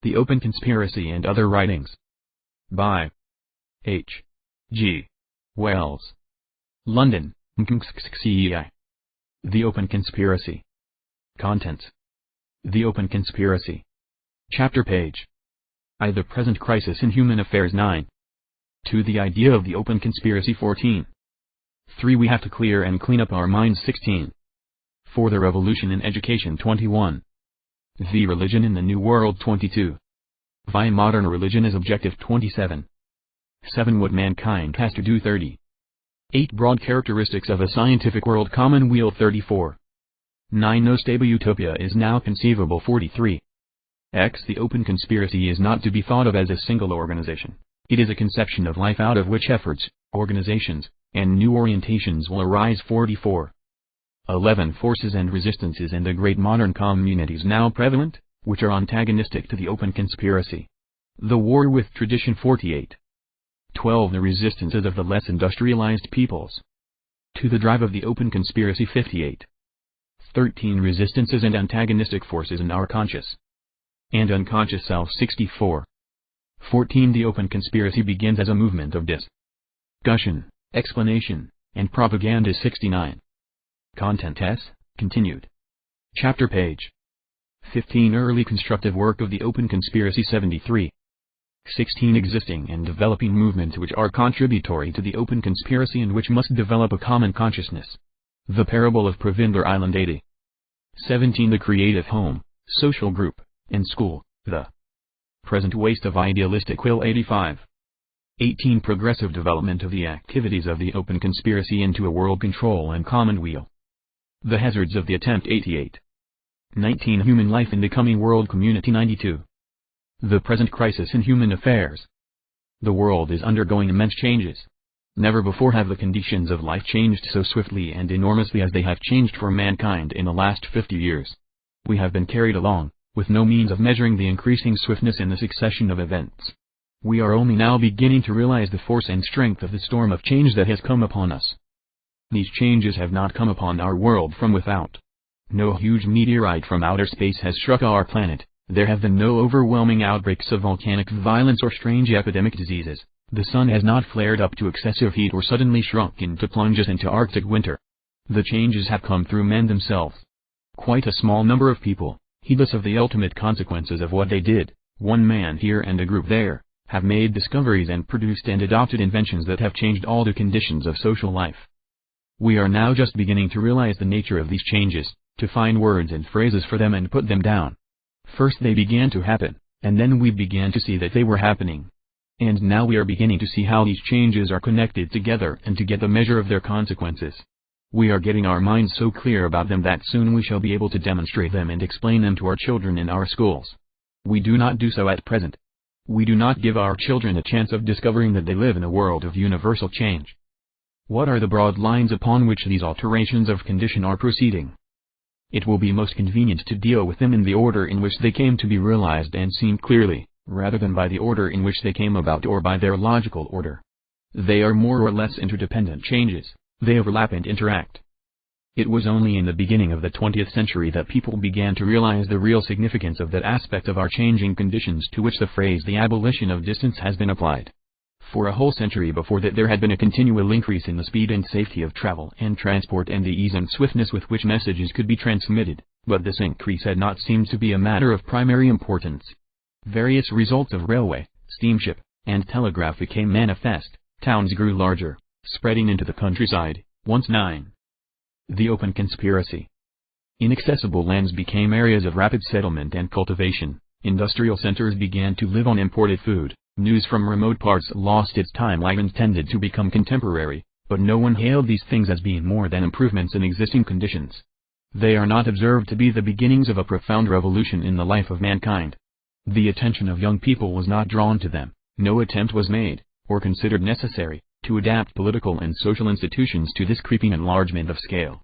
The Open Conspiracy and Other Writings. By H. G. Wells. London, McCCEI. The Open Conspiracy. Contents. The Open Conspiracy. Chapter page. I. The Present Crisis in Human Affairs 9. 2. The Idea of the Open Conspiracy 14. 3. We have to clear and clean up our minds 16. 4. The Revolution in Education 21. The Religion in the New World 22. Why Modern Religion is Objective 27. 7. What Mankind has to do 30. 8. Broad Characteristics of a Scientific World Commonweal 34. 9. No stable utopia is now conceivable 43. X. The Open Conspiracy is not to be thought of as a single organization. It is a conception of life out of which efforts, organizations, and new orientations will arise 44. 11. Forces and resistances in the great modern communities now prevalent, which are antagonistic to the Open Conspiracy. The war with tradition 48. 12. The resistances of the less industrialized peoples to the drive of the Open Conspiracy 58. 13. Resistances and antagonistic forces in our conscious and unconscious self 64. 14. The Open Conspiracy begins as a movement of discussion, explanation, and propaganda 69. Content S. Continued. Chapter page. 15. Early constructive work of the Open Conspiracy 73. 16. Existing and developing movements which are contributory to the Open Conspiracy and which must develop a common consciousness. The Parable of Provender Island 80. 17. The creative home, social group, and school, the present waste of idealistic will 85. 18. Progressive development of the activities of the Open Conspiracy into a world control and commonweal. The hazards of the attempt 88. 19. Human life in the coming world community 92. The present crisis in human affairs. The world is undergoing immense changes. Never before have the conditions of life changed so swiftly and enormously as they have changed for mankind in the last 50 years. We have been carried along, with no means of measuring the increasing swiftness in the succession of events. We are only now beginning to realize the force and strength of the storm of change that has come upon us. These changes have not come upon our world from without. No huge meteorite from outer space has struck our planet, there have been no overwhelming outbreaks of volcanic violence or strange epidemic diseases, the sun has not flared up to excessive heat or suddenly shrunk into plunges into Arctic winter. The changes have come through men themselves. Quite a small number of people, heedless of the ultimate consequences of what they did, one man here and a group there, have made discoveries and produced and adopted inventions that have changed all the conditions of social life. We are now just beginning to realize the nature of these changes, to find words and phrases for them and put them down. First they began to happen, and then we began to see that they were happening. And now we are beginning to see how these changes are connected together and to get the measure of their consequences. We are getting our minds so clear about them that soon we shall be able to demonstrate them and explain them to our children in our schools. We do not do so at present. We do not give our children a chance of discovering that they live in a world of universal change. What are the broad lines upon which these alterations of condition are proceeding? It will be most convenient to deal with them in the order in which they came to be realized and seen clearly, rather than by the order in which they came about or by their logical order. They are more or less interdependent changes, they overlap and interact. It was only in the beginning of the 20th century that people began to realize the real significance of that aspect of our changing conditions to which the phrase the abolition of distance has been applied. For a whole century before that there had been a continual increase in the speed and safety of travel and transport and the ease and swiftness with which messages could be transmitted, but this increase had not seemed to be a matter of primary importance. Various results of railway, steamship, and telegraph became manifest, towns grew larger, spreading into the countryside, once 9. The Open Conspiracy. Inaccessible lands became areas of rapid settlement and cultivation, industrial centers began to live on imported food. News from remote parts lost its timeline and tended to become contemporary, but no one hailed these things as being more than improvements in existing conditions. They are not observed to be the beginnings of a profound revolution in the life of mankind. The attention of young people was not drawn to them, no attempt was made, or considered necessary, to adapt political and social institutions to this creeping enlargement of scale.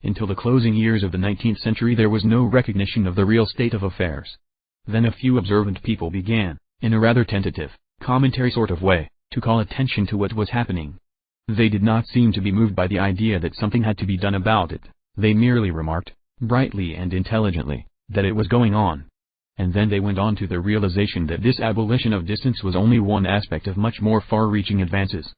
Until the closing years of the 19th century there was no recognition of the real state of affairs. Then a few observant people began, in a rather tentative, commentary sort of way, to call attention to what was happening. They did not seem to be moved by the idea that something had to be done about it, they merely remarked, brightly and intelligently, that it was going on. and then they went on to the realization that this abolition of distance was only one aspect of much more far-reaching advances.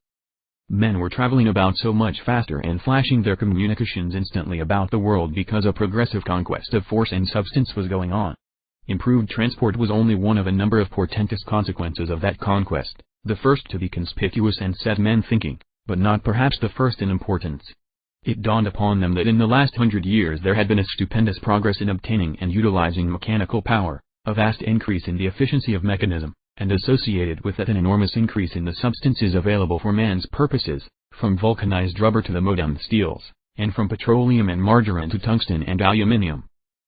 Men were traveling about so much faster and flashing their communications instantly about the world because a progressive conquest of force and substance was going on. Improved transport was only one of a number of portentous consequences of that conquest, the first to be conspicuous and set men thinking, but not perhaps the first in importance. It dawned upon them that in the last 100 years there had been a stupendous progress in obtaining and utilizing mechanical power, a vast increase in the efficiency of mechanism, and associated with that an enormous increase in the substances available for man's purposes, from vulcanized rubber to the modern steels, and from petroleum and margarine to tungsten and aluminium.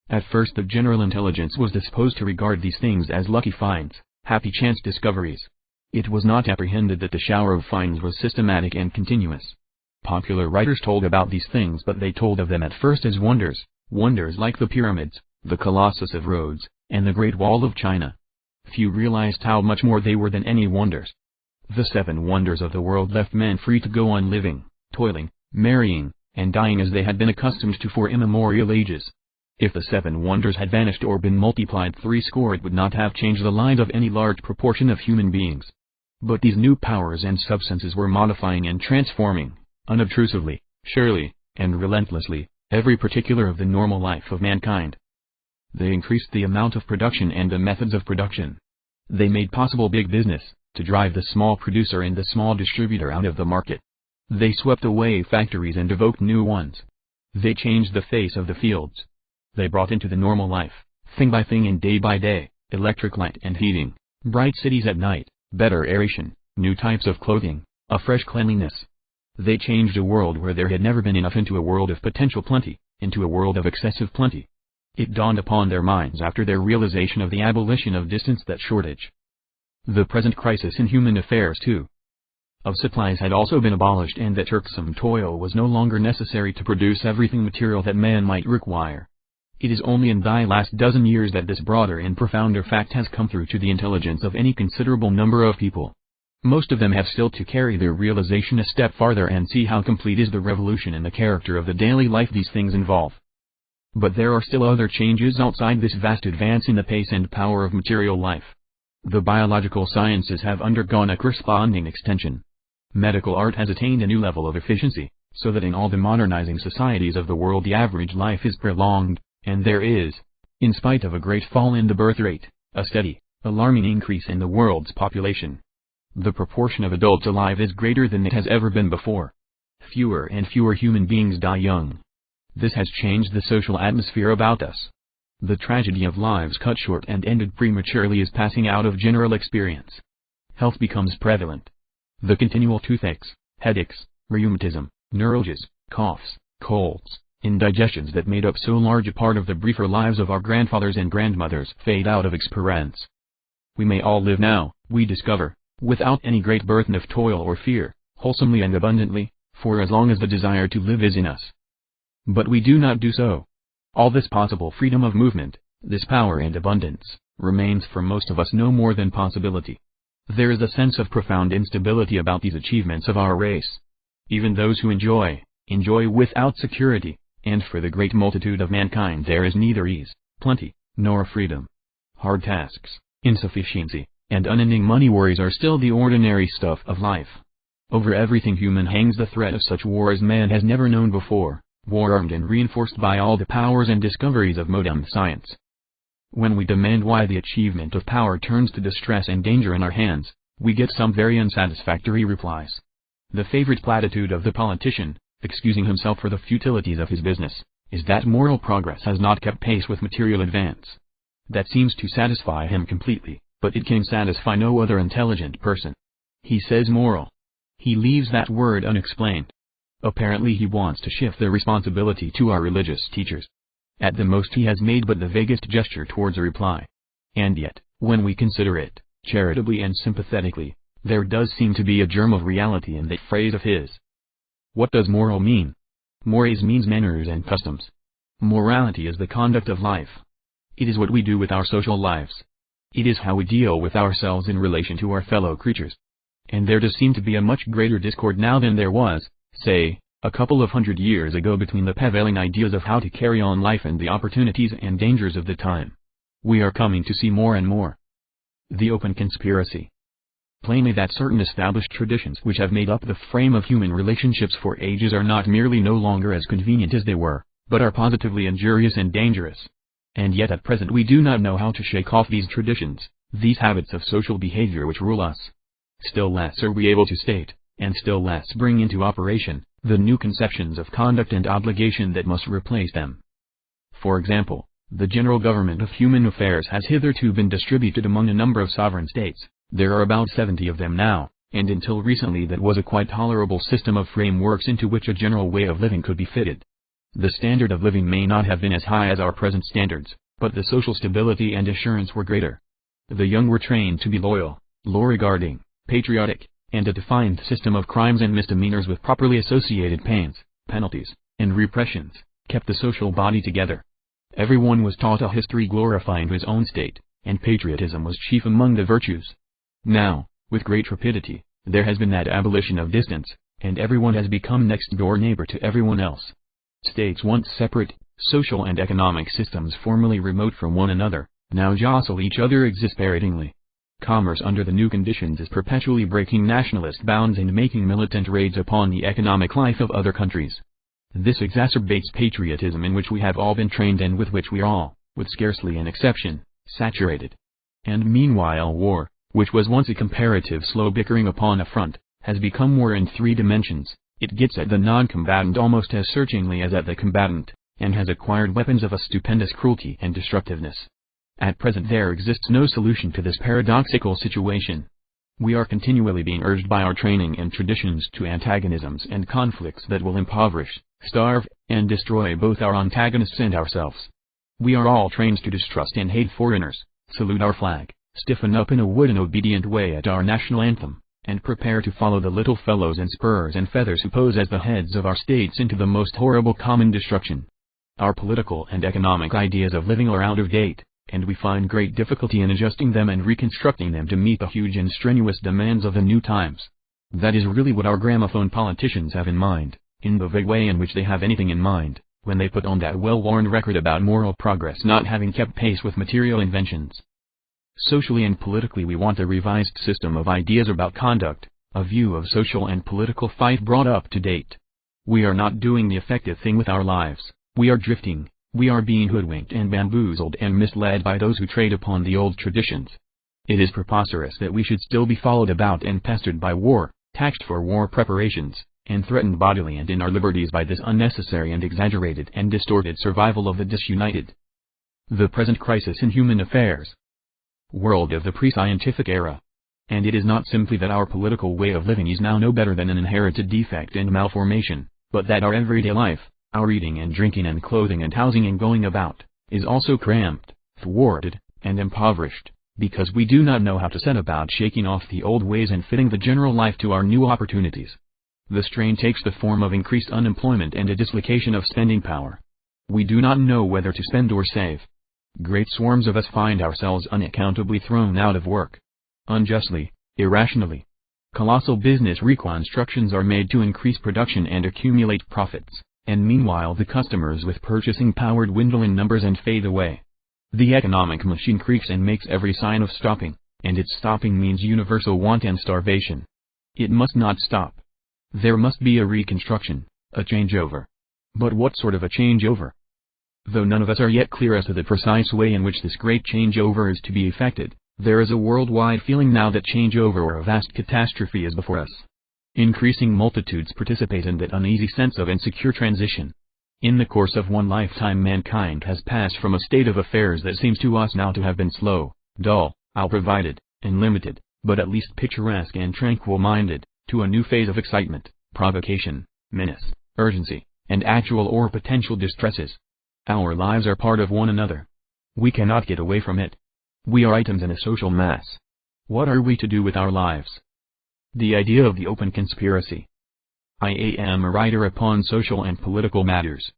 At first the general intelligence was disposed to regard these things as lucky finds, happy chance discoveries. It was not apprehended that the shower of finds was systematic and continuous. Popular writers told about these things, but they told of them at first as wonders, wonders like the pyramids, the Colossus of Rhodes, and the Great Wall of China. Few realized how much more they were than any wonders. The 7 wonders of the world left men free to go on living, toiling, marrying, and dying as they had been accustomed to for immemorial ages. If the 7 wonders had vanished or been multiplied 70, it would not have changed the lives of any large proportion of human beings. But these new powers and substances were modifying and transforming, unobtrusively, surely, and relentlessly, every particular of the normal life of mankind. They increased the amount of production and the methods of production. They made possible big business, to drive the small producer and the small distributor out of the market. They swept away factories and evoked new ones. They changed the face of the fields. They brought into the normal life, thing by thing and day by day, electric light and heating, bright cities at night, better aeration, new types of clothing, a fresh cleanliness. They changed a world where there had never been enough into a world of potential plenty, into a world of excessive plenty. It dawned upon their minds after their realization of the abolition of distance that shortage, the present crisis in human affairs too, of supplies had also been abolished, and that irksome toil was no longer necessary to produce everything material that man might require. It is only in thy last dozen years that this broader and profounder fact has come through to the intelligence of any considerable number of people. Most of them have still to carry their realization a step farther and see how complete is the revolution in the character of the daily life these things involve. But there are still other changes outside this vast advance in the pace and power of material life. The biological sciences have undergone a corresponding extension. Medical art has attained a new level of efficiency, so that in all the modernizing societies of the world the average life is prolonged, and there is, in spite of a great fall in the birth rate, a steady, alarming increase in the world's population. The proportion of adults alive is greater than it has ever been before. Fewer and fewer human beings die young. This has changed the social atmosphere about us. The tragedy of lives cut short and ended prematurely is passing out of general experience. Health becomes prevalent. The continual toothaches, headaches, rheumatism, neuralgias, coughs, colds, indigestions that made up so large a part of the briefer lives of our grandfathers and grandmothers fade out of experience. We may all live now, we discover, without any great burden of toil or fear, wholesomely and abundantly, for as long as the desire to live is in us. But we do not do so. All this possible freedom of movement, this power and abundance, remains for most of us no more than possibility. There is a sense of profound instability about these achievements of our race. Even those who enjoy without security, and for the great multitude of mankind there is neither ease, plenty, nor freedom. Hard tasks, insufficiency, and unending money worries are still the ordinary stuff of life. Over everything human hangs the threat of such war as man has never known before, war armed and reinforced by all the powers and discoveries of modern science. When we demand why the achievement of power turns to distress and danger in our hands, we get some very unsatisfactory replies. The favorite platitude of the politician, excusing himself for the futilities of his business, is that moral progress has not kept pace with material advance. That seems to satisfy him completely, but it can satisfy no other intelligent person. He says moral. He leaves that word unexplained. Apparently he wants to shift the responsibility to our religious teachers. At the most he has made but the vaguest gesture towards a reply. And yet, when we consider it, charitably and sympathetically, there does seem to be a germ of reality in that phrase of his. What does moral mean? Mores means manners and customs. Morality is the conduct of life. It is what we do with our social lives. It is how we deal with ourselves in relation to our fellow creatures. And there does seem to be a much greater discord now than there was, say, a couple of 100 years ago between the prevailing ideas of how to carry on life and the opportunities and dangers of the time. we are coming to see more and more. The open conspiracy. Plainly that certain established traditions which have made up the frame of human relationships for ages are not merely no longer as convenient as they were, but are positively injurious and dangerous. And yet at present we do not know how to shake off these traditions, these habits of social behavior which rule us. Still less are we able to state, and still less bring into operation, the new conceptions of conduct and obligation that must replace them. For example, the general government of human affairs has hitherto been distributed among a number of sovereign states. There are about 70 of them now, and until recently that was a quite tolerable system of frameworks into which a general way of living could be fitted. The standard of living may not have been as high as our present standards, but the social stability and assurance were greater. The young were trained to be loyal, law-regarding, patriotic, and a defined system of crimes and misdemeanors with properly associated pains, penalties, and repressions, kept the social body together. Everyone was taught a history glorifying his own state, and patriotism was chief among the virtues. Now, with great rapidity, there has been that abolition of distance, and everyone has become next-door neighbor to everyone else. States once separate, social and economic systems formerly remote from one another, now jostle each other exasperatingly. Commerce under the new conditions is perpetually breaking nationalist bounds and making militant raids upon the economic life of other countries. This exacerbates patriotism in which we have all been trained and with which we are all, with scarcely an exception, saturated. And meanwhile war, which was once a comparative slow bickering upon a front, has become war in 3 dimensions. It gets at the non-combatant almost as searchingly as at the combatant, and has acquired weapons of a stupendous cruelty and destructiveness. At present there exists no solution to this paradoxical situation. We are continually being urged by our training and traditions to antagonisms and conflicts that will impoverish, starve, and destroy both our antagonists and ourselves. We are all trained to distrust and hate foreigners, salute our flag, stiffen up in a wooden obedient way at our national anthem, and prepare to follow the little fellows in spurs and feathers who pose as the heads of our states into the most horrible common destruction. Our political and economic ideas of living are out of date, and we find great difficulty in adjusting them and reconstructing them to meet the huge and strenuous demands of the new times. That is really what our gramophone politicians have in mind, in the vague way in which they have anything in mind, when they put on that well-worn record about moral progress not having kept pace with material inventions. Socially and politically we want a revised system of ideas about conduct, a view of social and political fight brought up to date. We are not doing the effective thing with our lives, we are drifting, we are being hoodwinked and bamboozled and misled by those who trade upon the old traditions. It is preposterous that we should still be followed about and pestered by war, taxed for war preparations, and threatened bodily and in our liberties by this unnecessary and exaggerated and distorted survival of the disunited. The present crisis in human affairs. World of the pre-scientific era. And it is not simply that our political way of living is now no better than an inherited defect and malformation, but that our everyday life, our eating and drinking and clothing and housing and going about, is also cramped, thwarted, and impoverished, because we do not know how to set about shaking off the old ways and fitting the general life to our new opportunities. The strain takes the form of increased unemployment and a dislocation of spending power. We do not know whether to spend or save. Great swarms of us find ourselves unaccountably thrown out of work. Unjustly, irrationally. Colossal business reconstructions are made to increase production and accumulate profits, and meanwhile the customers with purchasing power dwindle in numbers and fade away. The economic machine creaks and makes every sign of stopping, and its stopping means universal want and starvation. It must not stop. There must be a reconstruction, a changeover. But what sort of a changeover? Though none of us are yet clear as to the precise way in which this great changeover is to be effected, there is a worldwide feeling now that changeover or a vast catastrophe is before us. Increasing multitudes participate in that uneasy sense of insecure transition. In the course of one lifetime mankind has passed from a state of affairs that seems to us now to have been slow, dull, ill-provided, and limited, but at least picturesque and tranquil-minded, to a new phase of excitement, provocation, menace, urgency, and actual or potential distresses. Our lives are part of one another. We cannot get away from it. We are items in a social mass. What are we to do with our lives? The idea of the open conspiracy. I am a writer upon social and political matters.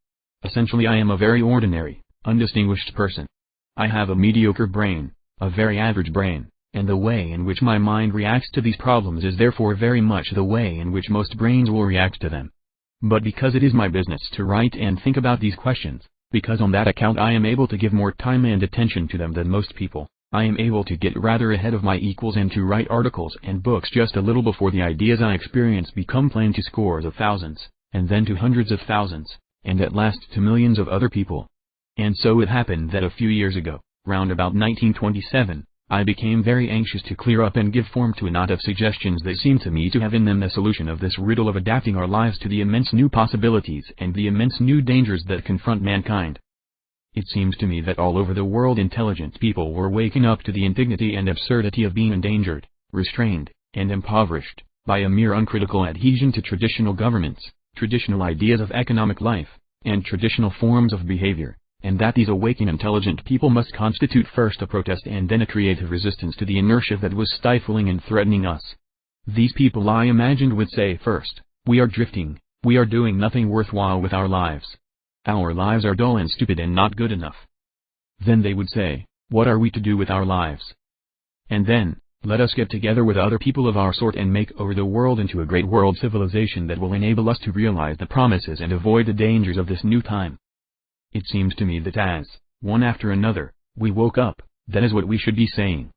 Essentially I am a very ordinary, undistinguished person. I have a mediocre brain, a very average brain, and the way in which my mind reacts to these problems is therefore very much the way in which most brains will react to them. But because it is my business to write and think about these questions, because on that account I am able to give more time and attention to them than most people. I am able to get rather ahead of my equals and to write articles and books just a little before the ideas I experience become plain to scores of thousands, and then to hundreds of thousands, and at last to millions of other people. And so it happened that a few years ago, round about 1927, I became very anxious to clear up and give form to a knot of suggestions that seemed to me to have in them the solution of this riddle of adapting our lives to the immense new possibilities and the immense new dangers that confront mankind. It seems to me that all over the world intelligent people were waking up to the indignity and absurdity of being endangered, restrained, and impoverished, by a mere uncritical adhesion to traditional governments, traditional ideas of economic life, and traditional forms of behavior, and that these awakened intelligent people must constitute first a protest and then a creative resistance to the inertia that was stifling and threatening us. These people, I imagined, would say first, "We are drifting, we are doing nothing worthwhile with our lives. Our lives are dull and stupid and not good enough." Then they would say, "What are we to do with our lives?" And then, "Let us get together with other people of our sort and make over the world into a great world civilization that will enable us to realize the promises and avoid the dangers of this new time." It seems to me that as, one after another, we woke up, that is what we should be saying.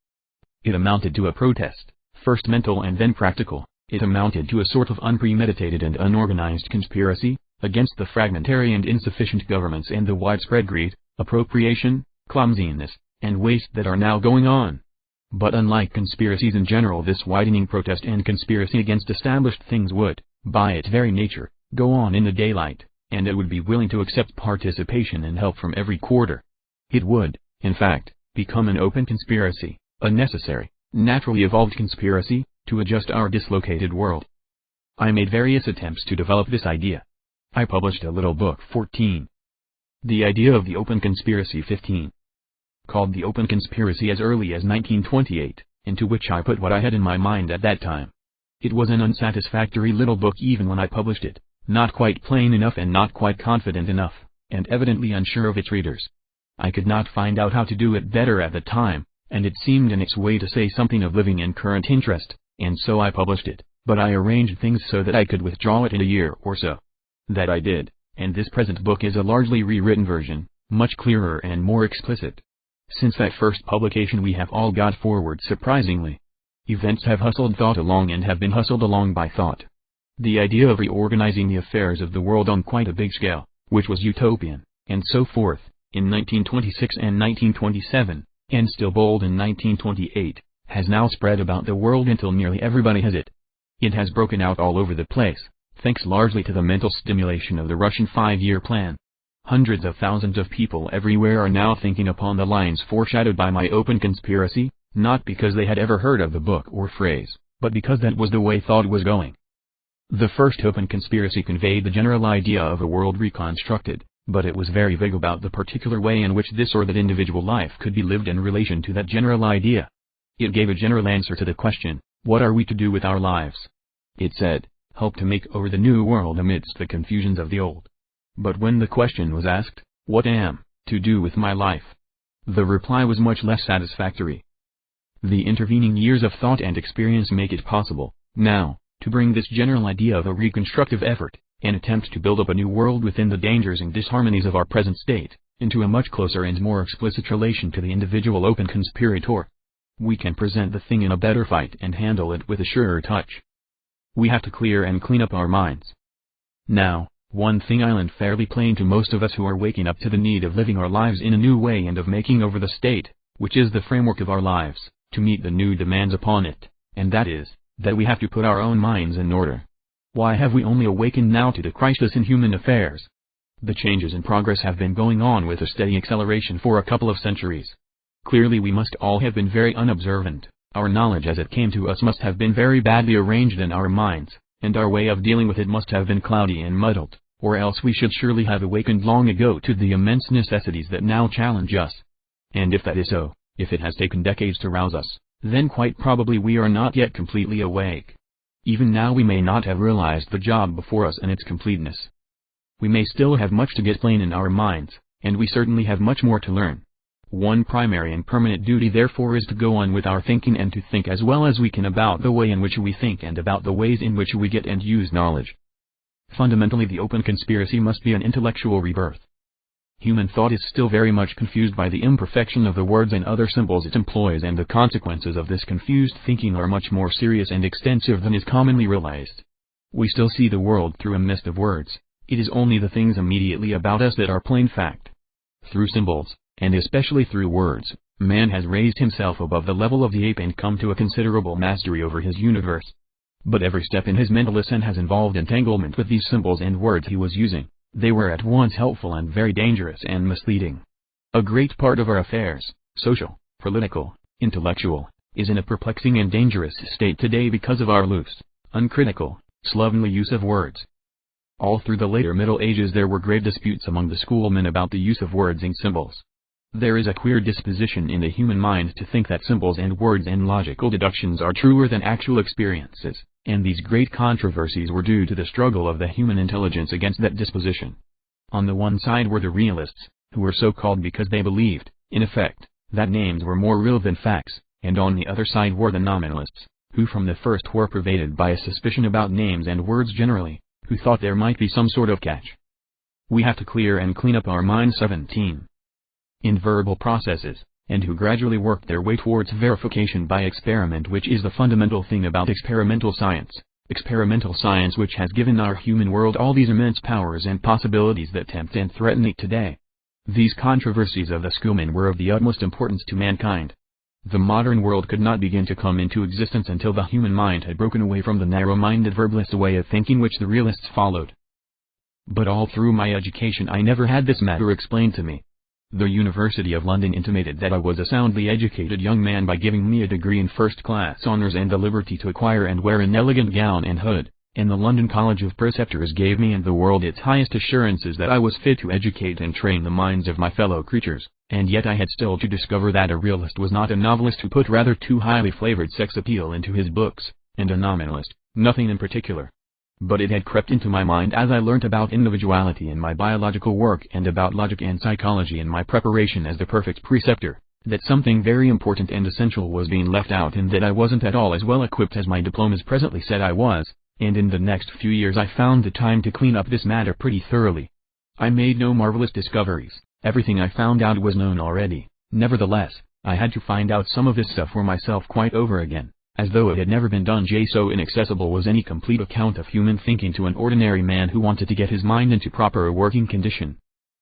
It amounted to a protest, first mental and then practical. It amounted to a sort of unpremeditated and unorganized conspiracy, against the fragmentary and insufficient governments and the widespread greed, appropriation, clumsiness, and waste that are now going on. But unlike conspiracies in general, this widening protest and conspiracy against established things would, by its very nature, go on in the daylight, and it would be willing to accept participation and help from every quarter. It would, in fact, become an open conspiracy, a necessary, naturally evolved conspiracy, to adjust our dislocated world. I made various attempts to develop this idea. I published a little book 14. The idea of the open conspiracy 15. Called The Open Conspiracy as early as 1928, into which I put what I had in my mind at that time. It was an unsatisfactory little book even when I published it, not quite plain enough and not quite confident enough, and evidently unsure of its readers. I could not find out how to do it better at the time, and it seemed in its way to say something of living and current interest, and so I published it, but I arranged things so that I could withdraw it in a year or so. That I did, and this present book is a largely rewritten version, much clearer and more explicit. Since that first publication we have all got forward surprisingly. Events have hustled thought along and have been hustled along by thought. The idea of reorganizing the affairs of the world on quite a big scale, which was utopian, and so forth, in 1926 and 1927, and still bold in 1928, has now spread about the world until nearly everybody has it. It has broken out all over the place, thanks largely to the mental stimulation of the Russian 5-year plan. Hundreds of thousands of people everywhere are now thinking upon the lines foreshadowed by my open conspiracy, not because they had ever heard of the book or phrase, but because that was the way thought was going. The first open conspiracy conveyed the general idea of a world reconstructed, but it was very vague about the particular way in which this or that individual life could be lived in relation to that general idea. It gave a general answer to the question, what are we to do with our lives? It said, help to make over the new world amidst the confusions of the old. But when the question was asked, what am to do with my life? The reply was much less satisfactory. The intervening years of thought and experience make it possible, now, to bring this general idea of a reconstructive effort, an attempt to build up a new world within the dangers and disharmonies of our present state, into a much closer and more explicit relation to the individual open conspirator. We can present the thing in a better fight and handle it with a surer touch. We have to clear and clean up our minds. Now, one thing island fairly plain to most of us who are waking up to the need of living our lives in a new way and of making over the state, which is the framework of our lives, to meet the new demands upon it, and that is, that we have to put our own minds in order. Why have we only awakened now to the crisis in human affairs? The changes in progress have been going on with a steady acceleration for a couple of centuries. Clearly we must all have been very unobservant, our knowledge as it came to us must have been very badly arranged in our minds, and our way of dealing with it must have been cloudy and muddled, or else we should surely have awakened long ago to the immense necessities that now challenge us. And if that is so, if it has taken decades to rouse us, then quite probably we are not yet completely awake. Even now we may not have realized the job before us in its completeness. We may still have much to get plain in our minds, and we certainly have much more to learn. One primary and permanent duty therefore is to go on with our thinking and to think as well as we can about the way in which we think and about the ways in which we get and use knowledge. Fundamentally the open conspiracy must be an intellectual rebirth. Human thought is still very much confused by the imperfection of the words and other symbols it employs, and the consequences of this confused thinking are much more serious and extensive than is commonly realized. We still see the world through a mist of words. It is only the things immediately about us that are plain fact. Through symbols, and especially through words, man has raised himself above the level of the ape and come to a considerable mastery over his universe. But every step in his mental ascent has involved entanglement with these symbols and words he was using. They were at once helpful and very dangerous and misleading. A great part of our affairs, social, political, intellectual, is in a perplexing and dangerous state today because of our loose, uncritical, slovenly use of words. All through the later Middle Ages there were great disputes among the schoolmen about the use of words and symbols. There is a queer disposition in the human mind to think that symbols and words and logical deductions are truer than actual experiences, and these great controversies were due to the struggle of the human intelligence against that disposition. On the one side were the realists, who were so called because they believed, in effect, that names were more real than facts, and on the other side were the nominalists, who from the first were pervaded by a suspicion about names and words generally, who thought there might be some sort of catch. We have to clear and clean up our minds 17. In verbal processes, and who gradually worked their way towards verification by experiment, which is the fundamental thing about experimental science which has given our human world all these immense powers and possibilities that tempt and threaten it today. These controversies of the schoolmen were of the utmost importance to mankind. The modern world could not begin to come into existence until the human mind had broken away from the narrow-minded verbalist way of thinking which the realists followed. But all through my education I never had this matter explained to me. The University of London intimated that I was a soundly educated young man by giving me a degree in first-class honours and the liberty to acquire and wear an elegant gown and hood, and the London College of Preceptors gave me and the world its highest assurances that I was fit to educate and train the minds of my fellow creatures, and yet I had still to discover that a realist was not a novelist who put rather too highly flavored sex appeal into his books, and a nominalist, nothing in particular. But it had crept into my mind as I learnt about individuality in my biological work and about logic and psychology in my preparation as the perfect preceptor, that something very important and essential was being left out and that I wasn't at all as well equipped as my diplomas presently said I was, and in the next few years I found the time to clean up this matter pretty thoroughly. I made no marvelous discoveries, everything I found out was known already. Nevertheless, I had to find out some of this stuff for myself quite over again, as though it had never been done. So inaccessible was any complete account of human thinking to an ordinary man who wanted to get his mind into proper working condition.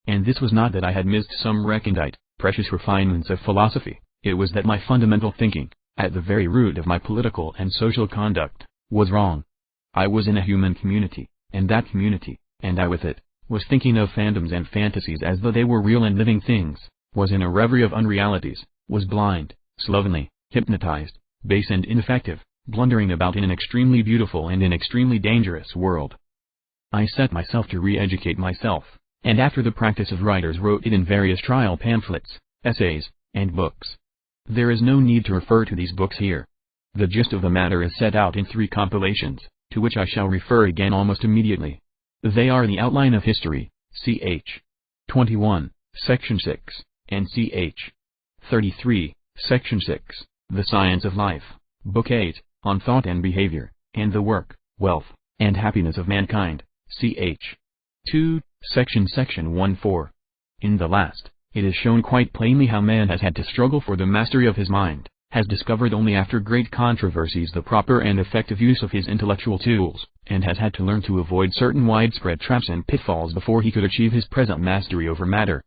And this was not that I had missed some recondite, precious refinements of philosophy, it was that my fundamental thinking, at the very root of my political and social conduct, was wrong. I was in a human community, and that community, and I with it, was thinking of phantoms and fantasies as though they were real and living things, was in a reverie of unrealities, was blind, slovenly, hypnotized, base and ineffective, blundering about in an extremely beautiful and an extremely dangerous world. I set myself to re-educate myself, and after the practice of writers wrote it in various trial pamphlets, essays, and books. There is no need to refer to these books here. The gist of the matter is set out in 3 compilations, to which I shall refer again almost immediately. They are The Outline of History, ch. 21, section 6, and ch. 33, section 6, The Science of Life, book 8, on Thought and Behavior, and the Work, Wealth, and Happiness of Mankind, ch. 2, section 1-4. In the last, it is shown quite plainly how man has had to struggle for the mastery of his mind, has discovered only after great controversies the proper and effective use of his intellectual tools, and has had to learn to avoid certain widespread traps and pitfalls before he could achieve his present mastery over matter.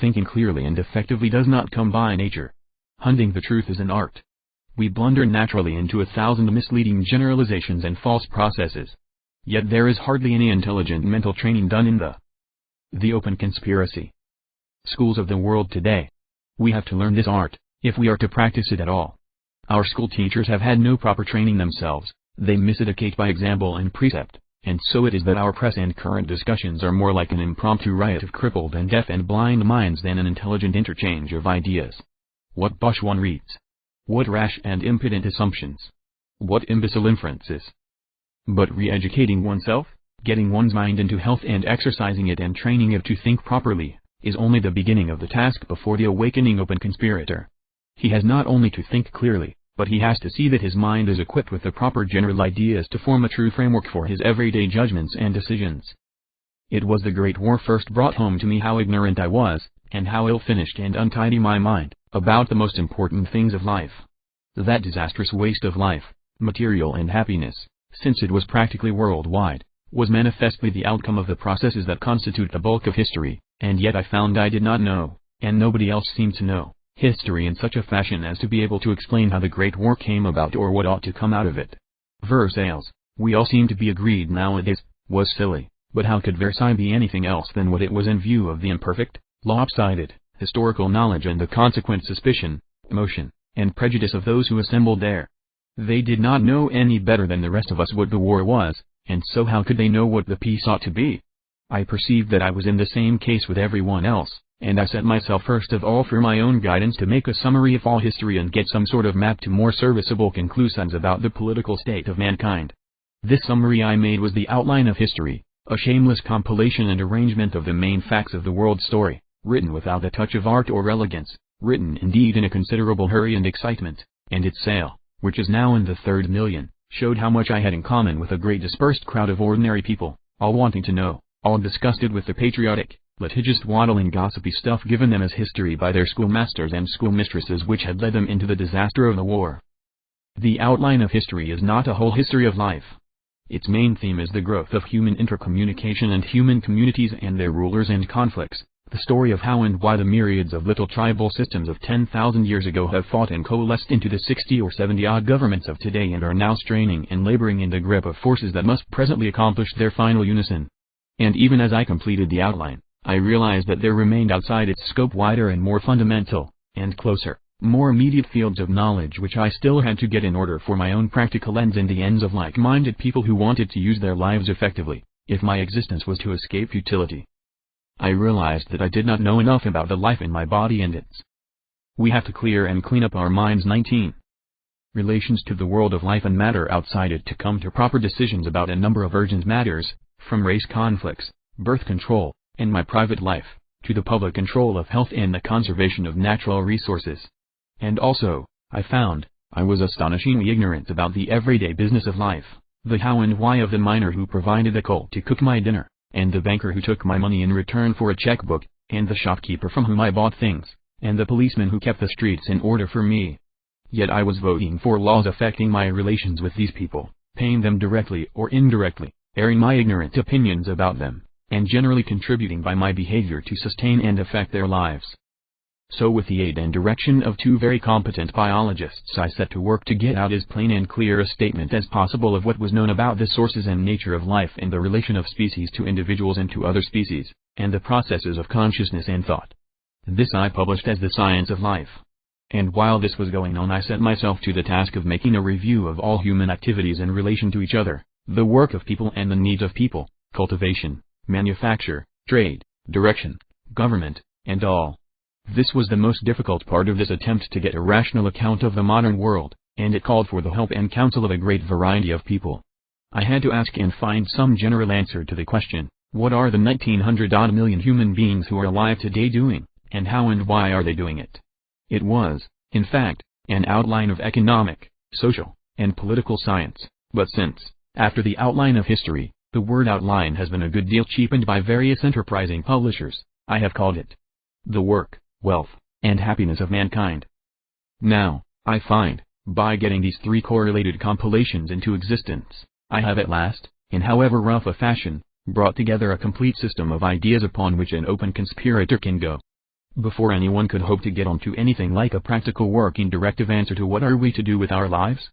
Thinking clearly and effectively does not come by nature. Hunting the truth is an art. We blunder naturally into 1,000 misleading generalizations and false processes. Yet there is hardly any intelligent mental training done in the open conspiracy schools of the world today. We have to learn this art, if we are to practice it at all. Our school teachers have had no proper training themselves, they miseducate by example and precept, and so it is that our press and current discussions are more like an impromptu riot of crippled and deaf and blind minds than an intelligent interchange of ideas. What bosh one reads! What rash and impudent assumptions! What imbecile inferences! But re-educating oneself, getting one's mind into health and exercising it and training it to think properly, is only the beginning of the task before the awakening open conspirator. He has not only to think clearly, but he has to see that his mind is equipped with the proper general ideas to form a true framework for his everyday judgments and decisions. It was the Great War first brought home to me how ignorant I was, and how ill-finished and untidy my mind, about the most important things of life. That disastrous waste of life, material and happiness, since it was practically worldwide, was manifestly the outcome of the processes that constitute the bulk of history, and yet I found I did not know, and nobody else seemed to know, history in such a fashion as to be able to explain how the Great War came about or what ought to come out of it. Versailles, we all seem to be agreed nowadays, was silly, but how could Versailles be anything else than what it was in view of the imperfect, lopsided, historical knowledge and the consequent suspicion, emotion, and prejudice of those who assembled there? They did not know any better than the rest of us what the war was, and so how could they know what the peace ought to be? I perceived that I was in the same case with everyone else, and I set myself first of all for my own guidance to make a summary of all history and get some sort of map to more serviceable conclusions about the political state of mankind. This summary I made was the outline of history, a shameless compilation and arrangement of the main facts of the world's story, written without a touch of art or elegance, written indeed in a considerable hurry and excitement, and its sale, which is now in the 3rd million, showed how much I had in common with a great dispersed crowd of ordinary people, all wanting to know, all disgusted with the patriotic, litigious waddling gossipy stuff given them as history by their schoolmasters and schoolmistresses which had led them into the disaster of the war. The outline of history is not a whole history of life. Its main theme is the growth of human intercommunication and human communities and their rulers and conflicts, the story of how and why the myriads of little tribal systems of 10,000 years ago have fought and coalesced into the 60 or 70 odd governments of today and are now straining and laboring in the grip of forces that must presently accomplish their final unison. And even as I completed the outline, I realized that there remained outside its scope wider and more fundamental, and closer, more immediate fields of knowledge which I still had to get in order for my own practical ends and the ends of like-minded people who wanted to use their lives effectively, if my existence was to escape futility. I realized that I did not know enough about the life in my body and its. We have to clear and clean up our minds. 19. Relations to the world of life and matter outside it to come to proper decisions about a number of urgent matters, from race conflicts, birth control, and my private life, to the public control of health and the conservation of natural resources. And also, I found, I was astonishingly ignorant about the everyday business of life, the how and why of the miner who provided the coal to cook my dinner, and the banker who took my money in return for a checkbook, and the shopkeeper from whom I bought things, and the policeman who kept the streets in order for me. Yet I was voting for laws affecting my relations with these people, paying them directly or indirectly, airing my ignorant opinions about them, and generally contributing by my behavior to sustain and affect their lives. So with the aid and direction of 2 very competent biologists I set to work to get out as plain and clear a statement as possible of what was known about the sources and nature of life and the relation of species to individuals and to other species, and the processes of consciousness and thought. This I published as The Science of Life. And while this was going on I set myself to the task of making a review of all human activities in relation to each other, the work of people and the needs of people, cultivation, manufacture, trade, direction, government, and all. This was the most difficult part of this attempt to get a rational account of the modern world, and it called for the help and counsel of a great variety of people. I had to ask and find some general answer to the question, what are the 1900-odd million human beings who are alive today doing, and how and why are they doing it? It was, in fact, an outline of economic, social, and political science, but since, after the outline of history, the word outline has been a good deal cheapened by various enterprising publishers, I have called it The Work, Wealth, and Happiness of Mankind. Now, I find, by getting these 3 correlated compilations into existence, I have at last, in however rough a fashion, brought together a complete system of ideas upon which an open conspirator can go. Before anyone could hope to get on to anything like a practical working directive answer to what are we to do with our lives,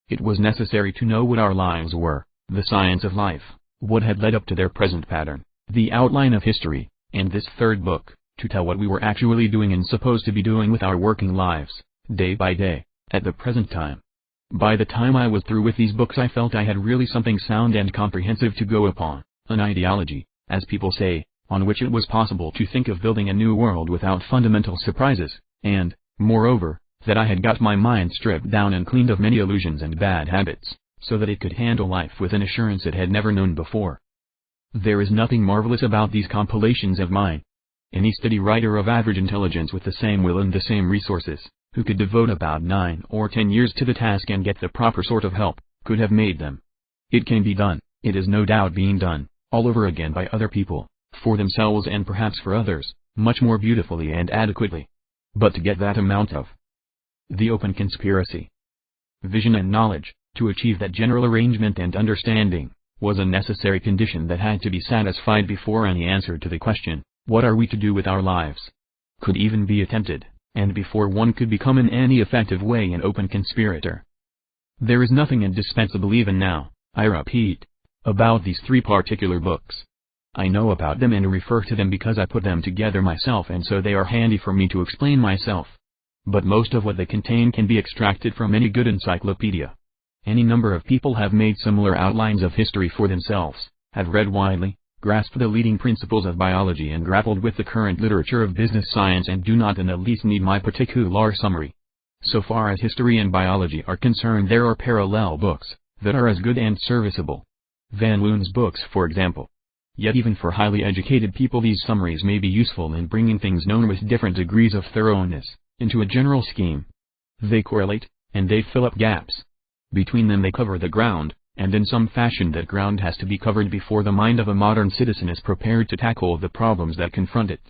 it was necessary to know what our lives were, the science of life, what had led up to their present pattern, the outline of history, and this 3rd book, to tell what we were actually doing and supposed to be doing with our working lives, day by day, at the present time. By the time I was through with these books I felt I had really something sound and comprehensive to go upon, an ideology, as people say, on which it was possible to think of building a new world without fundamental surprises, and, moreover, that I had got my mind stripped down and cleaned of many illusions and bad habits, so that it could handle life with an assurance it had never known before. There is nothing marvelous about these compilations of mine. Any steady writer of average intelligence with the same will and the same resources, who could devote about 9 or 10 years to the task and get the proper sort of help, could have made them. It can be done, it is no doubt being done, all over again by other people, for themselves and perhaps for others, much more beautifully and adequately. But to get that amount of the open conspiracy, vision and knowledge, to achieve that general arrangement and understanding, was a necessary condition that had to be satisfied before any answer to the question, what are we to do with our lives, could even be attempted, and before one could become in any effective way an open conspirator. There is nothing indispensable even now, I repeat, about these three particular books. I know about them and refer to them because I put them together myself, and so they are handy for me to explain myself. But most of what they contain can be extracted from any good encyclopedia. Any number of people have made similar outlines of history for themselves, have read widely, grasped the leading principles of biology and grappled with the current literature of business science, and do not in the least need my particular summary. So far as history and biology are concerned, there are parallel books that are as good and serviceable. Van Loon's books, for example. Yet even for highly educated people these summaries may be useful in bringing things known with different degrees of thoroughness into a general scheme. They correlate, and they fill up gaps. Between them they cover the ground, and in some fashion that ground has to be covered before the mind of a modern citizen is prepared to tackle the problems that confront it.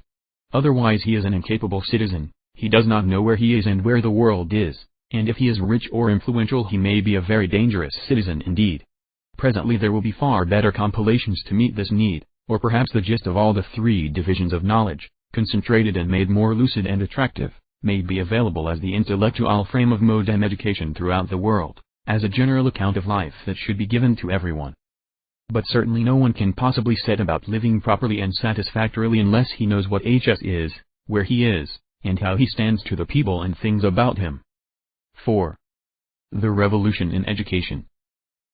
Otherwise he is an incapable citizen, he does not know where he is and where the world is, and if he is rich or influential he may be a very dangerous citizen indeed. Presently there will be far better compilations to meet this need, or perhaps the gist of all the three divisions of knowledge, concentrated and made more lucid and attractive, may be available as the intellectual frame of modern education throughout the world, as a general account of life that should be given to everyone. But certainly no one can possibly set about living properly and satisfactorily unless he knows what HS is, where he is, and how he stands to the people and things about him. 4. The revolution in education.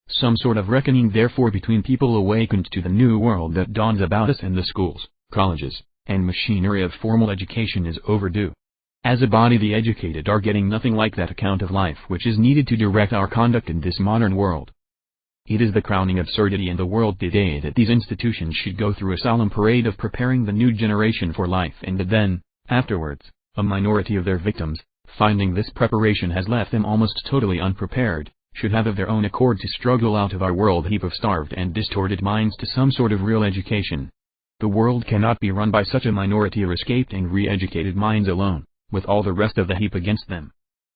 Some sort of reckoning therefore between people awakened to the new world that dawns about us, and the schools, colleges, and machinery of formal education is overdue. As a body the educated are getting nothing like that account of life which is needed to direct our conduct in this modern world. It is the crowning absurdity in the world today that these institutions should go through a solemn parade of preparing the new generation for life, and that then, afterwards, a minority of their victims, finding this preparation has left them almost totally unprepared, should have of their own accord to struggle out of our world heap of starved and distorted minds to some sort of real education. The world cannot be run by such a minority of escaped and re-educated minds alone, with all the rest of the heap against them.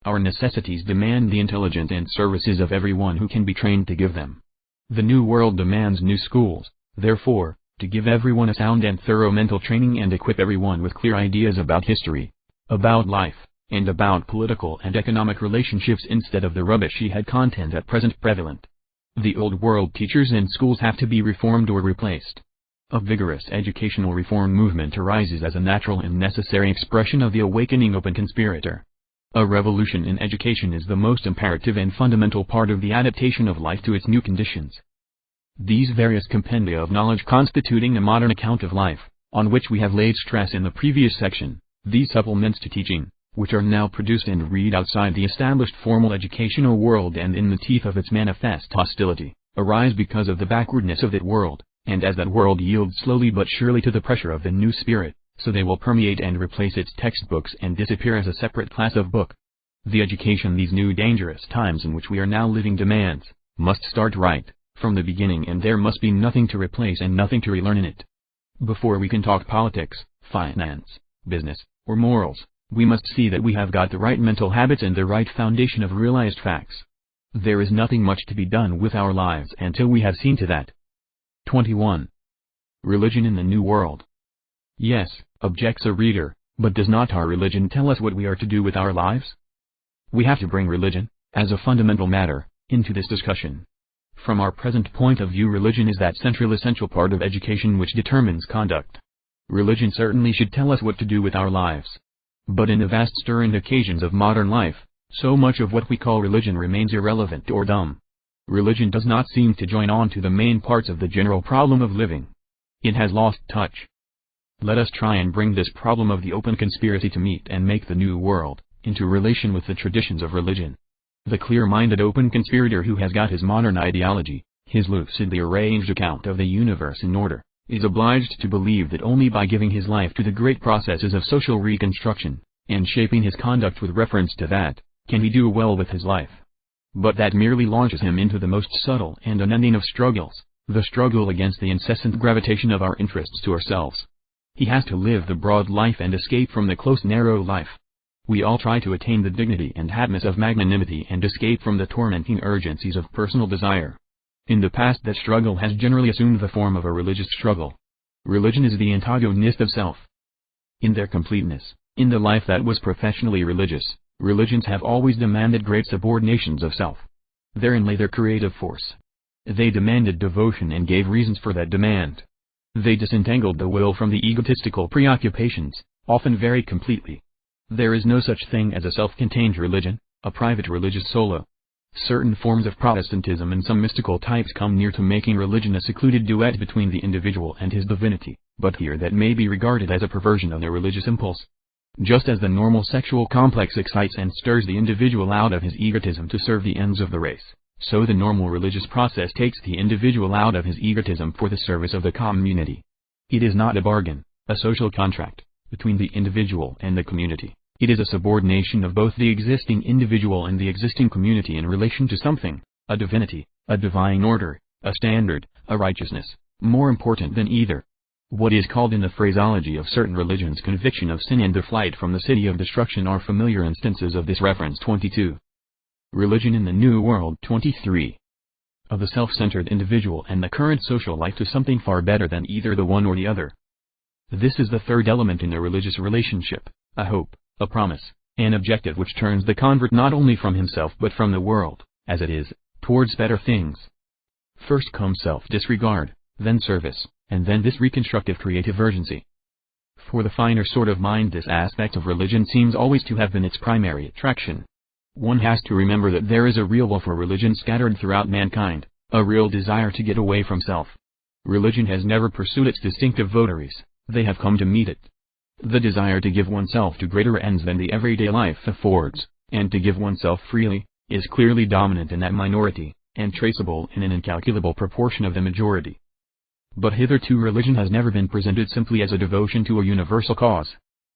Our necessities demand the intelligence and services of everyone who can be trained to give them. The new world demands new schools, therefore, to give everyone a sound and thorough mental training and equip everyone with clear ideas about history, about life, and about political and economic relationships instead of the rubbishy head content at present prevalent. The old world teachers and schools have to be reformed or replaced. A vigorous educational reform movement arises as a natural and necessary expression of the awakening open conspirator. A revolution in education is the most imperative and fundamental part of the adaptation of life to its new conditions. These various compendia of knowledge constituting a modern account of life, on which we have laid stress in the previous section, these supplements to teaching, which are now produced and read outside the established formal educational world and in the teeth of its manifest hostility, arise because of the backwardness of that world, and as that world yields slowly but surely to the pressure of the new spirit, so they will permeate and replace its textbooks and disappear as a separate class of book. The education these new dangerous times in which we are now living demands, must start right, from the beginning, and there must be nothing to replace and nothing to relearn in it. Before we can talk politics, finance, business, or morals, we must see that we have got the right mental habits and the right foundation of realized facts. There is nothing much to be done with our lives until we have seen to that. 21. Religion in the New World. Yes, objects a reader, but does not our religion tell us what we are to do with our lives? We have to bring religion, as a fundamental matter, into this discussion. From our present point of view, religion is that central essential part of education which determines conduct. Religion certainly should tell us what to do with our lives. But in the vast stirring occasions of modern life, so much of what we call religion remains irrelevant or dumb. Religion does not seem to join on to the main parts of the general problem of living. It has lost touch. Let us try and bring this problem of the open conspiracy to meet and make the new world, into relation with the traditions of religion. The clear-minded open conspirator who has got his modern ideology, his lucidly arranged account of the universe in order, is obliged to believe that only by giving his life to the great processes of social reconstruction, and shaping his conduct with reference to that, can he do well with his life. But that merely launches him into the most subtle and unending of struggles, the struggle against the incessant gravitation of our interests to ourselves. He has to live the broad life and escape from the close narrow life. We all try to attain the dignity and happiness of magnanimity and escape from the tormenting urgencies of personal desire. In the past that struggle has generally assumed the form of a religious struggle. Religion is the antagonist of self. In their completeness, in the life that was professionally religious, religions have always demanded great subordinations of self. Therein lay their creative force. They demanded devotion and gave reasons for that demand. They disentangled the will from the egotistical preoccupations, often very completely. There is no such thing as a self-contained religion, a private religious solo. Certain forms of Protestantism and some mystical types come near to making religion a secluded duet between the individual and his divinity, but here that may be regarded as a perversion of the religious impulse. Just as the normal sexual complex excites and stirs the individual out of his egotism to serve the ends of the race, so the normal religious process takes the individual out of his egotism for the service of the community. It is not a bargain, a social contract, between the individual and the community. It is a subordination of both the existing individual and the existing community in relation to something, a divinity, a divine order, a standard, a righteousness, more important than either. What is called in the phraseology of certain religions conviction of sin and the flight from the city of destruction are familiar instances of this. Reference 22. Religion in the New World 23. Of the self-centered individual and the current social life to something far better than either the one or the other. This is the third element in a religious relationship, a hope, a promise, an objective which turns the convert not only from himself but from the world, as it is, towards better things. First comes self-disregard, then service, and then this reconstructive creative urgency. For the finer sort of mind this aspect of religion seems always to have been its primary attraction. One has to remember that there is a real will for religion scattered throughout mankind, a real desire to get away from self. Religion has never pursued its distinctive votaries, they have come to meet it. The desire to give oneself to greater ends than the everyday life affords, and to give oneself freely, is clearly dominant in that minority, and traceable in an incalculable proportion of the majority. But hitherto religion has never been presented simply as a devotion to a universal cause.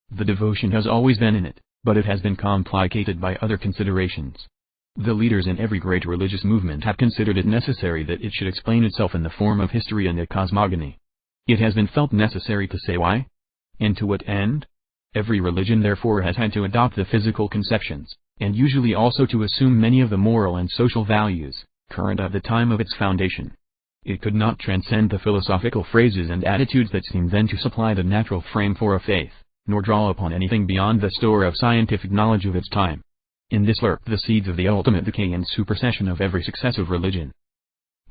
The devotion has always been in it, but it has been complicated by other considerations. The leaders in every great religious movement have considered it necessary that it should explain itself in the form of history and a cosmogony. It has been felt necessary to say why? And to what end? Every religion therefore has had to adopt the physical conceptions, and usually also to assume many of the moral and social values, current at the time of its foundation. It could not transcend the philosophical phrases and attitudes that seemed then to supply the natural frame for a faith, nor draw upon anything beyond the store of scientific knowledge of its time. In this lurk the seeds of the ultimate decay and supersession of every successive religion.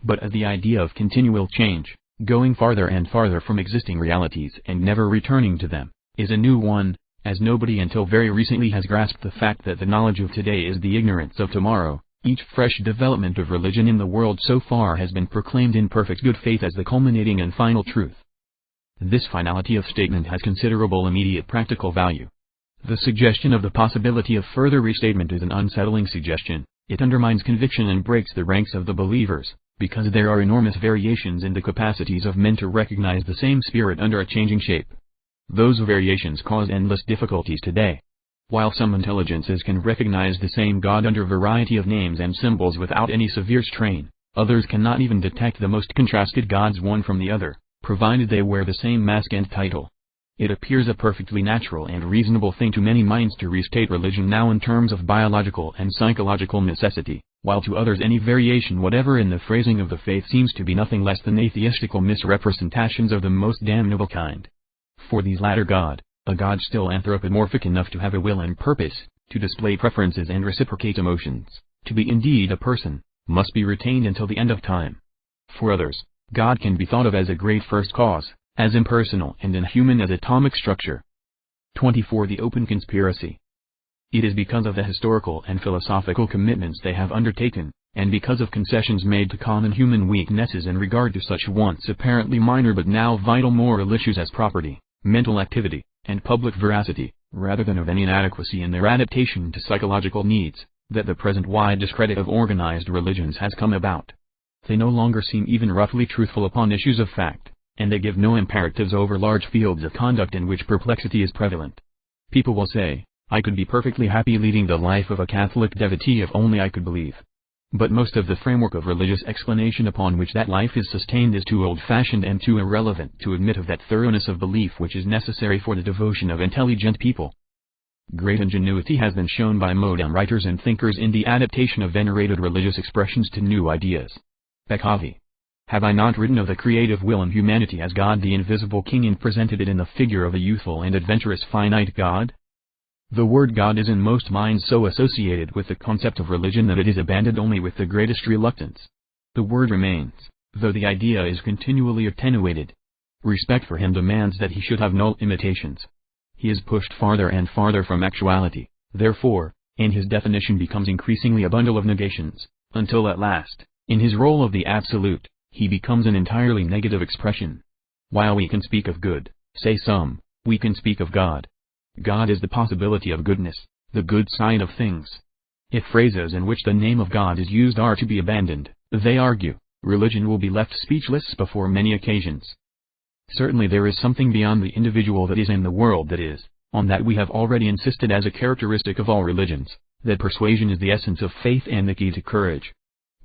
But as the idea of continual change, going farther and farther from existing realities and never returning to them, is a new one, as nobody until very recently has grasped the fact that the knowledge of today is the ignorance of tomorrow. Each fresh development of religion in the world so far has been proclaimed in perfect good faith as the culminating and final truth. This finality of statement has considerable immediate practical value. The suggestion of the possibility of further restatement is an unsettling suggestion. It undermines conviction and breaks the ranks of the believers, because there are enormous variations in the capacities of men to recognize the same spirit under a changing shape. Those variations cause endless difficulties today. While some intelligences can recognize the same God under variety of names and symbols without any severe strain, others cannot even detect the most contrasted gods one from the other, provided they wear the same mask and title. It appears a perfectly natural and reasonable thing to many minds to restate religion now in terms of biological and psychological necessity, while to others any variation whatever in the phrasing of the faith seems to be nothing less than atheistical misrepresentations of the most damnable kind. For these latter a God still anthropomorphic enough to have a will and purpose, to display preferences and reciprocate emotions, to be indeed a person, must be retained until the end of time. For others, God can be thought of as a great first cause, as impersonal and inhuman as atomic structure. 24. The open conspiracy. It is because of the historical and philosophical commitments they have undertaken, and because of concessions made to common human weaknesses in regard to such once apparently minor but now vital moral issues as property, mental activity, and public veracity, rather than of any inadequacy in their adaptation to psychological needs, that the present wide discredit of organized religions has come about. They no longer seem even roughly truthful upon issues of fact, and they give no imperatives over large fields of conduct in which perplexity is prevalent. People will say, I could be perfectly happy leading the life of a Catholic devotee if only I could believe. But most of the framework of religious explanation upon which that life is sustained is too old-fashioned and too irrelevant to admit of that thoroughness of belief which is necessary for the devotion of intelligent people. Great ingenuity has been shown by modern writers and thinkers in the adaptation of venerated religious expressions to new ideas. Bekavi. Have I not written of the creative will in humanity as God the invisible King and presented it in the figure of a youthful and adventurous finite God? The word God is in most minds so associated with the concept of religion that it is abandoned only with the greatest reluctance. The word remains, though the idea is continually attenuated. Respect for him demands that he should have no imitations. He is pushed farther and farther from actuality, therefore, and his definition becomes increasingly a bundle of negations, until at last, in his role of the Absolute, he becomes an entirely negative expression. While we can speak of good, say some, we can speak of God. God is the possibility of goodness, the good side of things. If phrases in which the name of God is used are to be abandoned, they argue, religion will be left speechless before many occasions. Certainly there is something beyond the individual that is in the world that is, on that we have already insisted as a characteristic of all religions, that persuasion is the essence of faith and the key to courage.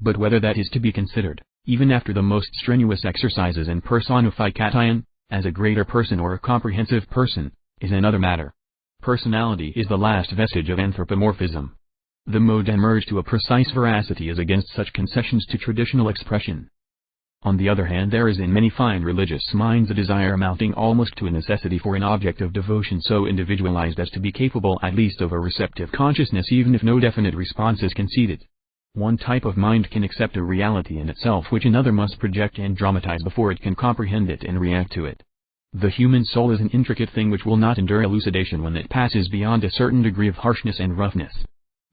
But whether that is to be considered, even after the most strenuous exercises in personification, as a greater person or a comprehensive person, is another matter. Personality is the last vestige of anthropomorphism. The mode emerged to a precise veracity is against such concessions to traditional expression. On the other hand, there is in many fine religious minds a desire amounting almost to a necessity for an object of devotion so individualized as to be capable at least of a receptive consciousness even if no definite response is conceded. One type of mind can accept a reality in itself which another must project and dramatize before it can comprehend it and react to it. The human soul is an intricate thing which will not endure elucidation when it passes beyond a certain degree of harshness and roughness.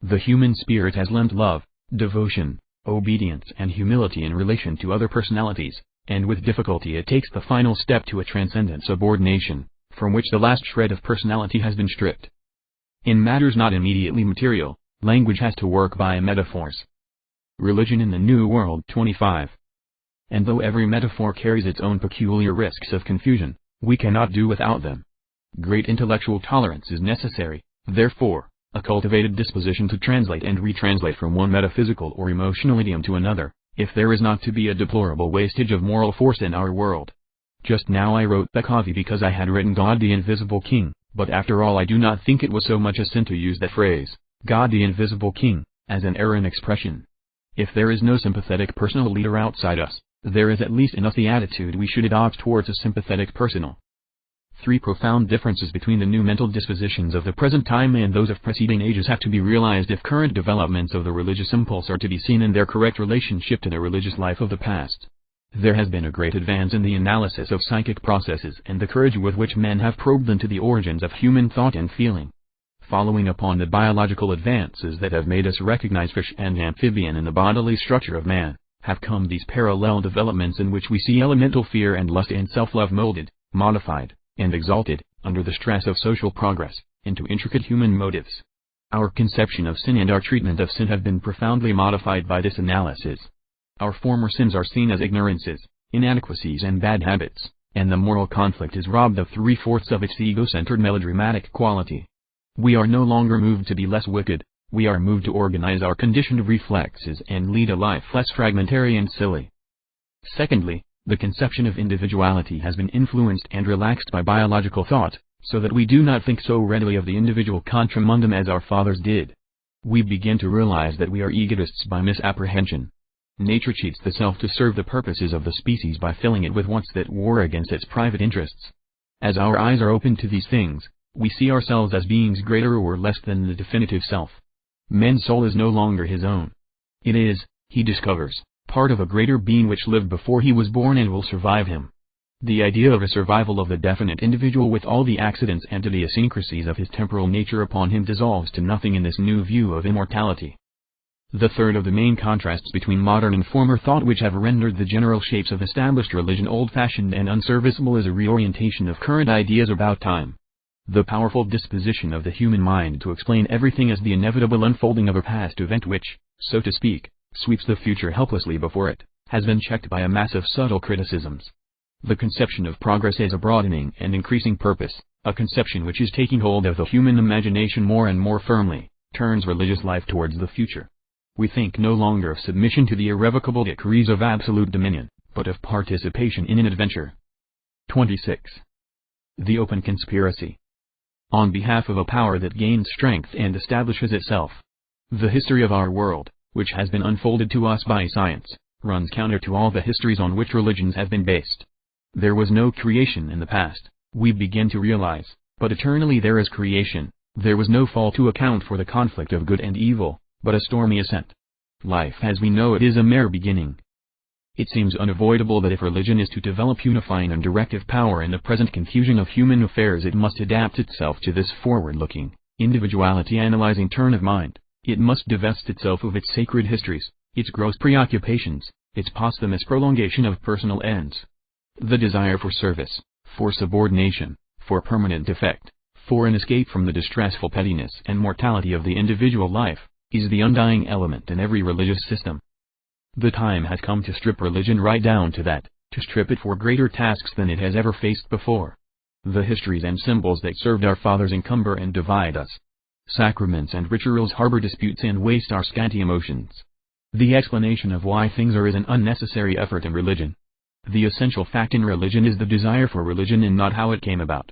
The human spirit has lent love, devotion, obedience and humility in relation to other personalities, and with difficulty it takes the final step to a transcendent subordination, from which the last shred of personality has been stripped. In matters not immediately material, language has to work by metaphors. Religion in the New World 25. And though every metaphor carries its own peculiar risks of confusion, we cannot do without them. Great intellectual tolerance is necessary, therefore, a cultivated disposition to translate and retranslate from one metaphysical or emotional idiom to another, if there is not to be a deplorable wastage of moral force in our world. Just now I wrote Bekavi because I had written God the Invisible King, but after all I do not think it was so much a sin to use that phrase, God the Invisible King, as an errant expression. If there is no sympathetic personal leader outside us, there is at least enough the attitude we should adopt towards a sympathetic personal. Three profound differences between the new mental dispositions of the present time and those of preceding ages have to be realized if current developments of the religious impulse are to be seen in their correct relationship to the religious life of the past. There has been a great advance in the analysis of psychic processes and the courage with which men have probed into the origins of human thought and feeling. Following upon the biological advances that have made us recognize fish and amphibian in the bodily structure of man, have come these parallel developments in which we see elemental fear and lust and self-love molded, modified, and exalted, under the stress of social progress, into intricate human motives. Our conception of sin and our treatment of sin have been profoundly modified by this analysis. Our former sins are seen as ignorances, inadequacies and bad habits, and the moral conflict is robbed of 3/4 of its ego-centered melodramatic quality. We are no longer moved to be less wicked, we are moved to organize our conditioned reflexes and lead a life less fragmentary and silly. Secondly, the conception of individuality has been influenced and relaxed by biological thought, so that we do not think so readily of the individual contra mundum as our fathers did. We begin to realize that we are egotists by misapprehension. Nature cheats the self to serve the purposes of the species by filling it with wants that war against its private interests. As our eyes are opened to these things, we see ourselves as beings greater or less than the definitive self. Man's soul is no longer his own. It is, he discovers, part of a greater being which lived before he was born and will survive him. The idea of a survival of the definite individual with all the accidents and idiosyncrasies of his temporal nature upon him dissolves to nothing in this new view of immortality. The third of the main contrasts between modern and former thought which have rendered the general shapes of established religion old-fashioned and unserviceable is a reorientation of current ideas about time. The powerful disposition of the human mind to explain everything as the inevitable unfolding of a past event which, so to speak, sweeps the future helplessly before it, has been checked by a mass of subtle criticisms. The conception of progress as a broadening and increasing purpose, a conception which is taking hold of the human imagination more and more firmly, turns religious life towards the future. We think no longer of submission to the irrevocable decrees of absolute dominion, but of participation in an adventure. 26. The open conspiracy. On behalf of a power that gains strength and establishes itself. The history of our world, which has been unfolded to us by science, runs counter to all the histories on which religions have been based. There was no creation in the past, we begin to realize, but eternally there is creation. There was no fall to account for the conflict of good and evil, but a stormy ascent. Life as we know it is a mere beginning. It seems unavoidable that if religion is to develop unifying and directive power in the present confusion of human affairs, it must adapt itself to this forward-looking, individuality-analyzing turn of mind. It must divest itself of its sacred histories, its gross preoccupations, its posthumous prolongation of personal ends. The desire for service, for subordination, for permanent effect, for an escape from the distressful pettiness and mortality of the individual life, is the undying element in every religious system. The time has come to strip religion right down to that, to strip it for greater tasks than it has ever faced before. The histories and symbols that served our fathers encumber and divide us. Sacraments and rituals harbor disputes and waste our scanty emotions. The explanation of why things are is an unnecessary effort in religion. The essential fact in religion is the desire for religion and not how it came about.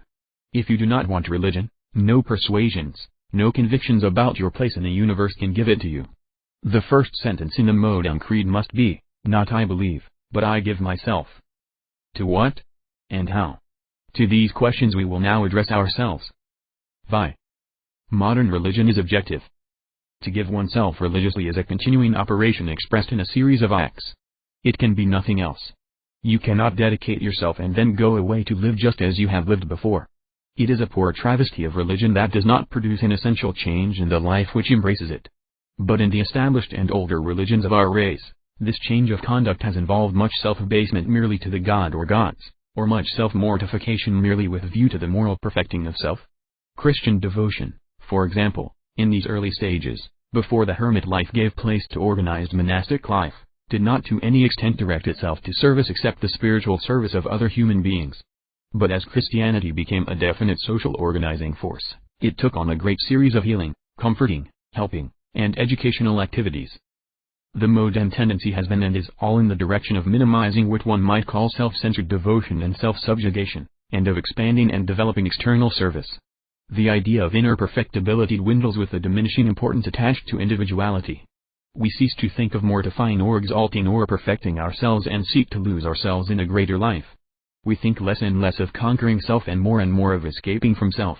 If you do not want religion, no persuasions, no convictions about your place in the universe can give it to you. The first sentence in the Modem Creed must be, not I believe, but I give myself. To what? And how? To these questions we will now address ourselves. Vi. Modern religion is objective. To give oneself religiously is a continuing operation expressed in a series of acts. It can be nothing else. You cannot dedicate yourself and then go away to live just as you have lived before. It is a poor travesty of religion that does not produce an essential change in the life which embraces it. But in the established and older religions of our race, this change of conduct has involved much self-abasement merely to the god or gods, or much self-mortification merely with view to the moral perfecting of self. Christian devotion, for example, in these early stages, before the hermit life gave place to organized monastic life, did not to any extent direct itself to service except the spiritual service of other human beings. But as Christianity became a definite social organizing force, it took on a great series of healing, comforting, helping, and educational activities. The modern tendency has been and is all in the direction of minimizing what one might call self-centered devotion and self-subjugation, and of expanding and developing external service. The idea of inner perfectibility dwindles with the diminishing importance attached to individuality. We cease to think of mortifying or exalting or perfecting ourselves and seek to lose ourselves in a greater life. We think less and less of conquering self and more of escaping from self.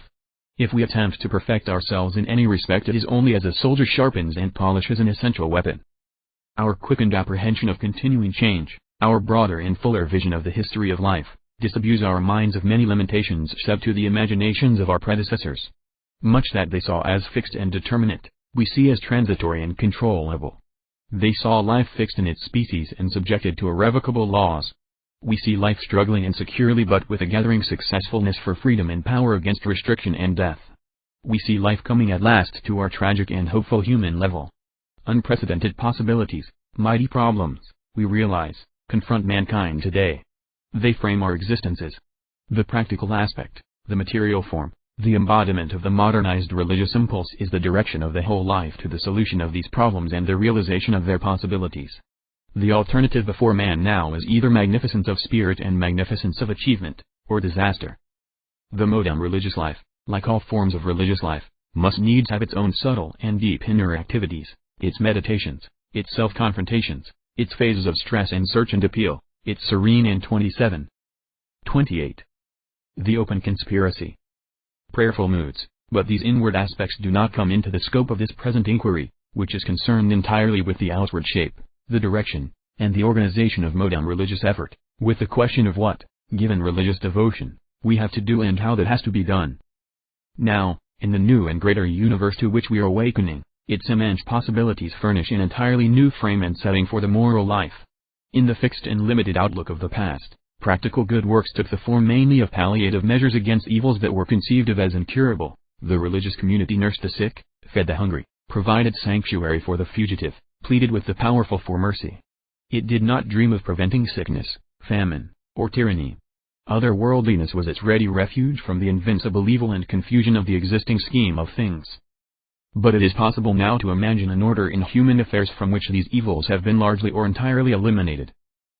If we attempt to perfect ourselves in any respect, it is only as a soldier sharpens and polishes an essential weapon. Our quickened apprehension of continuing change, our broader and fuller vision of the history of life, disabuse our minds of many limitations set to the imaginations of our predecessors. Much that they saw as fixed and determinate, we see as transitory and controllable. They saw life fixed in its species and subjected to irrevocable laws. We see life struggling insecurely but with a gathering successfulness for freedom and power against restriction and death. We see life coming at last to our tragic and hopeful human level. Unprecedented possibilities, mighty problems, we realize, confront mankind today. They frame our existences. The practical aspect, the material form, the embodiment of the modernized religious impulse is the direction of the whole life to the solution of these problems and the realization of their possibilities. The alternative before man now is either magnificence of spirit and magnificence of achievement, or disaster. The modern religious life, like all forms of religious life, must needs have its own subtle and deep inner activities, its meditations, its self-confrontations, its phases of stress and search and appeal, its serene and 27. 28. The open conspiracy. Prayerful moods, but these inward aspects do not come into the scope of this present inquiry, which is concerned entirely with the outward shape, the direction, and the organization of modern religious effort, with the question of what, given religious devotion, we have to do and how that has to be done. Now, in the new and greater universe to which we are awakening, its immense possibilities furnish an entirely new frame and setting for the moral life. In the fixed and limited outlook of the past, practical good works took the form mainly of palliative measures against evils that were conceived of as incurable. The religious community nursed the sick, fed the hungry, provided sanctuary for the fugitive, pleaded with the powerful for mercy. It did not dream of preventing sickness, famine, or tyranny. Otherworldliness was its ready refuge from the invincible evil and confusion of the existing scheme of things. But it is possible now to imagine an order in human affairs from which these evils have been largely or entirely eliminated.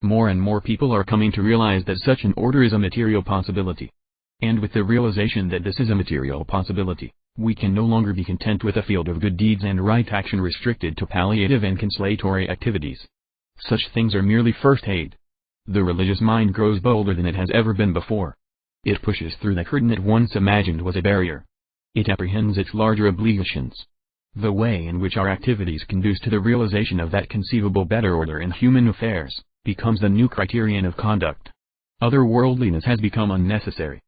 More and more people are coming to realize that such an order is a material possibility. And with the realization that this is a material possibility, we can no longer be content with a field of good deeds and right action restricted to palliative and consolatory activities. Such things are merely first aid. The religious mind grows bolder than it has ever been before. It pushes through the curtain it once imagined was a barrier. It apprehends its larger obligations. The way in which our activities conduce to the realization of that conceivable better order in human affairs becomes the new criterion of conduct. Otherworldliness has become unnecessary.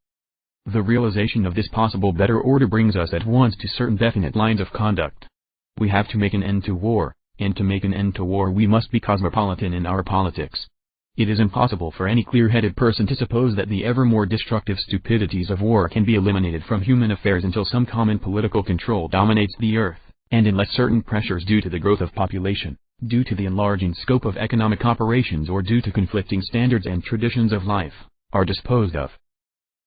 The realization of this possible better order brings us at once to certain definite lines of conduct. We have to make an end to war, and to make an end to war we must be cosmopolitan in our politics. It is impossible for any clear-headed person to suppose that the ever more destructive stupidities of war can be eliminated from human affairs until some common political control dominates the earth, and unless certain pressures due to the growth of population, due to the enlarging scope of economic operations or due to conflicting standards and traditions of life, are disposed of.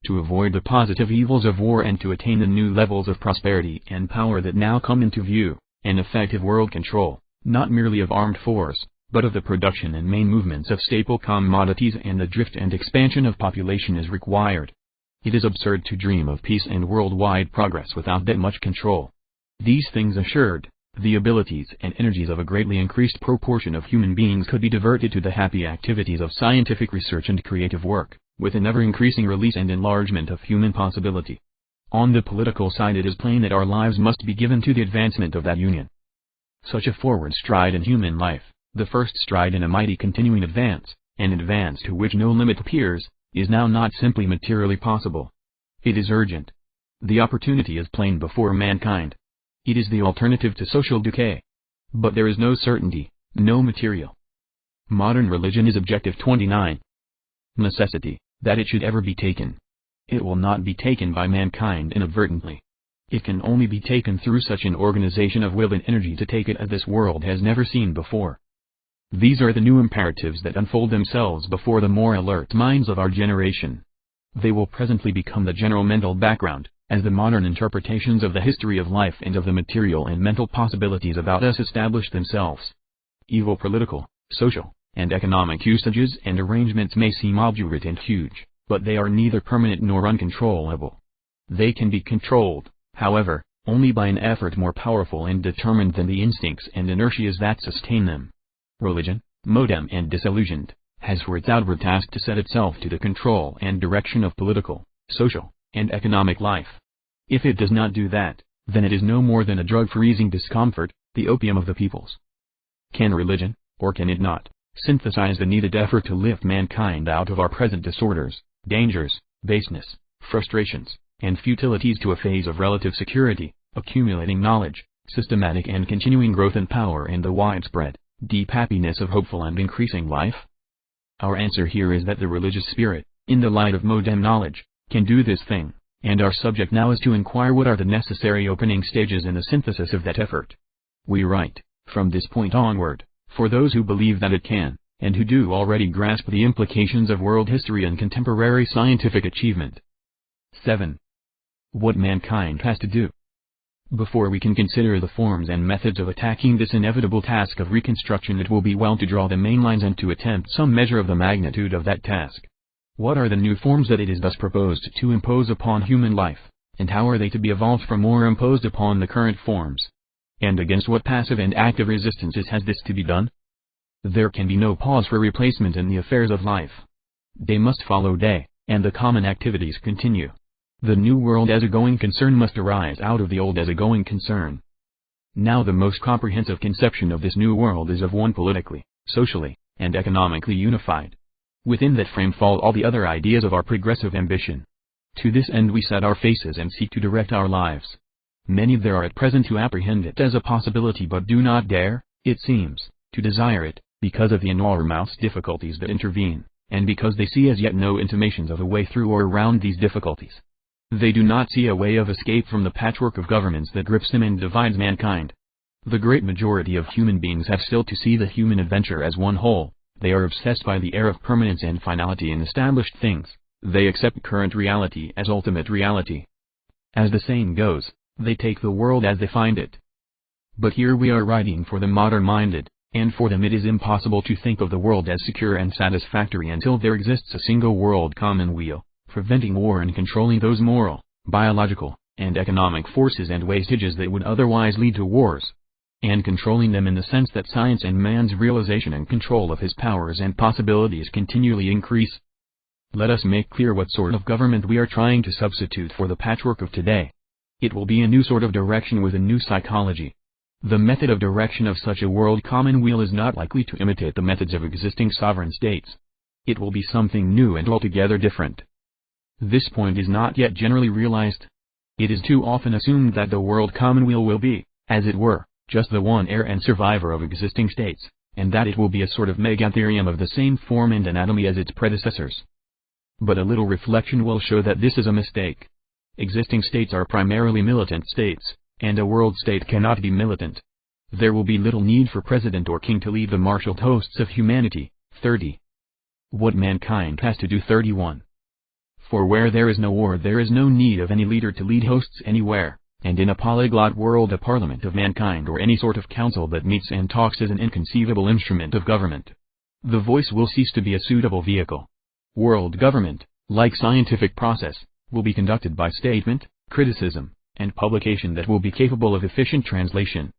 To avoid the positive evils of war and to attain the new levels of prosperity and power that now come into view, an effective world control, not merely of armed force, but of the production and main movements of staple commodities and the drift and expansion of population is required. It is absurd to dream of peace and worldwide progress without that much control. These things assured, the abilities and energies of a greatly increased proportion of human beings could be diverted to the happy activities of scientific research and creative work, with an ever-increasing release and enlargement of human possibility. On the political side it is plain that our lives must be given to the advancement of that union. Such a forward stride in human life, the first stride in a mighty continuing advance, an advance to which no limit appears, is now not simply materially possible. It is urgent. The opportunity is plain before mankind. It is the alternative to social decay. But there is no certainty, no material. Modern religion is objective 29. Necessity, that it should ever be taken. It will not be taken by mankind inadvertently. It can only be taken through such an organization of will and energy to take it as this world has never seen before. These are the new imperatives that unfold themselves before the more alert minds of our generation. They will presently become the general mental background, as the modern interpretations of the history of life and of the material and mental possibilities about us establish themselves. Evil political, social, and economic usages and arrangements may seem obdurate and huge, but they are neither permanent nor uncontrollable. They can be controlled, however, only by an effort more powerful and determined than the instincts and inertias that sustain them. Religion, modern and disillusioned, has for its outward task to set itself to the control and direction of political, social, and economic life. If it does not do that, then it is no more than a drug for easing discomfort, the opium of the peoples. Can religion, or can it not, synthesize the needed effort to lift mankind out of our present disorders, dangers, baseness, frustrations, and futilities to a phase of relative security, accumulating knowledge, systematic and continuing growth in power and the widespread, deep happiness of hopeful and increasing life? Our answer here is that the religious spirit, in the light of modern knowledge, can do this thing, and our subject now is to inquire what are the necessary opening stages in the synthesis of that effort. We write, from this point onward, for those who believe that it can, and who do already grasp the implications of world history and contemporary scientific achievement. 7. What mankind has to do. Before we can consider the forms and methods of attacking this inevitable task of reconstruction, it will be well to draw the main lines and to attempt some measure of the magnitude of that task. What are the new forms that it is thus proposed to impose upon human life, and how are they to be evolved from or imposed upon the current forms? And against what passive and active resistances has this to be done? There can be no pause for replacement in the affairs of life. Day must follow day, and the common activities continue. The new world as a going concern must arise out of the old as a going concern. Now the most comprehensive conception of this new world is of one politically, socially, and economically unified. Within that frame fall all the other ideas of our progressive ambition. To this end we set our faces and seek to direct our lives. Many there are at present who apprehend it as a possibility but do not dare, it seems, to desire it, because of the enormous difficulties that intervene, and because they see as yet no intimations of a way through or around these difficulties. They do not see a way of escape from the patchwork of governments that grips them and divides mankind. The great majority of human beings have still to see the human adventure as one whole. They are obsessed by the air of permanence and finality in established things. They accept current reality as ultimate reality. As the saying goes, they take the world as they find it, But here we are writing for the modern-minded, and for them it is impossible to think of the world as secure and satisfactory until there exists a single world commonweal, preventing war and controlling those moral, biological, and economic forces and wastages that would otherwise lead to wars, and controlling them in the sense that science and man's realization and control of his powers and possibilities continually increase. Let us make clear what sort of government we are trying to substitute for the patchwork of today. It will be a new sort of direction with a new psychology. The method of direction of such a world commonweal is not likely to imitate the methods of existing sovereign states. It will be something new and altogether different. This point is not yet generally realized. It is too often assumed that the world commonweal will be, as it were, just the one heir and survivor of existing states, and that it will be a sort of megatherium of the same form and anatomy as its predecessors. But a little reflection will show that this is a mistake. Existing states are primarily militant states, and a world state cannot be militant. There will be little need for president or king to lead the marshaled hosts of humanity. 30. What mankind has to do. 31. For where there is no war there is no need of any leader to lead hosts anywhere, and in a polyglot world a parliament of mankind or any sort of council that meets and talks is an inconceivable instrument of government. The voice will cease to be a suitable vehicle. World government, like scientific process, will be conducted by statement, criticism, and publication that will be capable of efficient translation.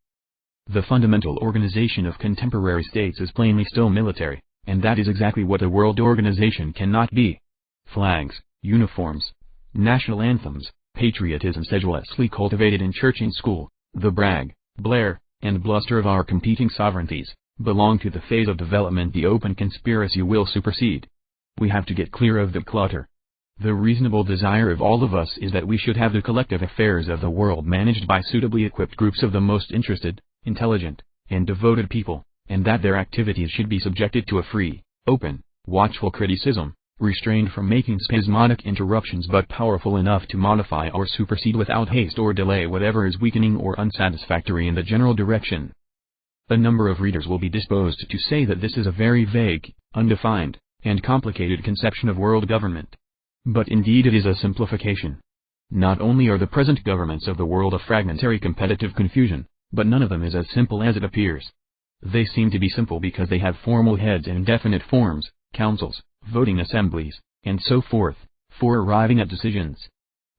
The fundamental organization of contemporary states is plainly still military, and that is exactly what a world organization cannot be. Flags, uniforms, national anthems, patriotism sedulously cultivated in church and school, the brag, blare, and bluster of our competing sovereignties, belong to the phase of development the open conspiracy will supersede. We have to get clear of the clutter. The reasonable desire of all of us is that we should have the collective affairs of the world managed by suitably equipped groups of the most interested, intelligent, and devoted people, and that their activities should be subjected to a free, open, watchful criticism, restrained from making spasmodic interruptions but powerful enough to modify or supersede without haste or delay whatever is weakening or unsatisfactory in the general direction. A number of readers will be disposed to say that this is a very vague, undefined, and complicated conception of world government. But indeed it is a simplification. Not only are the present governments of the world a fragmentary competitive confusion, but none of them is as simple as it appears. They seem to be simple because they have formal heads and definite forms, councils, voting assemblies, and so forth, for arriving at decisions.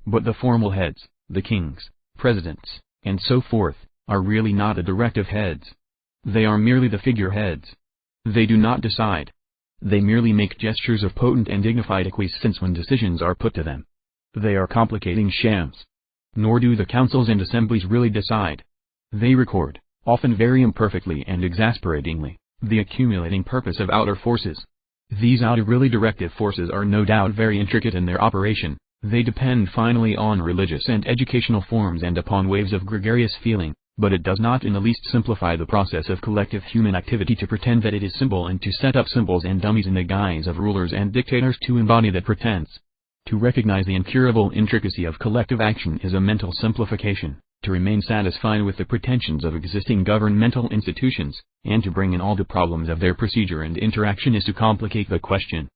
But the formal heads, the kings, presidents, and so forth, are really not the directive heads. They are merely the figure heads. They do not decide. They merely make gestures of potent and dignified acquiescence when decisions are put to them. They are complicating shams. Nor do the councils and assemblies really decide. They record, often very imperfectly and exasperatingly, the accumulating purpose of outer forces. These outer really directive forces are no doubt very intricate in their operation. They depend finally on religious and educational forms and upon waves of gregarious feeling. But it does not in the least simplify the process of collective human activity to pretend that it is simple and to set up symbols and dummies in the guise of rulers and dictators to embody that pretense. To recognize the incurable intricacy of collective action is a mental simplification. To remain satisfied with the pretensions of existing governmental institutions, and to bring in all the problems of their procedure and interaction is to complicate the question.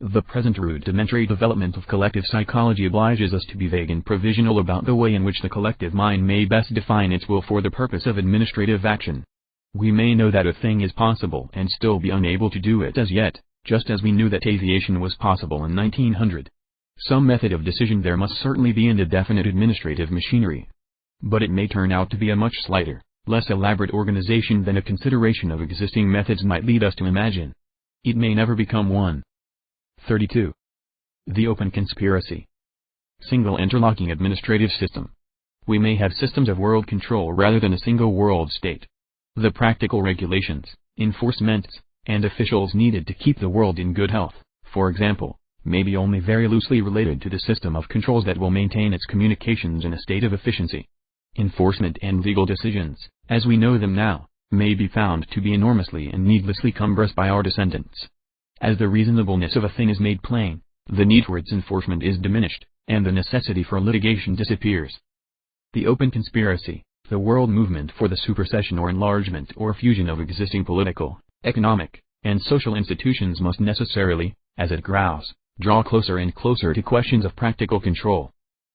The present rudimentary development of collective psychology obliges us to be vague and provisional about the way in which the collective mind may best define its will for the purpose of administrative action. We may know that a thing is possible and still be unable to do it as yet, just as we knew that aviation was possible in 1900. Some method of decision there must certainly be in the definite administrative machinery. But it may turn out to be a much slighter, less elaborate organization than a consideration of existing methods might lead us to imagine. It may never become one. 32. The open conspiracy. Single interlocking administrative system. We may have systems of world control rather than a single world state. The practical regulations, enforcements, and officials needed to keep the world in good health, for example, may be only very loosely related to the system of controls that will maintain its communications in a state of efficiency. Enforcement and legal decisions, as we know them now, may be found to be enormously and needlessly cumbrous by our descendants. As the reasonableness of a thing is made plain, the need for its enforcement is diminished, and the necessity for litigation disappears. The open conspiracy, the world movement for the supersession or enlargement or fusion of existing political, economic, and social institutions must necessarily, as it grows, draw closer and closer to questions of practical control.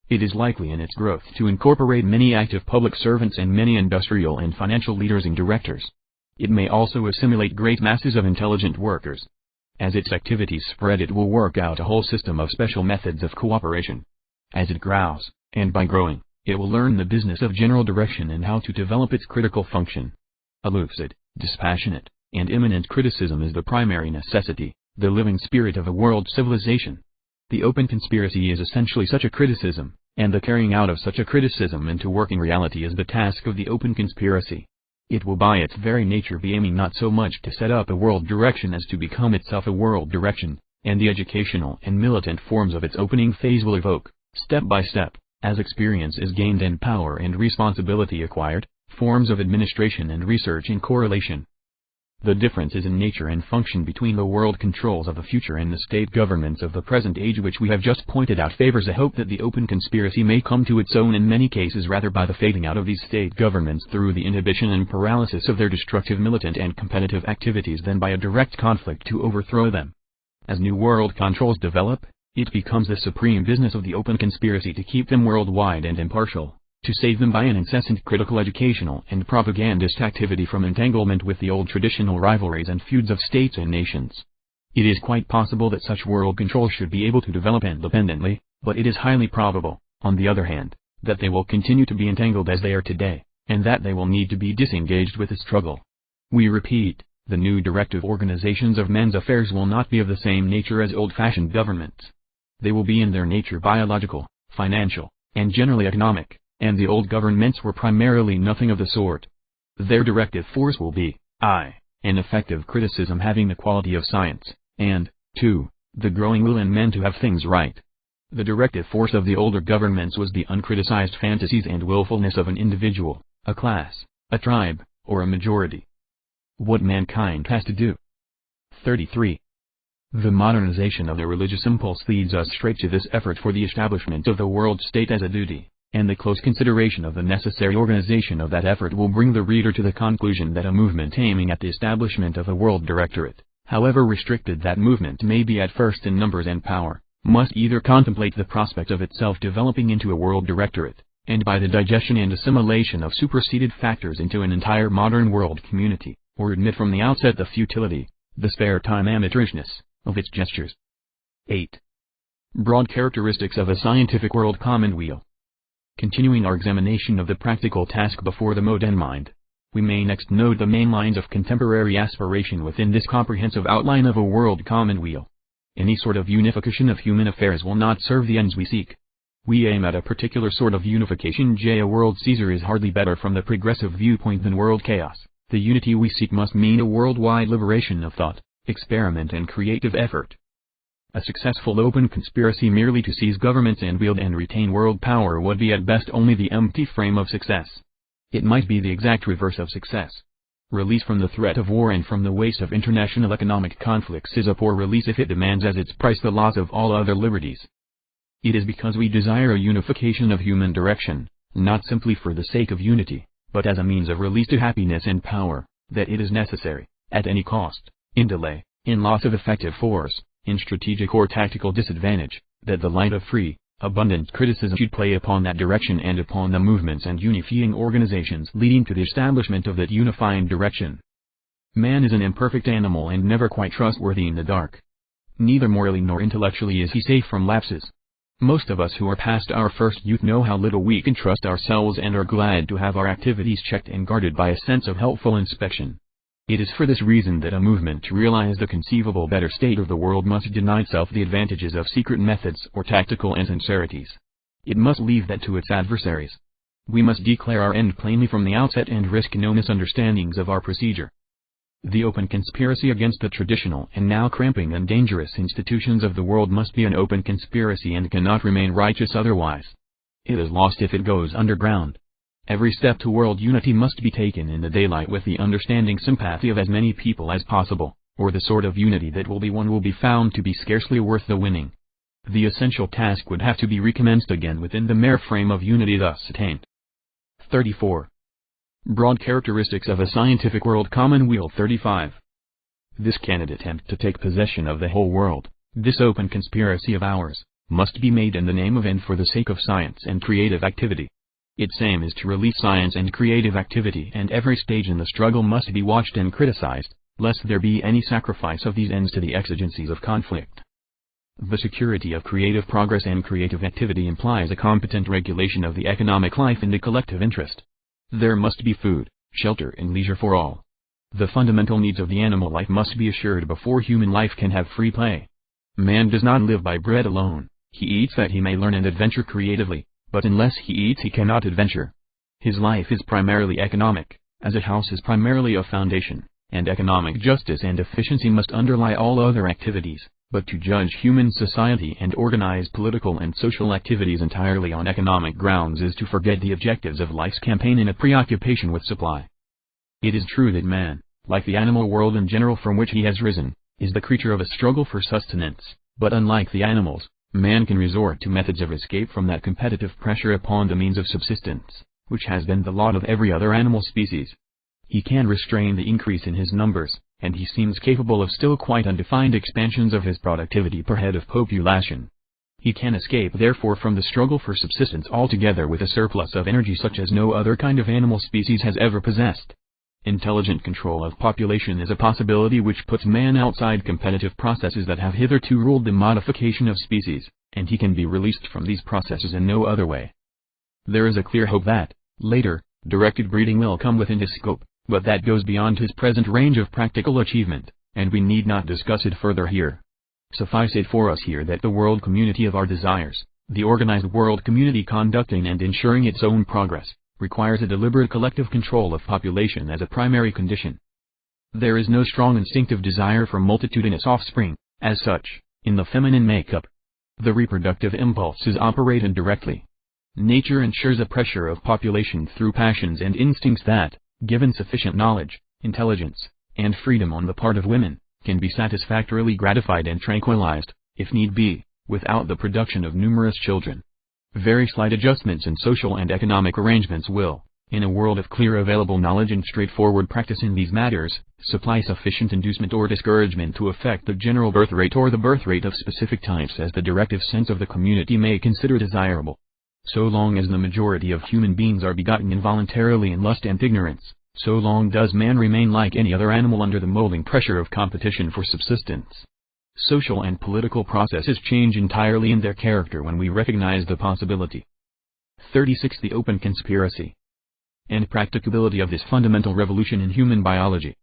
It is likely in its growth to incorporate many active public servants and many industrial and financial leaders and directors. It may also assimilate great masses of intelligent workers. As its activities spread, it will work out a whole system of special methods of cooperation. As it grows, and by growing, it will learn the business of general direction and how to develop its critical function. A lucid, dispassionate, and imminent criticism is the primary necessity, the living spirit of a world civilization. The open conspiracy is essentially such a criticism, and the carrying out of such a criticism into working reality is the task of the open conspiracy. It will by its very nature be aiming not so much to set up a world direction as to become itself a world direction, and the educational and militant forms of its opening phase will evoke, step by step, as experience is gained and power and responsibility acquired, forms of administration and research and correlation. The differences in nature and function between the world controls of the future and the state governments of the present age which we have just pointed out favors a hope that the open conspiracy may come to its own in many cases rather by the fading out of these state governments through the inhibition and paralysis of their destructive militant and competitive activities than by a direct conflict to overthrow them. As new world controls develop, it becomes the supreme business of the open conspiracy to keep them worldwide and impartial, to save them by an incessant critical educational and propagandist activity from entanglement with the old traditional rivalries and feuds of states and nations. It is quite possible that such world control should be able to develop independently, but it is highly probable, on the other hand, that they will continue to be entangled as they are today, and that they will need to be disengaged with the struggle. We repeat, the new directive organizations of men's affairs will not be of the same nature as old-fashioned governments. They will be in their nature biological, financial, and generally economic. And the old governments were primarily nothing of the sort. Their directive force will be, I, an effective criticism having the quality of science, and, 2, the growing will in men to have things right. The directive force of the older governments was the uncriticized fantasies and willfulness of an individual, a class, a tribe, or a majority. What mankind has to do. 33. The modernization of the religious impulse leads us straight to this effort for the establishment of the world state as a duty. And the close consideration of the necessary organization of that effort will bring the reader to the conclusion that a movement aiming at the establishment of a world directorate, however restricted that movement may be at first in numbers and power, must either contemplate the prospect of itself developing into a world directorate, and by the digestion and assimilation of superseded factors into an entire modern world community, or admit from the outset the futility, the spare-time amateurishness, of its gestures. 8. Broad characteristics of a scientific world commonweal. Continuing our examination of the practical task before the modern mind, we may next note the main lines of contemporary aspiration within this comprehensive outline of a world commonweal. Any sort of unification of human affairs will not serve the ends we seek. We aim at a particular sort of unification. A world Caesar is hardly better from the progressive viewpoint than world chaos. The unity we seek must mean a worldwide liberation of thought, experiment and creative effort. A successful open conspiracy merely to seize governments and wield and retain world power would be at best only the empty frame of success. It might be the exact reverse of success. Release from the threat of war and from the waste of international economic conflicts is a poor release if it demands as its price the loss of all other liberties. It is because we desire a unification of human direction, not simply for the sake of unity, but as a means of release to happiness and power, that it is necessary, at any cost, in delay, in loss of effective force, in strategic or tactical disadvantage, that the light of free, abundant criticism should play upon that direction and upon the movements and unifying organizations leading to the establishment of that unifying direction. Man is an imperfect animal and never quite trustworthy in the dark. Neither morally nor intellectually is he safe from lapses. Most of us who are past our first youth know how little we can trust ourselves and are glad to have our activities checked and guarded by a sense of helpful inspection. It is for this reason that a movement to realize the conceivable better state of the world must deny itself the advantages of secret methods or tactical insincerities. It must leave that to its adversaries. We must declare our end plainly from the outset and risk no misunderstandings of our procedure. The open conspiracy against the traditional and now cramping and dangerous institutions of the world must be an open conspiracy and cannot remain righteous otherwise. It is lost if it goes underground. Every step to world unity must be taken in the daylight with the understanding sympathy of as many people as possible, or the sort of unity that will be won will be found to be scarcely worth the winning. The essential task would have to be recommenced again within the mere frame of unity thus attained. 34. Broad characteristics of a scientific world commonweal. 35. This cannot attempt to take possession of the whole world, this open conspiracy of ours, must be made in the name of and for the sake of science and creative activity. Its aim is to release science and creative activity, and every stage in the struggle must be watched and criticized, lest there be any sacrifice of these ends to the exigencies of conflict. The security of creative progress and creative activity implies a competent regulation of the economic life in the collective interest. There must be food, shelter and leisure for all. The fundamental needs of the animal life must be assured before human life can have free play. Man does not live by bread alone. He eats that he may learn and adventure creatively, but unless he eats he cannot adventure. His life is primarily economic, as a house is primarily a foundation, and economic justice and efficiency must underlie all other activities. But to judge human society and organize political and social activities entirely on economic grounds is to forget the objectives of life's campaign in a preoccupation with supply. It is true that man, like the animal world in general from which he has risen, is the creature of a struggle for sustenance, but unlike the animals, man can resort to methods of escape from that competitive pressure upon the means of subsistence, which has been the lot of every other animal species. He can restrain the increase in his numbers, and he seems capable of still quite undefined expansions of his productivity per head of population. He can escape therefore from the struggle for subsistence altogether with a surplus of energy such as no other kind of animal species has ever possessed. Intelligent control of population is a possibility which puts man outside competitive processes that have hitherto ruled the modification of species, and he can be released from these processes in no other way. There is a clear hope that, later, directed breeding will come within his scope, but that goes beyond his present range of practical achievement, and we need not discuss it further here. Suffice it for us here that the world community of our desires, the organized world community conducting and ensuring its own progress, requires a deliberate collective control of population as a primary condition. There is no strong instinctive desire for multitudinous offspring, as such, in the feminine makeup. The reproductive impulses operate indirectly. Nature ensures a pressure of population through passions and instincts that, given sufficient knowledge, intelligence, and freedom on the part of women, can be satisfactorily gratified and tranquilized, if need be, without the production of numerous children. Very slight adjustments in social and economic arrangements will, in a world of clear available knowledge and straightforward practice in these matters, supply sufficient inducement or discouragement to affect the general birth rate or the birth rate of specific types as the directive sense of the community may consider desirable. So long as the majority of human beings are begotten involuntarily in lust and ignorance, so long does man remain like any other animal under the molding pressure of competition for subsistence. Social and political processes change entirely in their character when we recognize the possibility. 36. The open conspiracy and practicability of this fundamental revolution in human biology.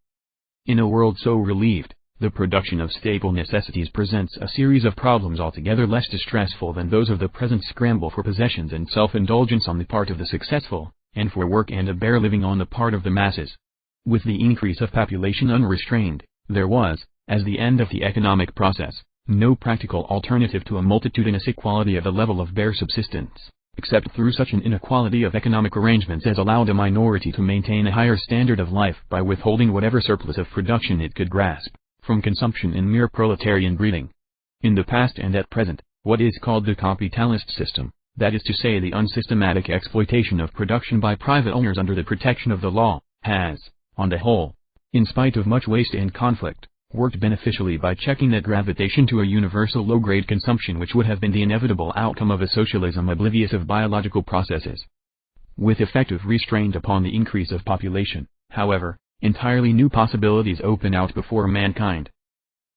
In a world so relieved, the production of staple necessities presents a series of problems altogether less distressful than those of the present scramble for possessions and self-indulgence on the part of the successful, and for work and a bare living on the part of the masses. With the increase of population unrestrained, there was, as the end of the economic process, no practical alternative to a multitudinous equality at the level of bare subsistence, except through such an inequality of economic arrangements as allowed a minority to maintain a higher standard of life by withholding whatever surplus of production it could grasp from consumption in mere proletarian breeding. In the past and at present, what is called the capitalist system, that is to say the unsystematic exploitation of production by private owners under the protection of the law, has, on the whole, in spite of much waste and conflict, worked beneficially by checking that gravitation to a universal low-grade consumption which would have been the inevitable outcome of a socialism oblivious of biological processes. With effective restraint upon the increase of population, however, entirely new possibilities open out before mankind.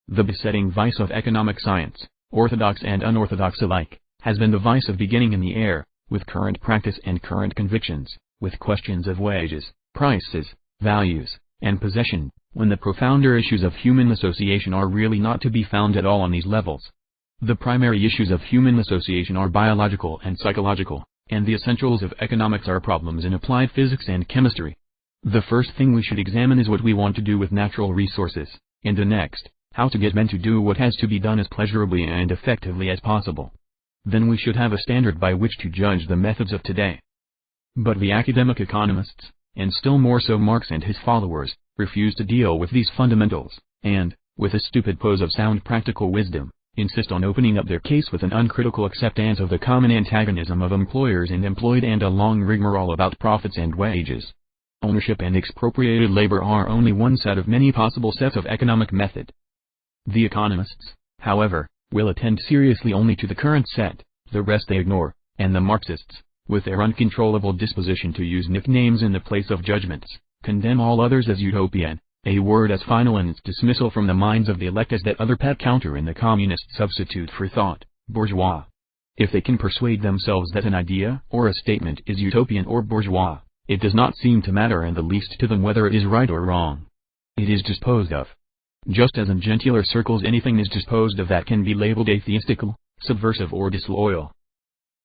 The besetting vice of economic science, orthodox and unorthodox alike, has been the vice of beginning in the air, with current practice and current convictions, with questions of wages, prices, values, and possession, when the profounder issues of human association are really not to be found at all on these levels. The primary issues of human association are biological and psychological, and the essentials of economics are problems in applied physics and chemistry. The first thing we should examine is what we want to do with natural resources, and the next, how to get men to do what has to be done as pleasurably and effectively as possible. Then we should have a standard by which to judge the methods of today. But the academic economists, and still more so Marx and his followers, refuse to deal with these fundamentals, and, with a stupid pose of sound practical wisdom, insist on opening up their case with an uncritical acceptance of the common antagonism of employers and employed and a long rigmarole about profits and wages. Ownership and expropriated labor are only one set of many possible sets of economic method. The economists, however, will attend seriously only to the current set, the rest they ignore, and the Marxists, with their uncontrollable disposition to use nicknames in the place of judgments, condemn all others as utopian, a word as final in its dismissal from the minds of the elect as that other pet counter in the communist substitute for thought, bourgeois. If they can persuade themselves that an idea or a statement is utopian or bourgeois, it does not seem to matter in the least to them whether it is right or wrong. It is disposed of. Just as in gentler circles anything is disposed of that can be labeled atheistical, subversive or disloyal.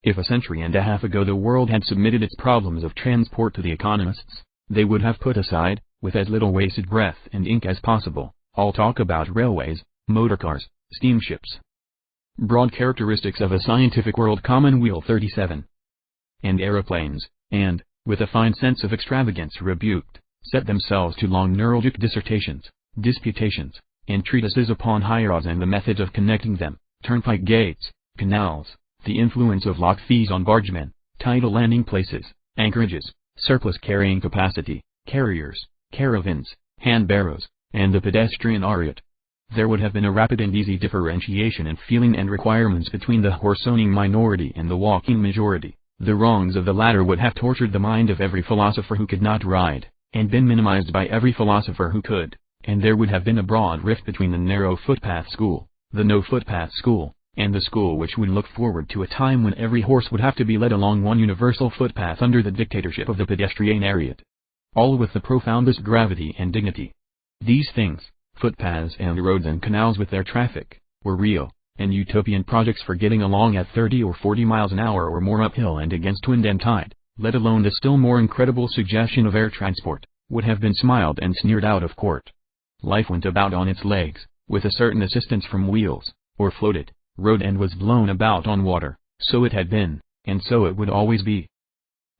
If a century and a half ago the world had submitted its problems of transport to the economists, they would have put aside, with as little wasted breath and ink as possible, all talk about railways, motor cars, steamships. Broad characteristics of a scientific world Commonweal 37. And aeroplanes, and, with a fine sense of extravagance rebuked, set themselves to long neuralgic dissertations, disputations, and treatises upon highroads and the methods of connecting them, turnpike gates, canals, the influence of lock fees on bargemen, tidal landing places, anchorages, surplus carrying capacity, carriers, caravans, hand-barrows, and the pedestrian ariot. There would have been a rapid and easy differentiation in feeling and requirements between the horse-owning minority and the walking majority. The wrongs of the latter would have tortured the mind of every philosopher who could not ride, and been minimized by every philosopher who could, and there would have been a broad rift between the narrow footpath school, the no footpath school, and the school which would look forward to a time when every horse would have to be led along one universal footpath under the dictatorship of the pedestrian ariot. All with the profoundest gravity and dignity. These things, footpaths and roads and canals with their traffic, were real, and utopian projects for getting along at 30 or 40 miles an hour or more uphill and against wind and tide, let alone the still more incredible suggestion of air transport, would have been smiled and sneered out of court. Life went about on its legs, with a certain assistance from wheels, or floated, rode and was blown about on water. So it had been, and so it would always be.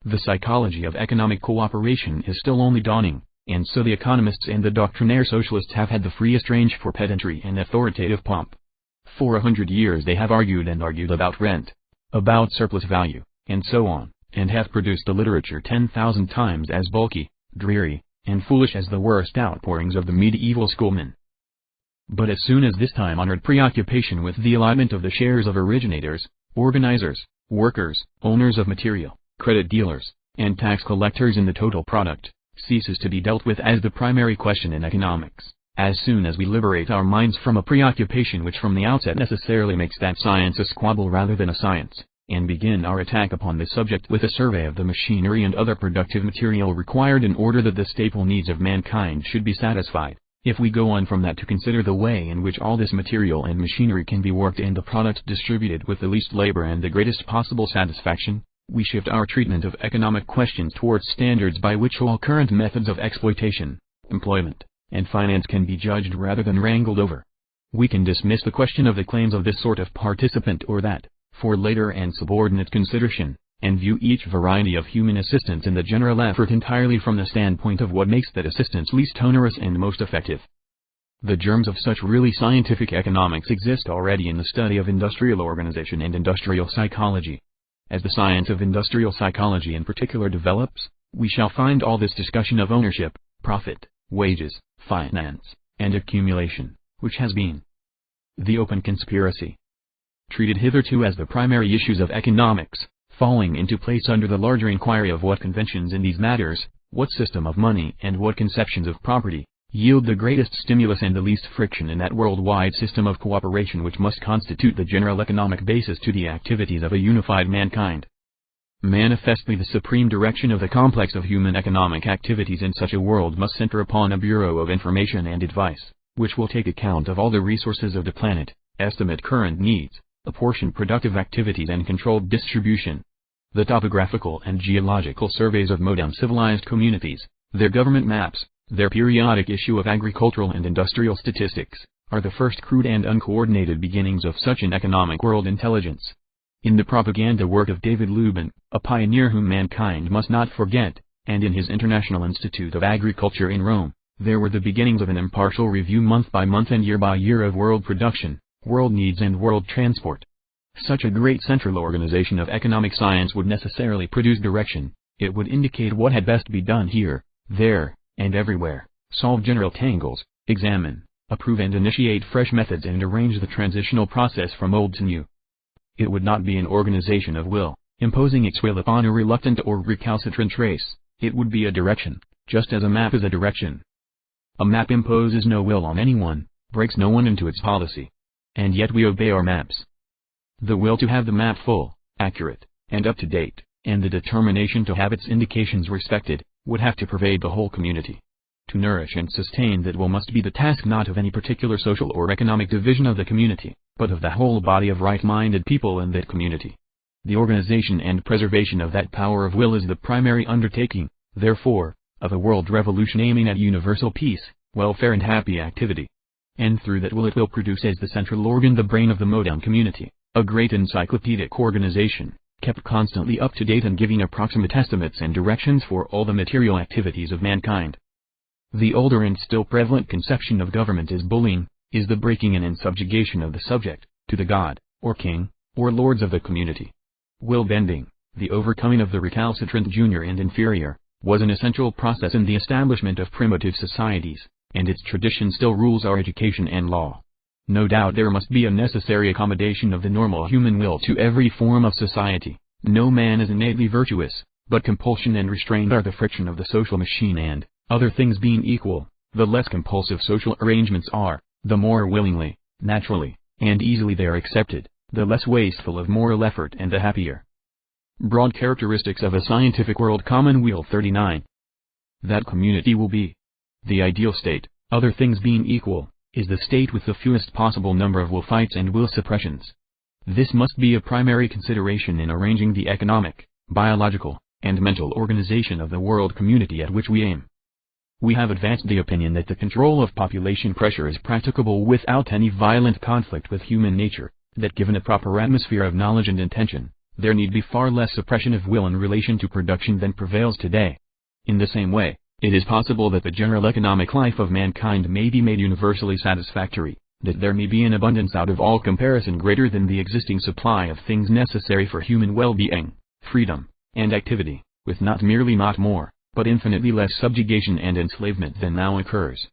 The psychology of economic cooperation is still only dawning, and so the economists and the doctrinaire socialists have had the freest range for pedantry and authoritative pomp. For 100 years they have argued and argued about rent, about surplus value, and so on, and have produced a literature 10,000 times as bulky, dreary, and foolish as the worst outpourings of the medieval schoolmen. But as soon as this time-honored preoccupation with the alignment of the shares of originators, organizers, workers, owners of material, credit dealers, and tax collectors in the total product, ceases to be dealt with as the primary question in economics, as soon as we liberate our minds from a preoccupation which from the outset necessarily makes that science a squabble rather than a science, and begin our attack upon this subject with a survey of the machinery and other productive material required in order that the staple needs of mankind should be satisfied, if we go on from that to consider the way in which all this material and machinery can be worked and the products distributed with the least labor and the greatest possible satisfaction, we shift our treatment of economic questions towards standards by which all current methods of exploitation, employment, and finance can be judged rather than wrangled over. We can dismiss the question of the claims of this sort of participant or that, for later and subordinate consideration, and view each variety of human assistance in the general effort entirely from the standpoint of what makes that assistance least onerous and most effective. The germs of such really scientific economics exist already in the study of industrial organization and industrial psychology. As the science of industrial psychology in particular develops, we shall find all this discussion of ownership, profit, wages, finance, and accumulation, which has been the open conspiracy, treated hitherto as the primary issues of economics, falling into place under the larger inquiry of what conventions in these matters, what system of money and what conceptions of property, yield the greatest stimulus and the least friction in that worldwide system of cooperation which must constitute the general economic basis to the activities of a unified mankind. Manifestly the supreme direction of the complex of human economic activities in such a world must center upon a Bureau of Information and Advice, which will take account of all the resources of the planet, estimate current needs, apportion productive activities and controlled distribution. The topographical and geological surveys of modern civilized communities, their government maps, their periodic issue of agricultural and industrial statistics, are the first crude and uncoordinated beginnings of such an economic world intelligence. In the propaganda work of David Lubin, a pioneer whom mankind must not forget, and in his International Institute of Agriculture in Rome, there were the beginnings of an impartial review month by month and year by year of world production, world needs and world transport. Such a great central organization of economic science would necessarily produce direction. It would indicate what had best be done here, there, and everywhere, solve general tangles, examine, approve and initiate fresh methods and arrange the transitional process from old to new. It would not be an organization of will, imposing its will upon a reluctant or recalcitrant race. It would be a direction, just as a map is a direction. A map imposes no will on anyone, breaks no one into its policy. And yet we obey our maps. The will to have the map full, accurate, and up to date, and the determination to have its indications respected, would have to pervade the whole community. To nourish and sustain that will must be the task not of any particular social or economic division of the community, but of the whole body of right-minded people in that community. The organization and preservation of that power of will is the primary undertaking, therefore, of a world revolution aiming at universal peace, welfare and happy activity. And through that will it will produce as the central organ the brain of the modern community, a great encyclopedic organization, kept constantly up to date and giving approximate estimates and directions for all the material activities of mankind. The older and still prevalent conception of government as bullying, is the breaking in and subjugation of the subject, to the god, or king, or lords of the community. Will bending, the overcoming of the recalcitrant junior and inferior, was an essential process in the establishment of primitive societies, and its tradition still rules our education and law. No doubt there must be a necessary accommodation of the normal human will to every form of society. No man is innately virtuous, but compulsion and restraint are the friction of the social machine and, other things being equal, the less compulsive social arrangements are, the more willingly, naturally, and easily they are accepted, the less wasteful of moral effort and the happier. Broad characteristics of a scientific world commonweal 39. That community will be. The ideal state, other things being equal, is the state with the fewest possible number of will fights and will suppressions. This must be a primary consideration in arranging the economic, biological, and mental organization of the world community at which we aim. We have advanced the opinion that the control of population pressure is practicable without any violent conflict with human nature, that given a proper atmosphere of knowledge and intention, there need be far less suppression of will in relation to production than prevails today. In the same way, it is possible that the general economic life of mankind may be made universally satisfactory, that there may be an abundance out of all comparison greater than the existing supply of things necessary for human well-being, freedom, and activity, with not merely not more, but infinitely less subjugation and enslavement than now occurs.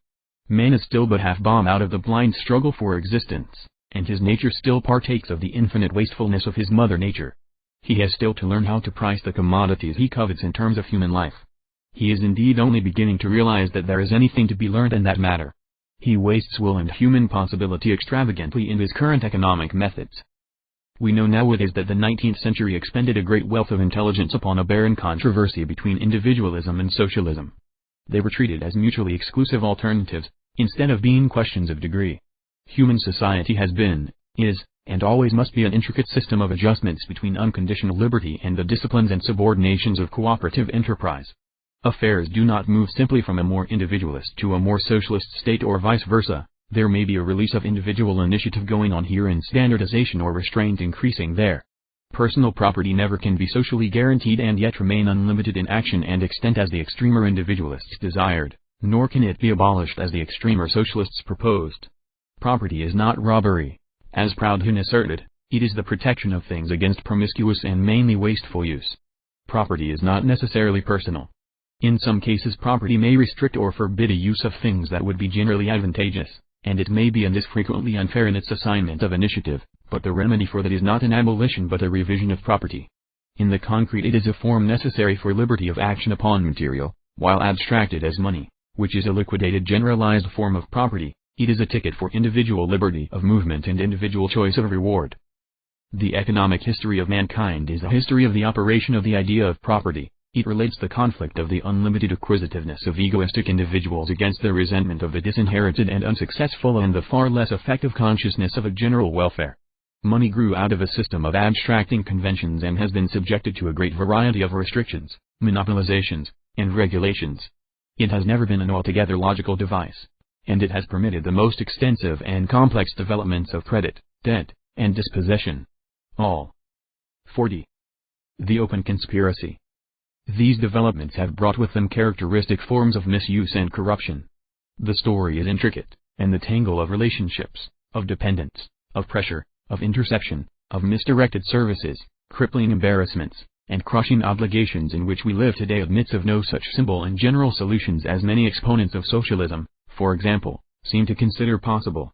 Man is still but half bomb out of the blind struggle for existence, and his nature still partakes of the infinite wastefulness of his mother nature. He has still to learn how to price the commodities he covets in terms of human life. He is indeed only beginning to realize that there is anything to be learned in that matter. He wastes will and human possibility extravagantly in his current economic methods. We know nowadays that the 19th century expended a great wealth of intelligence upon a barren controversy between individualism and socialism. They were treated as mutually exclusive alternatives, instead of being questions of degree. Human society has been, is, and always must be an intricate system of adjustments between unconditional liberty and the disciplines and subordinations of cooperative enterprise. Affairs do not move simply from a more individualist to a more socialist state or vice versa. There may be a release of individual initiative going on here and standardization or restraint increasing there. Personal property never can be socially guaranteed and yet remain unlimited in action and extent as the extremer individualists desired, nor can it be abolished as the extremer socialists proposed. Property is not robbery. As Proudhon asserted, it is the protection of things against promiscuous and mainly wasteful use. Property is not necessarily personal. In some cases property may restrict or forbid a use of things that would be generally advantageous, and it may be and is frequently unfair in its assignment of initiative, but the remedy for that is not an abolition but a revision of property. In the concrete it is a form necessary for liberty of action upon material, while abstracted as money, which is a liquidated generalized form of property, it is a ticket for individual liberty of movement and individual choice of reward. The economic history of mankind is a history of the operation of the idea of property. It relates the conflict of the unlimited acquisitiveness of egoistic individuals against the resentment of the disinherited and unsuccessful and the far less effective consciousness of a general welfare. Money grew out of a system of abstracting conventions and has been subjected to a great variety of restrictions, monopolizations, and regulations. It has never been an altogether logical device, and it has permitted the most extensive and complex developments of credit, debt, and dispossession. All. 40. The open conspiracy. These developments have brought with them characteristic forms of misuse and corruption. The story is intricate, and the tangle of relationships, of dependence, of pressure, of interception, of misdirected services, crippling embarrassments, and crushing obligations in which we live today admits of no such simple and general solutions as many exponents of socialism, for example, seem to consider possible.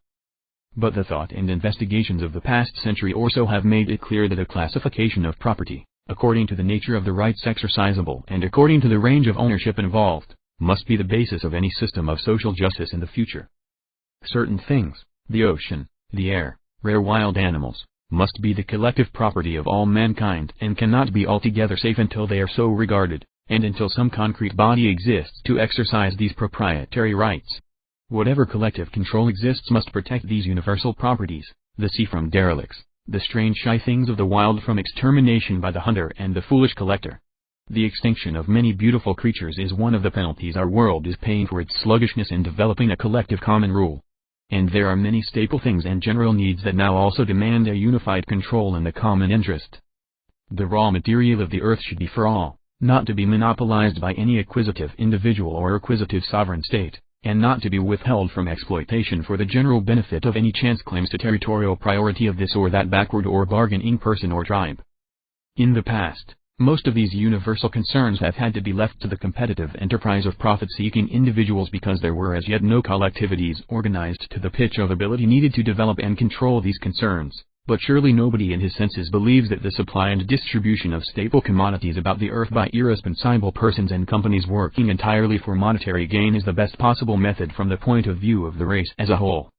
But the thought and investigations of the past century or so have made it clear that a classification of property, according to the nature of the rights exercisable and according to the range of ownership involved, must be the basis of any system of social justice in the future. Certain things, the ocean, the air, rare wild animals, must be the collective property of all mankind and cannot be altogether safe until they are so regarded, and until some concrete body exists to exercise these proprietary rights. Whatever collective control exists must protect these universal properties, the sea from derelicts, the strange shy things of the wild from extermination by the hunter and the foolish collector. The extinction of many beautiful creatures is one of the penalties our world is paying for its sluggishness in developing a collective common rule. And there are many staple things and general needs that now also demand a unified control in the common interest. The raw material of the earth should be for all, not to be monopolized by any acquisitive individual or acquisitive sovereign state, and not to be withheld from exploitation for the general benefit of any chance claims to territorial priority of this or that backward or bargaining person or tribe. In the past, most of these universal concerns have had to be left to the competitive enterprise of profit-seeking individuals because there were as yet no collectivities organized to the pitch of ability needed to develop and control these concerns. But surely nobody in his senses believes that the supply and distribution of staple commodities about the earth by irresponsible persons and companies working entirely for monetary gain is the best possible method from the point of view of the race as a whole.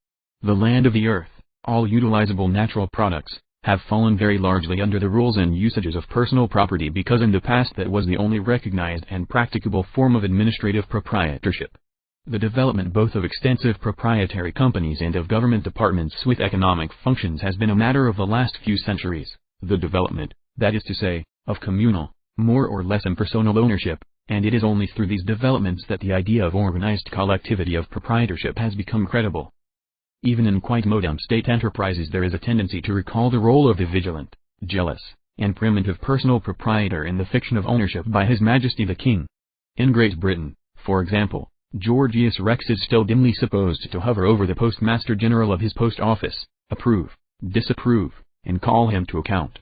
The land of the earth, all utilizable natural products, have fallen very largely under the rules and usages of personal property because in the past that was the only recognized and practicable form of administrative proprietorship. The development both of extensive proprietary companies and of government departments with economic functions has been a matter of the last few centuries. The development, that is to say, of communal, more or less impersonal ownership, and it is only through these developments that the idea of organized collectivity of proprietorship has become credible. Even in quite modern state enterprises there is a tendency to recall the role of the vigilant, jealous, and primitive personal proprietor in the fiction of ownership by His Majesty the King. In Great Britain, for example, Georgius Rex is still dimly supposed to hover over the Postmaster General of his post office, approve, disapprove, and call him to account.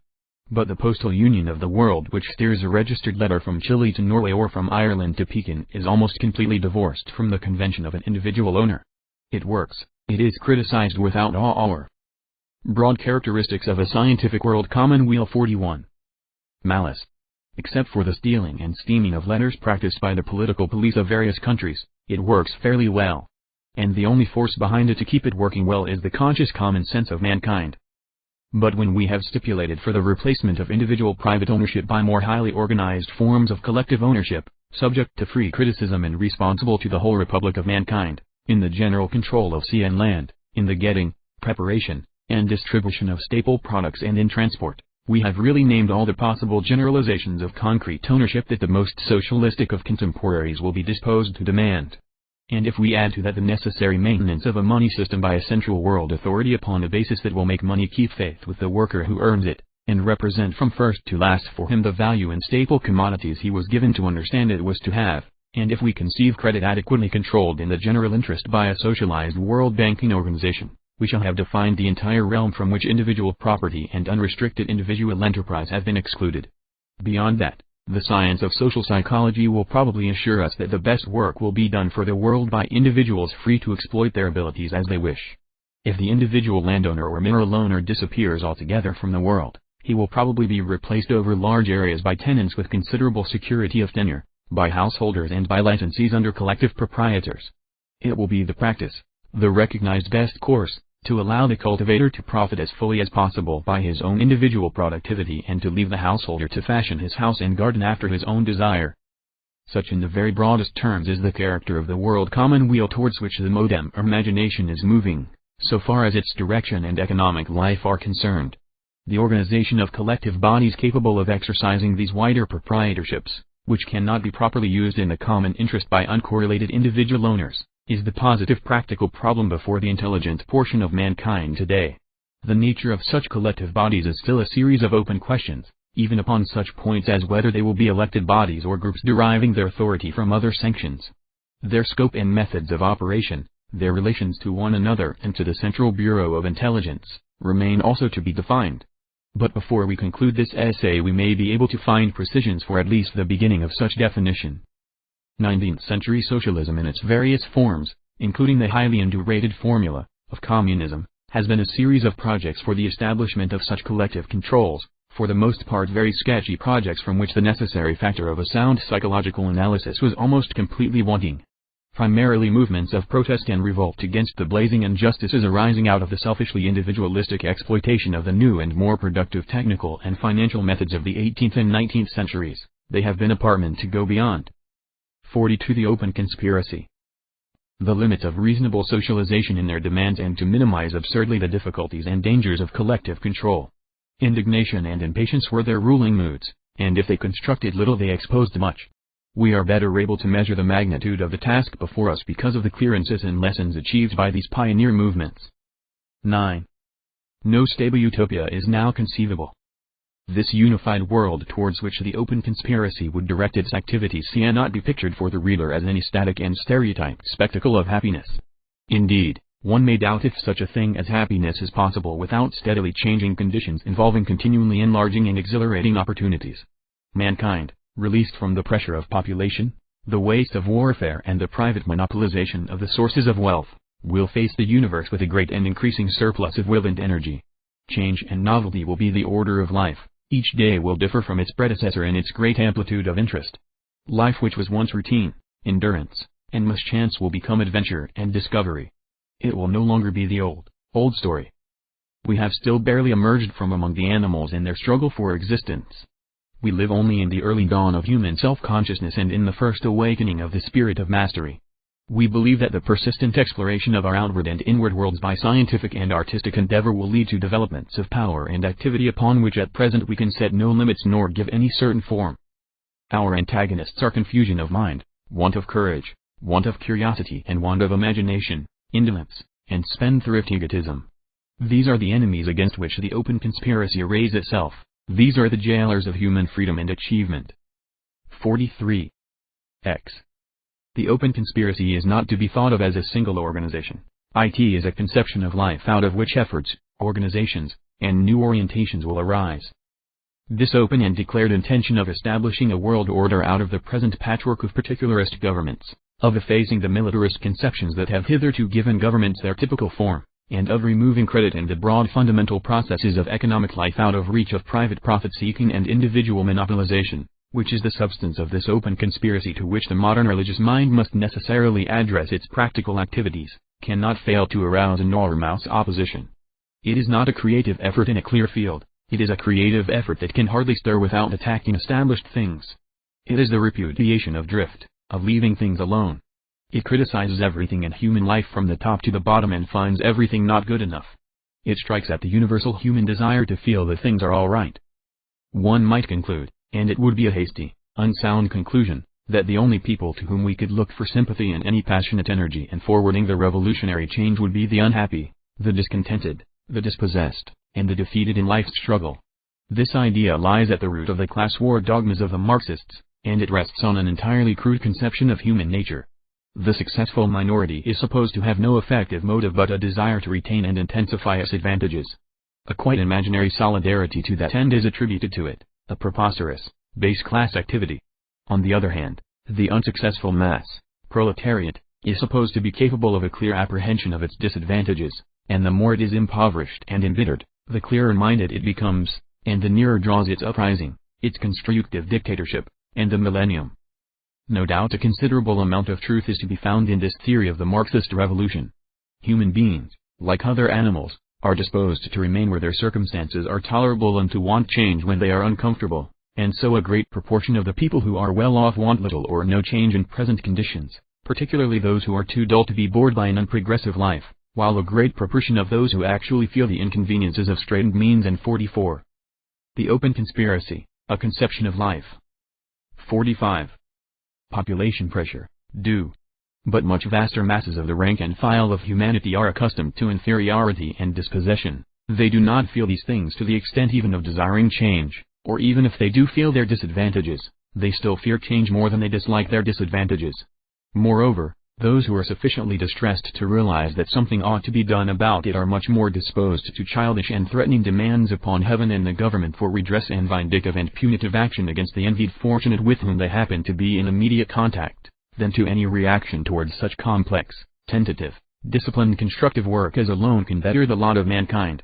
But the postal union of the world which steers a registered letter from Chile to Norway or from Ireland to Pekin is almost completely divorced from the convention of an individual owner. It works, it is criticized without awe or. Broad characteristics of a scientific world commonweal 41. Malice. Except for the stealing and steaming of letters practiced by the political police of various countries, it works fairly well. And the only force behind it to keep it working well is the conscious common sense of mankind. But when we have stipulated for the replacement of individual private ownership by more highly organized forms of collective ownership, subject to free criticism and responsible to the whole republic of mankind, in the general control of sea and land, in the getting, preparation, and distribution of staple products and in transport, we have really named all the possible generalizations of concrete ownership that the most socialistic of contemporaries will be disposed to demand. And if we add to that the necessary maintenance of a money system by a central world authority upon a basis that will make money keep faith with the worker who earns it, and represent from first to last for him the value in staple commodities he was given to understand it was to have, and if we conceive credit adequately controlled in the general interest by a socialized world banking organization, we shall have defined the entire realm from which individual property and unrestricted individual enterprise have been excluded. Beyond that, the science of social psychology will probably assure us that the best work will be done for the world by individuals free to exploit their abilities as they wish. If the individual landowner or mineral owner disappears altogether from the world, he will probably be replaced over large areas by tenants with considerable security of tenure, by householders and by licensees under collective proprietors. It will be the practice, the recognized best course, to allow the cultivator to profit as fully as possible by his own individual productivity and to leave the householder to fashion his house and garden after his own desire. Such in the very broadest terms is the character of the world commonweal towards which the modern imagination is moving, so far as its direction and economic life are concerned. The organization of collective bodies capable of exercising these wider proprietorships, which cannot be properly used in the common interest by uncorrelated individual owners, is the positive practical problem before the intelligent portion of mankind today. The nature of such collective bodies is still a series of open questions, even upon such points as whether they will be elected bodies or groups deriving their authority from other sanctions. Their scope and methods of operation, their relations to one another and to the Central Bureau of Intelligence, remain also to be defined. But before we conclude this essay we may be able to find precisions for at least the beginning of such definition. 19th century socialism in its various forms, including the highly underrated formula of communism, has been a series of projects for the establishment of such collective controls, for the most part very sketchy projects from which the necessary factor of a sound psychological analysis was almost completely wanting. Primarily movements of protest and revolt against the blazing injustices arising out of the selfishly individualistic exploitation of the new and more productive technical and financial methods of the 18th and 19th centuries. They have been apartment to go beyond. 42. The open conspiracy. The limits of reasonable socialization in their demands and to minimize absurdly the difficulties and dangers of collective control. Indignation and impatience were their ruling moods, and if they constructed little they exposed much. We are better able to measure the magnitude of the task before us because of the clearances and lessons achieved by these pioneer movements. 9. No stable utopia is now conceivable. This unified world towards which the open conspiracy would direct its activities cannot be pictured for the reader as any static and stereotyped spectacle of happiness. Indeed, one may doubt if such a thing as happiness is possible without steadily changing conditions involving continually enlarging and exhilarating opportunities. Mankind, released from the pressure of population, the waste of warfare and the private monopolization of the sources of wealth, will face the universe with a great and increasing surplus of will and energy. Change and novelty will be the order of life. Each day will differ from its predecessor in its great amplitude of interest. Life which was once routine, endurance, and mischance will become adventure and discovery. It will no longer be the old story. We have still barely emerged from among the animals in their struggle for existence. We live only in the early dawn of human self-consciousness and in the first awakening of the spirit of mastery. We believe that the persistent exploration of our outward and inward worlds by scientific and artistic endeavor will lead to developments of power and activity upon which at present we can set no limits nor give any certain form. Our antagonists are confusion of mind, want of courage, want of curiosity and want of imagination, indolence, and spendthrift egotism. These are the enemies against which the open conspiracy arrays itself. These are the jailers of human freedom and achievement. 43. X. The open conspiracy is not to be thought of as a single organization. It is a conception of life out of which efforts, organizations, and new orientations will arise. This open and declared intention of establishing a world order out of the present patchwork of particularist governments, of effacing the militarist conceptions that have hitherto given governments their typical form, and of removing credit and the broad fundamental processes of economic life out of reach of private profit-seeking and individual monopolization, which is the substance of this open conspiracy to which the modern religious mind must necessarily address its practical activities, cannot fail to arouse enormous opposition. It is not a creative effort in a clear field, it is a creative effort that can hardly stir without attacking established things. It is the repudiation of drift, of leaving things alone. It criticizes everything in human life from the top to the bottom and finds everything not good enough. It strikes at the universal human desire to feel that things are all right. One might conclude, and it would be a hasty, unsound conclusion, that the only people to whom we could look for sympathy and any passionate energy in forwarding the revolutionary change would be the unhappy, the discontented, the dispossessed, and the defeated in life's struggle. This idea lies at the root of the class war dogmas of the Marxists, and it rests on an entirely crude conception of human nature. The successful minority is supposed to have no effective motive but a desire to retain and intensify its advantages. A quite imaginary solidarity to that end is attributed to it, a preposterous, base class activity. On the other hand, the unsuccessful mass, proletariat, is supposed to be capable of a clear apprehension of its disadvantages, and the more it is impoverished and embittered, the clearer minded it becomes, and the nearer draws its uprising, its constructive dictatorship, and the millennium. No doubt a considerable amount of truth is to be found in this theory of the Marxist revolution. Human beings, like other animals, are disposed to remain where their circumstances are tolerable and to want change when they are uncomfortable, and so a great proportion of the people who are well off want little or no change in present conditions, particularly those who are too dull to be bored by an unprogressive life, while a great proportion of those who actually feel the inconveniences of straitened means. And 44. The open conspiracy, a conception of life. 45. Population pressure, due. But much vaster masses of the rank and file of humanity are accustomed to inferiority and dispossession. They do not feel these things to the extent even of desiring change, or even if they do feel their disadvantages, they still fear change more than they dislike their disadvantages. Moreover, those who are sufficiently distressed to realize that something ought to be done about it are much more disposed to childish and threatening demands upon heaven and the government for redress and vindictive and punitive action against the envied fortunate with whom they happen to be in immediate contact, than to any reaction towards such complex, Tentative, disciplined constructive work as alone can better the lot of mankind.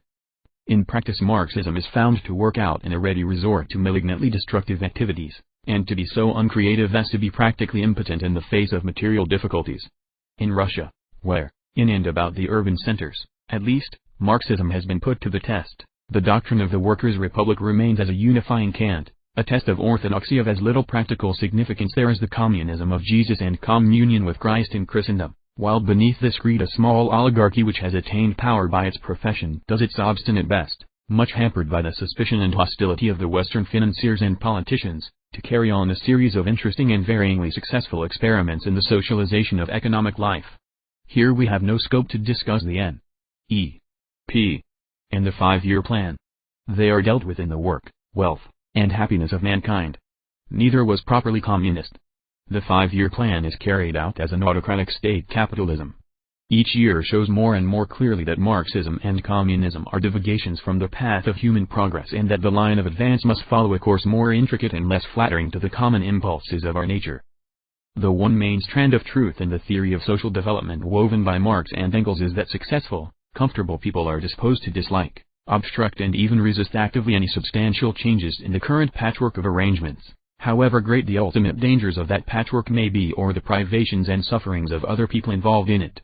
In practice, Marxism is found to work out in a ready resort to malignantly destructive activities, and to be so uncreative as to be practically impotent in the face of material difficulties. In Russia, where, in and about the urban centers, at least, Marxism has been put to the test, the doctrine of the Workers' Republic remains as a unifying cant, a test of orthodoxy of as little practical significance there as the communism of Jesus and communion with Christ in Christendom, while beneath this creed a small oligarchy which has attained power by its profession does its obstinate best, much hampered by the suspicion and hostility of the Western financiers and politicians, to carry on a series of interesting and varyingly successful experiments in the socialization of economic life. Here we have no scope to discuss the N.E.P. and the 5-year plan. They are dealt with in the work, wealth, and happiness of mankind. Neither was properly communist. The 5-year plan is carried out as an autocratic state capitalism. Each year shows more and more clearly that Marxism and communism are divagations from the path of human progress, and that the line of advance must follow a course more intricate and less flattering to the common impulses of our nature. The one main strand of truth in the theory of social development woven by Marx and Engels is that successful, comfortable people are disposed to dislike, obstruct and even resist actively any substantial changes in the current patchwork of arrangements, however great the ultimate dangers of that patchwork may be or the privations and sufferings of other people involved in it.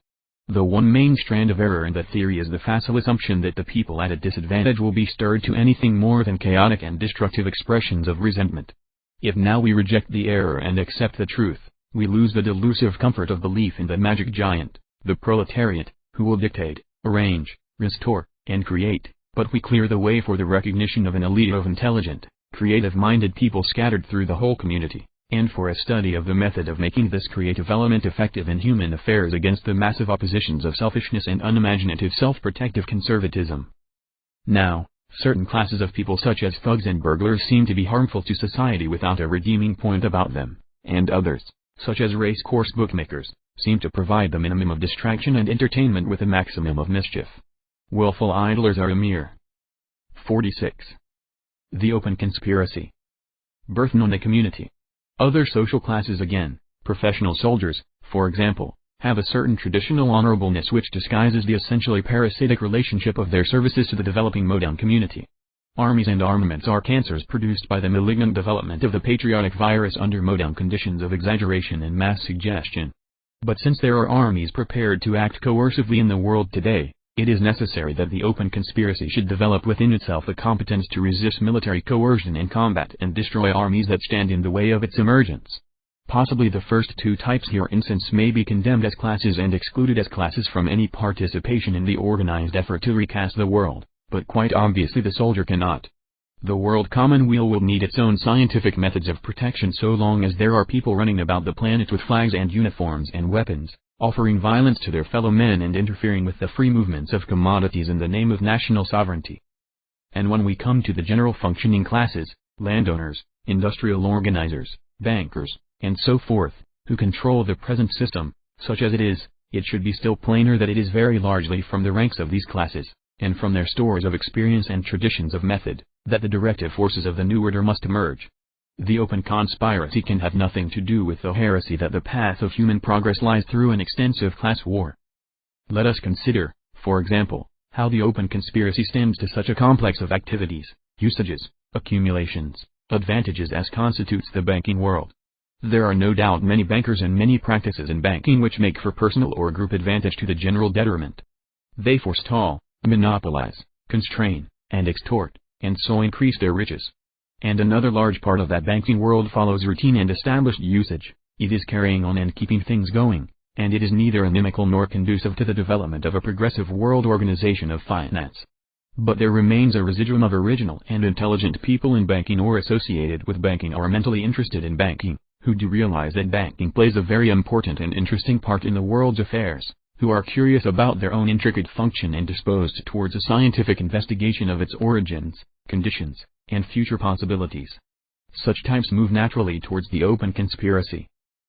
The one main strand of error in the theory is the facile assumption that the people at a disadvantage will be stirred to anything more than chaotic and destructive expressions of resentment. If now we reject the error and accept the truth, we lose the delusive comfort of belief in the magic giant, the proletariat, who will dictate, arrange, restore, and create, but we clear the way for the recognition of an elite of intelligent, creative-minded people scattered through the whole community, and for a study of the method of making this creative element effective in human affairs against the massive oppositions of selfishness and unimaginative self-protective conservatism. Now, certain classes of people such as thugs and burglars seem to be harmful to society without a redeeming point about them, and others, such as race-course bookmakers, seem to provide the minimum of distraction and entertainment with a maximum of mischief. Willful idlers are a mere 46. The open conspiracy. Burden on the community. Other social classes again, professional soldiers, for example, have a certain traditional honorableness which disguises the essentially parasitic relationship of their services to the developing modern community. Armies and armaments are cancers produced by the malignant development of the patriotic virus under modern conditions of exaggeration and mass suggestion. But since there are armies prepared to act coercively in the world today, it is necessary that the open conspiracy should develop within itself the competence to resist military coercion and combat and destroy armies that stand in the way of its emergence. Possibly the first two types here instanced may be condemned as classes and excluded as classes from any participation in the organized effort to recast the world, but quite obviously the soldier cannot. The world commonweal will need its own scientific methods of protection so long as there are people running about the planet with flags and uniforms and weapons, offering violence to their fellow men and interfering with the free movements of commodities in the name of national sovereignty. And when we come to the general functioning classes, landowners, industrial organizers, bankers, and so forth, who control the present system, such as it should be still plainer that it is very largely from the ranks of these classes, and from their stores of experience and traditions of method, that the directive forces of the new order must emerge. The open conspiracy can have nothing to do with the heresy that the path of human progress lies through an extensive class war. Let us consider, for example, how the open conspiracy stands to such a complex of activities, usages, accumulations, advantages as constitutes the banking world. There are no doubt many bankers and many practices in banking which make for personal or group advantage to the general detriment. They forestall, monopolize, constrain, and extort, and so increase their riches. And another large part of that banking world follows routine and established usage. It is carrying on and keeping things going, and it is neither inimical nor conducive to the development of a progressive world organization of finance. But there remains a residuum of original and intelligent people in banking or associated with banking or mentally interested in banking, who do realize that banking plays a very important and interesting part in the world's affairs, who are curious about their own intricate function and disposed towards a scientific investigation of its origins, conditions, and future possibilities. Such types move naturally towards the open conspiracy.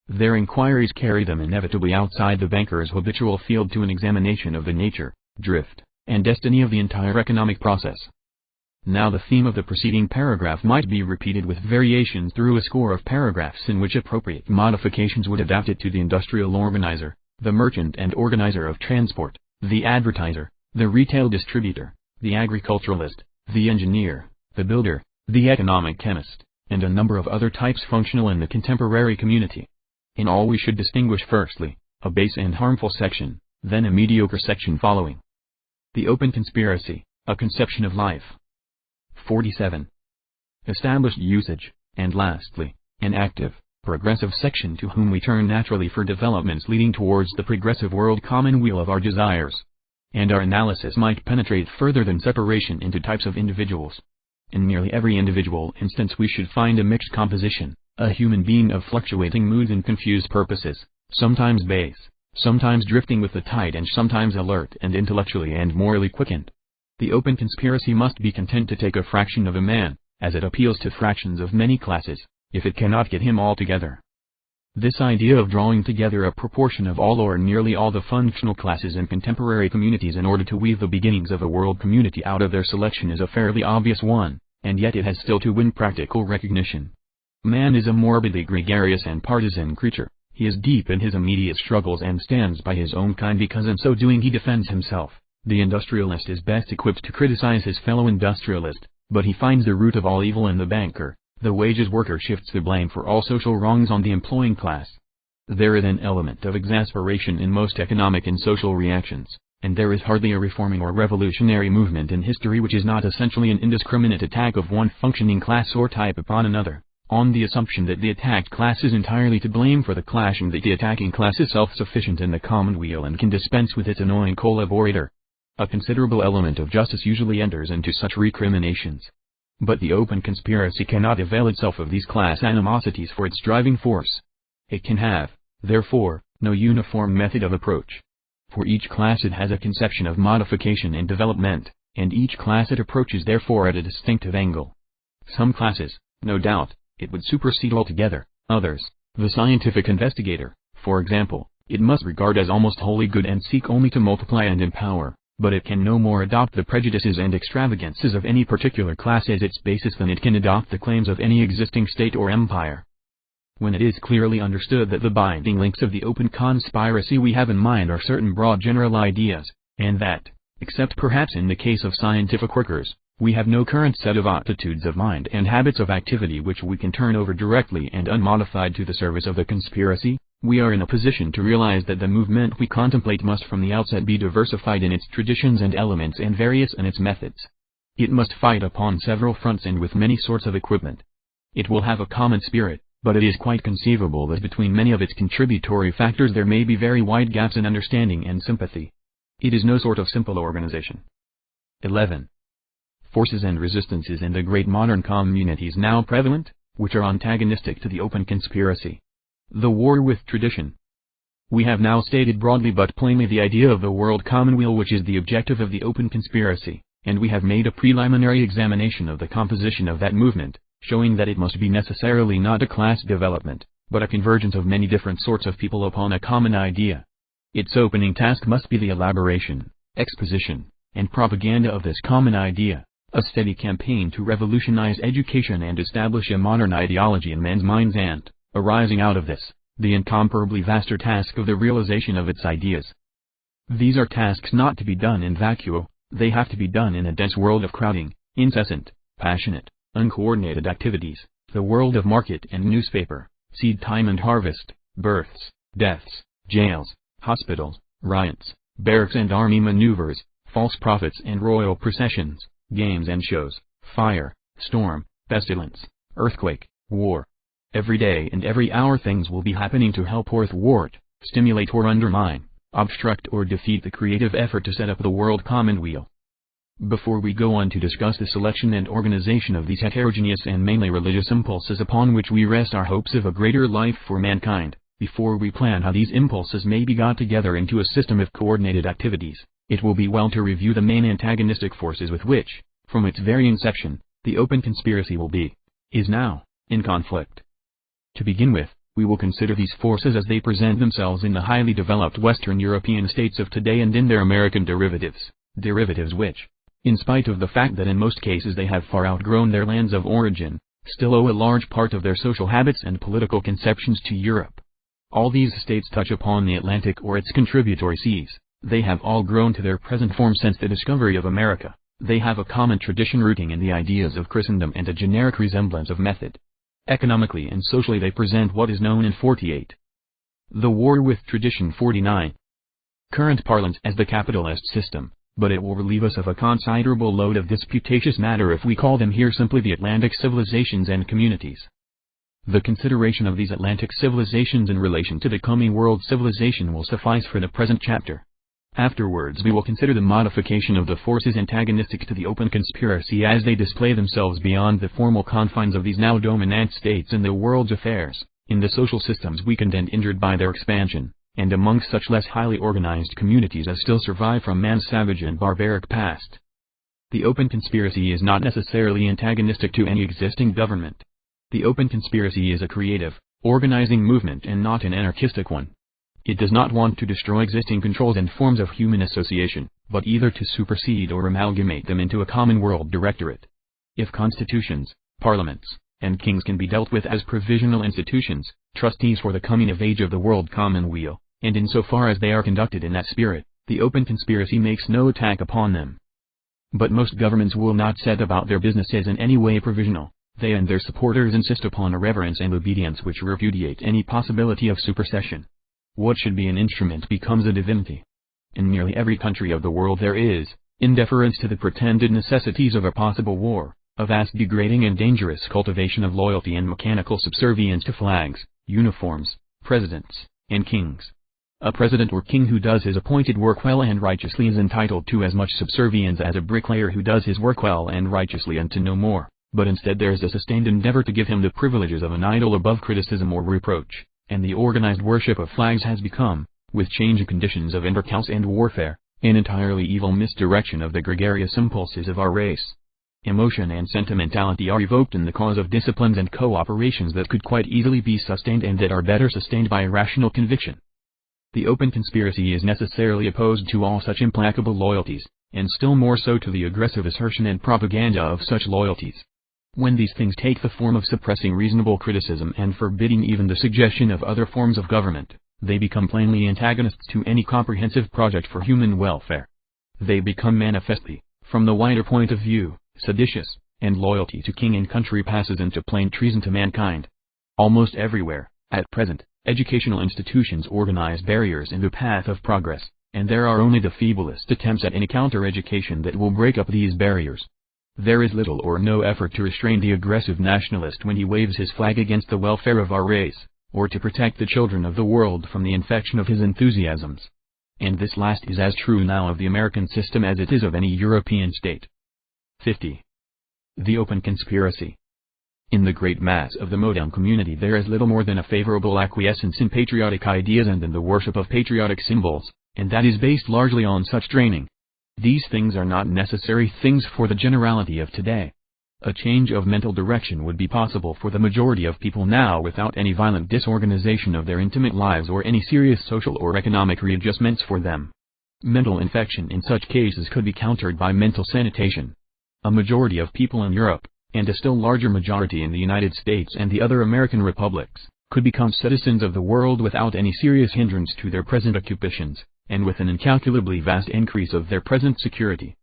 Their inquiries carry them inevitably outside the banker's habitual field to an examination of the nature, drift, and destiny of the entire economic process. Now the theme of the preceding paragraph might be repeated with variations through a score of paragraphs in which appropriate modifications would adapt it to the industrial organizer, the merchant and organizer of transport, the advertiser, the retail distributor, the agriculturalist, the engineer, the builder, the economic chemist, and a number of other types functional in the contemporary community. In all we should distinguish firstly, a base and harmful section, then a mediocre section following. The open conspiracy, a conception of life. 47. Established usage, and lastly, an active, progressive section to whom we turn naturally for developments leading towards the progressive world commonweal of our desires. And our analysis might penetrate further than separation into types of individuals. In nearly every individual instance we should find a mixed composition, a human being of fluctuating moods and confused purposes, sometimes base, sometimes drifting with the tide and sometimes alert and intellectually and morally quickened. The open conspiracy must be content to take a fraction of a man, as it appeals to fractions of many classes, if it cannot get him all together. This idea of drawing together a proportion of all or nearly all the functional classes in contemporary communities in order to weave the beginnings of a world community out of their selection is a fairly obvious one, and yet it has still to win practical recognition. Man is a morbidly gregarious and partisan creature. He is deep in his immediate struggles and stands by his own kind because in so doing he defends himself. The industrialist is best equipped to criticize his fellow industrialist, but he finds the root of all evil in the banker. The wages worker shifts the blame for all social wrongs on the employing class. There is an element of exasperation in most economic and social reactions, and there is hardly a reforming or revolutionary movement in history which is not essentially an indiscriminate attack of one functioning class or type upon another, on the assumption that the attacked class is entirely to blame for the clash and that the attacking class is self-sufficient in the commonweal and can dispense with its annoying collaborator. A considerable element of justice usually enters into such recriminations. But the open conspiracy cannot avail itself of these class animosities for its driving force. It can have, therefore, no uniform method of approach. For each class it has a conception of modification and development, and each class it approaches therefore at a distinctive angle. Some classes, no doubt, it would supersede altogether; others, the scientific investigator, for example, it must regard as almost wholly good and seek only to multiply and empower. But it can no more adopt the prejudices and extravagances of any particular class as its basis than it can adopt the claims of any existing state or empire. When it is clearly understood that the binding links of the open conspiracy we have in mind are certain broad general ideas, and that, except perhaps in the case of scientific workers, we have no current set of attitudes of mind and habits of activity which we can turn over directly and unmodified to the service of the conspiracy, we are in a position to realize that the movement we contemplate must from the outset be diversified in its traditions and elements and various in its methods. It must fight upon several fronts and with many sorts of equipment. It will have a common spirit, but it is quite conceivable that between many of its contributory factors there may be very wide gaps in understanding and sympathy. It is no sort of simple organization. 11. Forces and resistances in the great modern communities now prevalent, which are antagonistic to the open conspiracy. The war with tradition. We have now stated broadly but plainly the idea of the world commonweal which is the objective of the open conspiracy, and we have made a preliminary examination of the composition of that movement, showing that it must be necessarily not a class development, but a convergence of many different sorts of people upon a common idea. Its opening task must be the elaboration, exposition, and propaganda of this common idea, a steady campaign to revolutionize education and establish a modern ideology in men's minds and, arising out of this, the incomparably vaster task of the realization of its ideas. These are tasks not to be done in vacuo, they have to be done in a dense world of crowding, incessant, passionate, uncoordinated activities, the world of market and newspaper, seed time and harvest, births, deaths, jails, hospitals, riots, barracks and army maneuvers, false prophets and royal processions, games and shows, fire, storm, pestilence, earthquake, war. Every day and every hour things will be happening to help or thwart, stimulate or undermine, obstruct or defeat the creative effort to set up the world commonweal. Before we go on to discuss the selection and organization of these heterogeneous and mainly religious impulses upon which we rest our hopes of a greater life for mankind, before we plan how these impulses may be got together into a system of coordinated activities, it will be well to review the main antagonistic forces with which, from its very inception, the open conspiracy is now, in conflict. To begin with, we will consider these forces as they present themselves in the highly developed Western European states of today and in their American derivatives which, in spite of the fact that in most cases they have far outgrown their lands of origin, still owe a large part of their social habits and political conceptions to Europe. All these states touch upon the Atlantic or its contributory seas. They have all grown to their present form since the discovery of America. They have a common tradition rooting in the ideas of Christendom and a generic resemblance of method. Economically and socially they present what is known in 48. The war with tradition 49. Current parlance as the capitalist system, but it will relieve us of a considerable load of disputatious matter if we call them here simply the Atlantic civilizations and communities. The consideration of these Atlantic civilizations in relation to the coming world civilization will suffice for the present chapter. Afterwards we will consider the modification of the forces antagonistic to the open conspiracy as they display themselves beyond the formal confines of these now dominant states in the world's affairs, in the social systems weakened and injured by their expansion, and amongst such less highly organized communities as still survive from man's savage and barbaric past. The open conspiracy is not necessarily antagonistic to any existing government. The open conspiracy is a creative, organizing movement and not an anarchistic one. It does not want to destroy existing controls and forms of human association, but either to supersede or amalgamate them into a common world directorate. If constitutions, parliaments, and kings can be dealt with as provisional institutions, trustees for the coming of age of the world commonweal, and insofar as they are conducted in that spirit, the open conspiracy makes no attack upon them. But most governments will not set about their business as in any way provisional. They and their supporters insist upon a reverence and obedience which repudiate any possibility of supersession. What should be an instrument becomes a divinity. In nearly every country of the world there is, in deference to the pretended necessities of a possible war, a vast degrading and dangerous cultivation of loyalty and mechanical subservience to flags, uniforms, presidents, and kings. A president or king who does his appointed work well and righteously is entitled to as much subservience as a bricklayer who does his work well and righteously and to no more. But instead there is a sustained endeavor to give him the privileges of an idol above criticism or reproach, and the organized worship of flags has become, with changing conditions of intercourse and warfare, an entirely evil misdirection of the gregarious impulses of our race. Emotion and sentimentality are evoked in the cause of disciplines and cooperations that could quite easily be sustained and that are better sustained by rational conviction. The open conspiracy is necessarily opposed to all such implacable loyalties, and still more so to the aggressive assertion and propaganda of such loyalties. When these things take the form of suppressing reasonable criticism and forbidding even the suggestion of other forms of government, they become plainly antagonists to any comprehensive project for human welfare. They become manifestly, from the wider point of view, seditious, and loyalty to king and country passes into plain treason to mankind. Almost everywhere, at present, educational institutions organize barriers in the path of progress, and there are only the feeblest attempts at any counter-education that will break up these barriers. There is little or no effort to restrain the aggressive nationalist when he waves his flag against the welfare of our race, or to protect the children of the world from the infection of his enthusiasms. And this last is as true now of the American system as it is of any European state. 50. The open conspiracy. In the great mass of the modern community there is little more than a favorable acquiescence in patriotic ideas and in the worship of patriotic symbols, and that is based largely on such training. These things are not necessary things for the generality of today. A change of mental direction would be possible for the majority of people now without any violent disorganization of their intimate lives or any serious social or economic readjustments for them. Mental infection in such cases could be countered by mental sanitation. A majority of people in Europe, and a still larger majority in the United States and the other American republics, could become citizens of the world without any serious hindrance to their present occupations, and with an incalculably vast increase of their present security.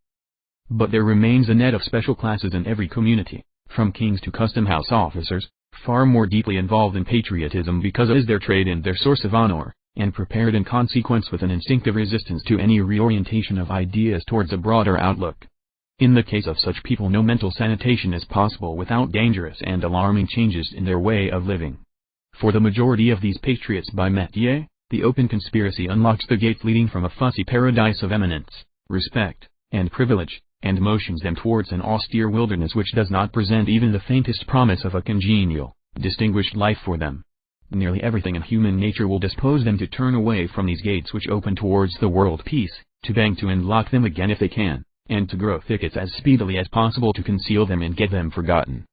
But there remains a net of special classes in every community, from kings to custom-house officers, far more deeply involved in patriotism because it is their trade and their source of honor, and prepared in consequence with an instinctive resistance to any reorientation of ideas towards a broader outlook. In the case of such people no mental sanitation is possible without dangerous and alarming changes in their way of living. For the majority of these patriots by métier, the open conspiracy unlocks the gates leading from a fussy paradise of eminence, respect, and privilege, and motions them towards an austere wilderness which does not present even the faintest promise of a congenial, distinguished life for them. Nearly everything in human nature will dispose them to turn away from these gates which open towards the world peace, to bang to unlock them again if they can, and to grow thickets as speedily as possible to conceal them and get them forgotten.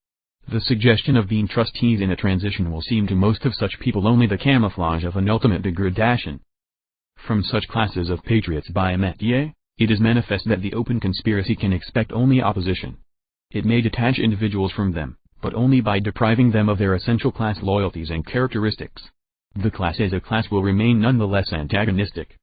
The suggestion of being trustees in a transition will seem to most of such people only the camouflage of an ultimate degradation. From such classes of patriots by métier, it is manifest that the open conspiracy can expect only opposition. It may detach individuals from them, but only by depriving them of their essential class loyalties and characteristics. the class as a class will remain nonetheless antagonistic.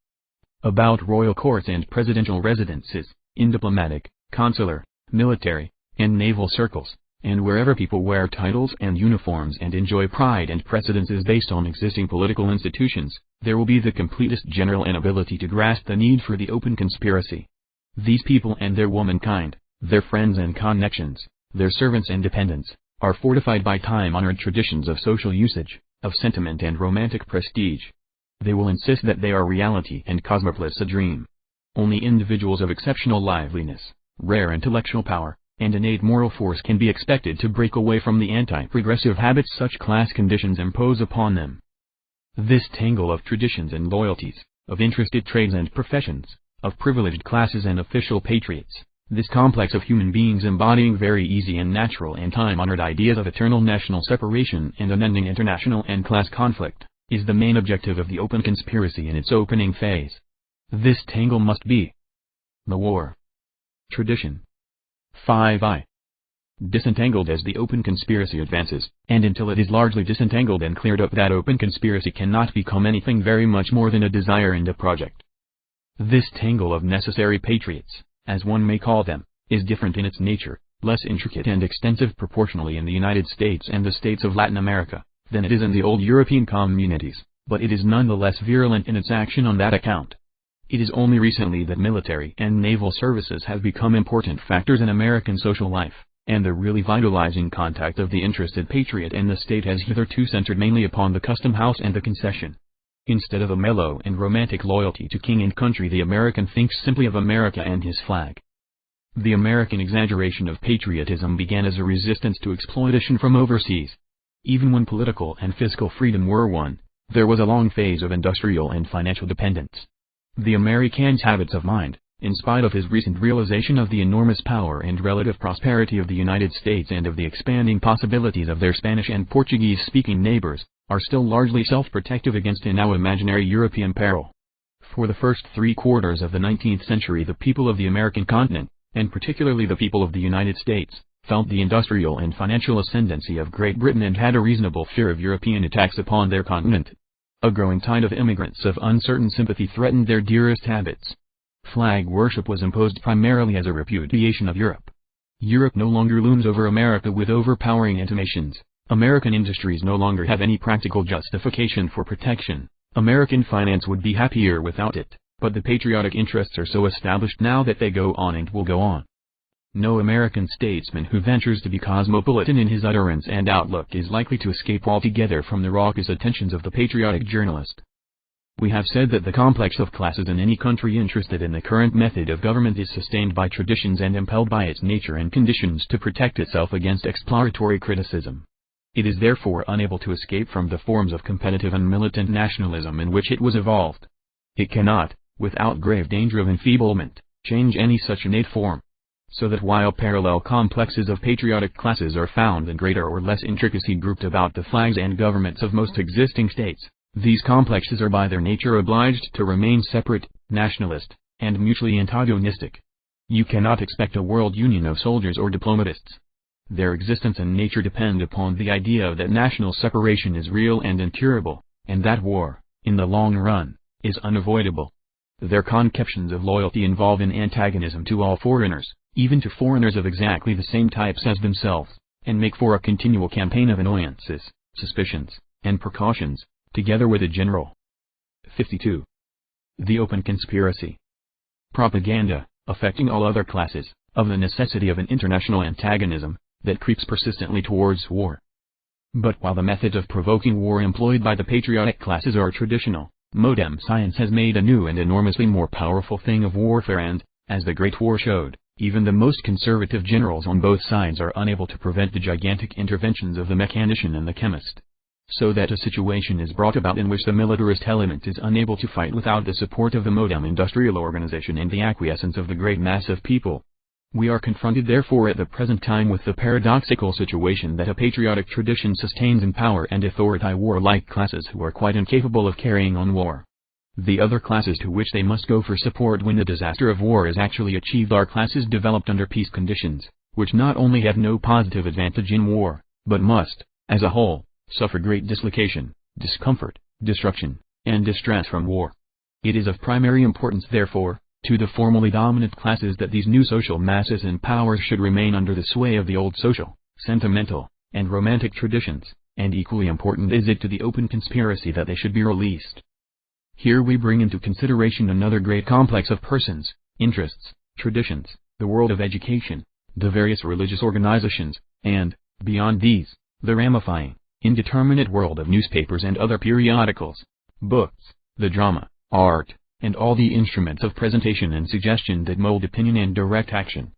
About royal courts and presidential residences, in diplomatic, consular, military, and naval circles, and wherever people wear titles and uniforms and enjoy pride and precedences based on existing political institutions, there will be the completest general inability to grasp the need for the open conspiracy. These people and their womankind, their friends and connections, their servants and dependents, are fortified by time-honored traditions of social usage, of sentiment and romantic prestige. They will insist that they are reality and cosmopolis a dream. Only individuals of exceptional liveliness, rare intellectual power, and innate moral force can be expected to break away from the anti-progressive habits such class conditions impose upon them. This tangle of traditions and loyalties, of interested trades and professions, of privileged classes and official patriots, this complex of human beings embodying very easy and natural and time-honored ideas of eternal national separation and unending international and class conflict, is the main objective of the open conspiracy in its opening phase. This tangle must be the war. Tradition. 5i. Disentangled as the open conspiracy advances, and until it is largely disentangled and cleared up, that open conspiracy cannot become anything very much more than a desire and a project. This tangle of necessary patriots, as one may call them, is different in its nature, less intricate and extensive proportionally in the United States and the states of Latin America, than it is in the old European communities, but it is nonetheless virulent in its action on that account. It is only recently that military and naval services have become important factors in American social life, and the really vitalizing contact of the interested patriot and the state has hitherto centered mainly upon the custom house and the concession. Instead of a mellow and romantic loyalty to king and country, the American thinks simply of America and his flag. The American exaggeration of patriotism began as a resistance to exploitation from overseas. Even when political and fiscal freedom were won, there was a long phase of industrial and financial dependence. The American's habits of mind, in spite of his recent realization of the enormous power and relative prosperity of the United States and of the expanding possibilities of their Spanish and Portuguese-speaking neighbors, are still largely self-protective against a now imaginary European peril. For the first 3/4 of the 19th century, the people of the American continent, and particularly the people of the United States, felt the industrial and financial ascendancy of Great Britain and had a reasonable fear of European attacks upon their continent. A growing tide of immigrants of uncertain sympathy threatened their dearest habits. Flag worship was imposed primarily as a repudiation of Europe. Europe no longer looms over America with overpowering intimations. American industries no longer have any practical justification for protection. American finance would be happier without it, but the patriotic interests are so established now that they go on and will go on. No American statesman who ventures to be cosmopolitan in his utterance and outlook is likely to escape altogether from the raucous attentions of the patriotic journalist. We have said that the complex of classes in any country interested in the current method of government is sustained by traditions and impelled by its nature and conditions to protect itself against exploratory criticism. It is therefore unable to escape from the forms of competitive and militant nationalism in which it was evolved. It cannot, without grave danger of enfeeblement, change any such innate form. So that while parallel complexes of patriotic classes are found in greater or less intricacy grouped about the flags and governments of most existing states, these complexes are by their nature obliged to remain separate, nationalist, and mutually antagonistic. You cannot expect a world union of soldiers or diplomatists. Their existence and nature depend upon the idea that national separation is real and incurable, and that war, in the long run, is unavoidable. Their conceptions of loyalty involve an antagonism to all foreigners, even to foreigners of exactly the same types as themselves, and make for a continual campaign of annoyances, suspicions, and precautions, together with a general. 52. The open conspiracy. Propaganda, affecting all other classes, of the necessity of an international antagonism, that creeps persistently towards war. But while the methods of provoking war employed by the patriotic classes are traditional, modern science has made a new and enormously more powerful thing of warfare and, as the Great War showed, even the most conservative generals on both sides are unable to prevent the gigantic interventions of the mechanician and the chemist. So that a situation is brought about in which the militarist element is unable to fight without the support of the modern industrial organization and the acquiescence of the great mass of people. We are confronted therefore at the present time with the paradoxical situation that a patriotic tradition sustains in power and authority warlike classes who are quite incapable of carrying on war. The other classes to which they must go for support when the disaster of war is actually achieved are classes developed under peace conditions, which not only have no positive advantage in war, but must, as a whole, suffer great dislocation, discomfort, destruction, and distress from war. It is of primary importance, therefore, to the formerly dominant classes that these new social masses and powers should remain under the sway of the old social, sentimental, and romantic traditions, and equally important is it to the open conspiracy that they should be released. Here we bring into consideration another great complex of persons, interests, traditions, the world of education, the various religious organizations, and, beyond these, the ramifying, indeterminate world of newspapers and other periodicals, books, the drama, art, and all the instruments of presentation and suggestion that mold opinion and direct action.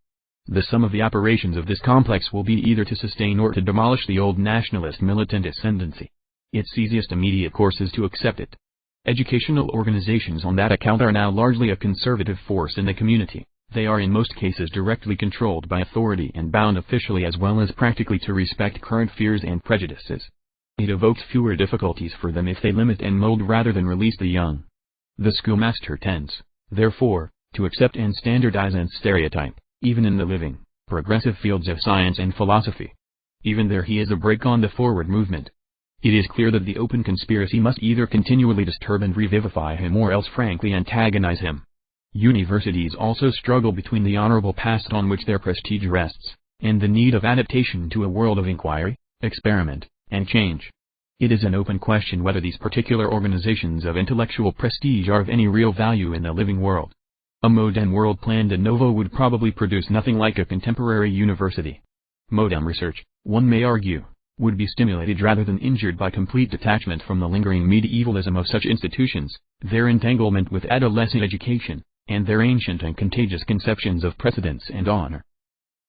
The sum of the operations of this complex will be either to sustain or to demolish the old nationalist militant ascendancy. Its easiest immediate course is to accept it. Educational organizations on that account are now largely a conservative force in the community. They are in most cases directly controlled by authority and bound officially as well as practically to respect current fears and prejudices. It evokes fewer difficulties for them if they limit and mold rather than release the young. The schoolmaster tends, therefore, to accept and standardize and stereotype, even in the living, progressive fields of science and philosophy. Even there he is a brake on the forward movement. It is clear that the open conspiracy must either continually disturb and revivify him or else frankly antagonize him. Universities also struggle between the honorable past on which their prestige rests, and the need of adaptation to a world of inquiry, experiment, and change. It is an open question whether these particular organizations of intellectual prestige are of any real value in the living world. A modern world planned de novo would probably produce nothing like a contemporary university. Modern research, one may argue, would be stimulated rather than injured by complete detachment from the lingering medievalism of such institutions, their entanglement with adolescent education, and their ancient and contagious conceptions of precedence and honor.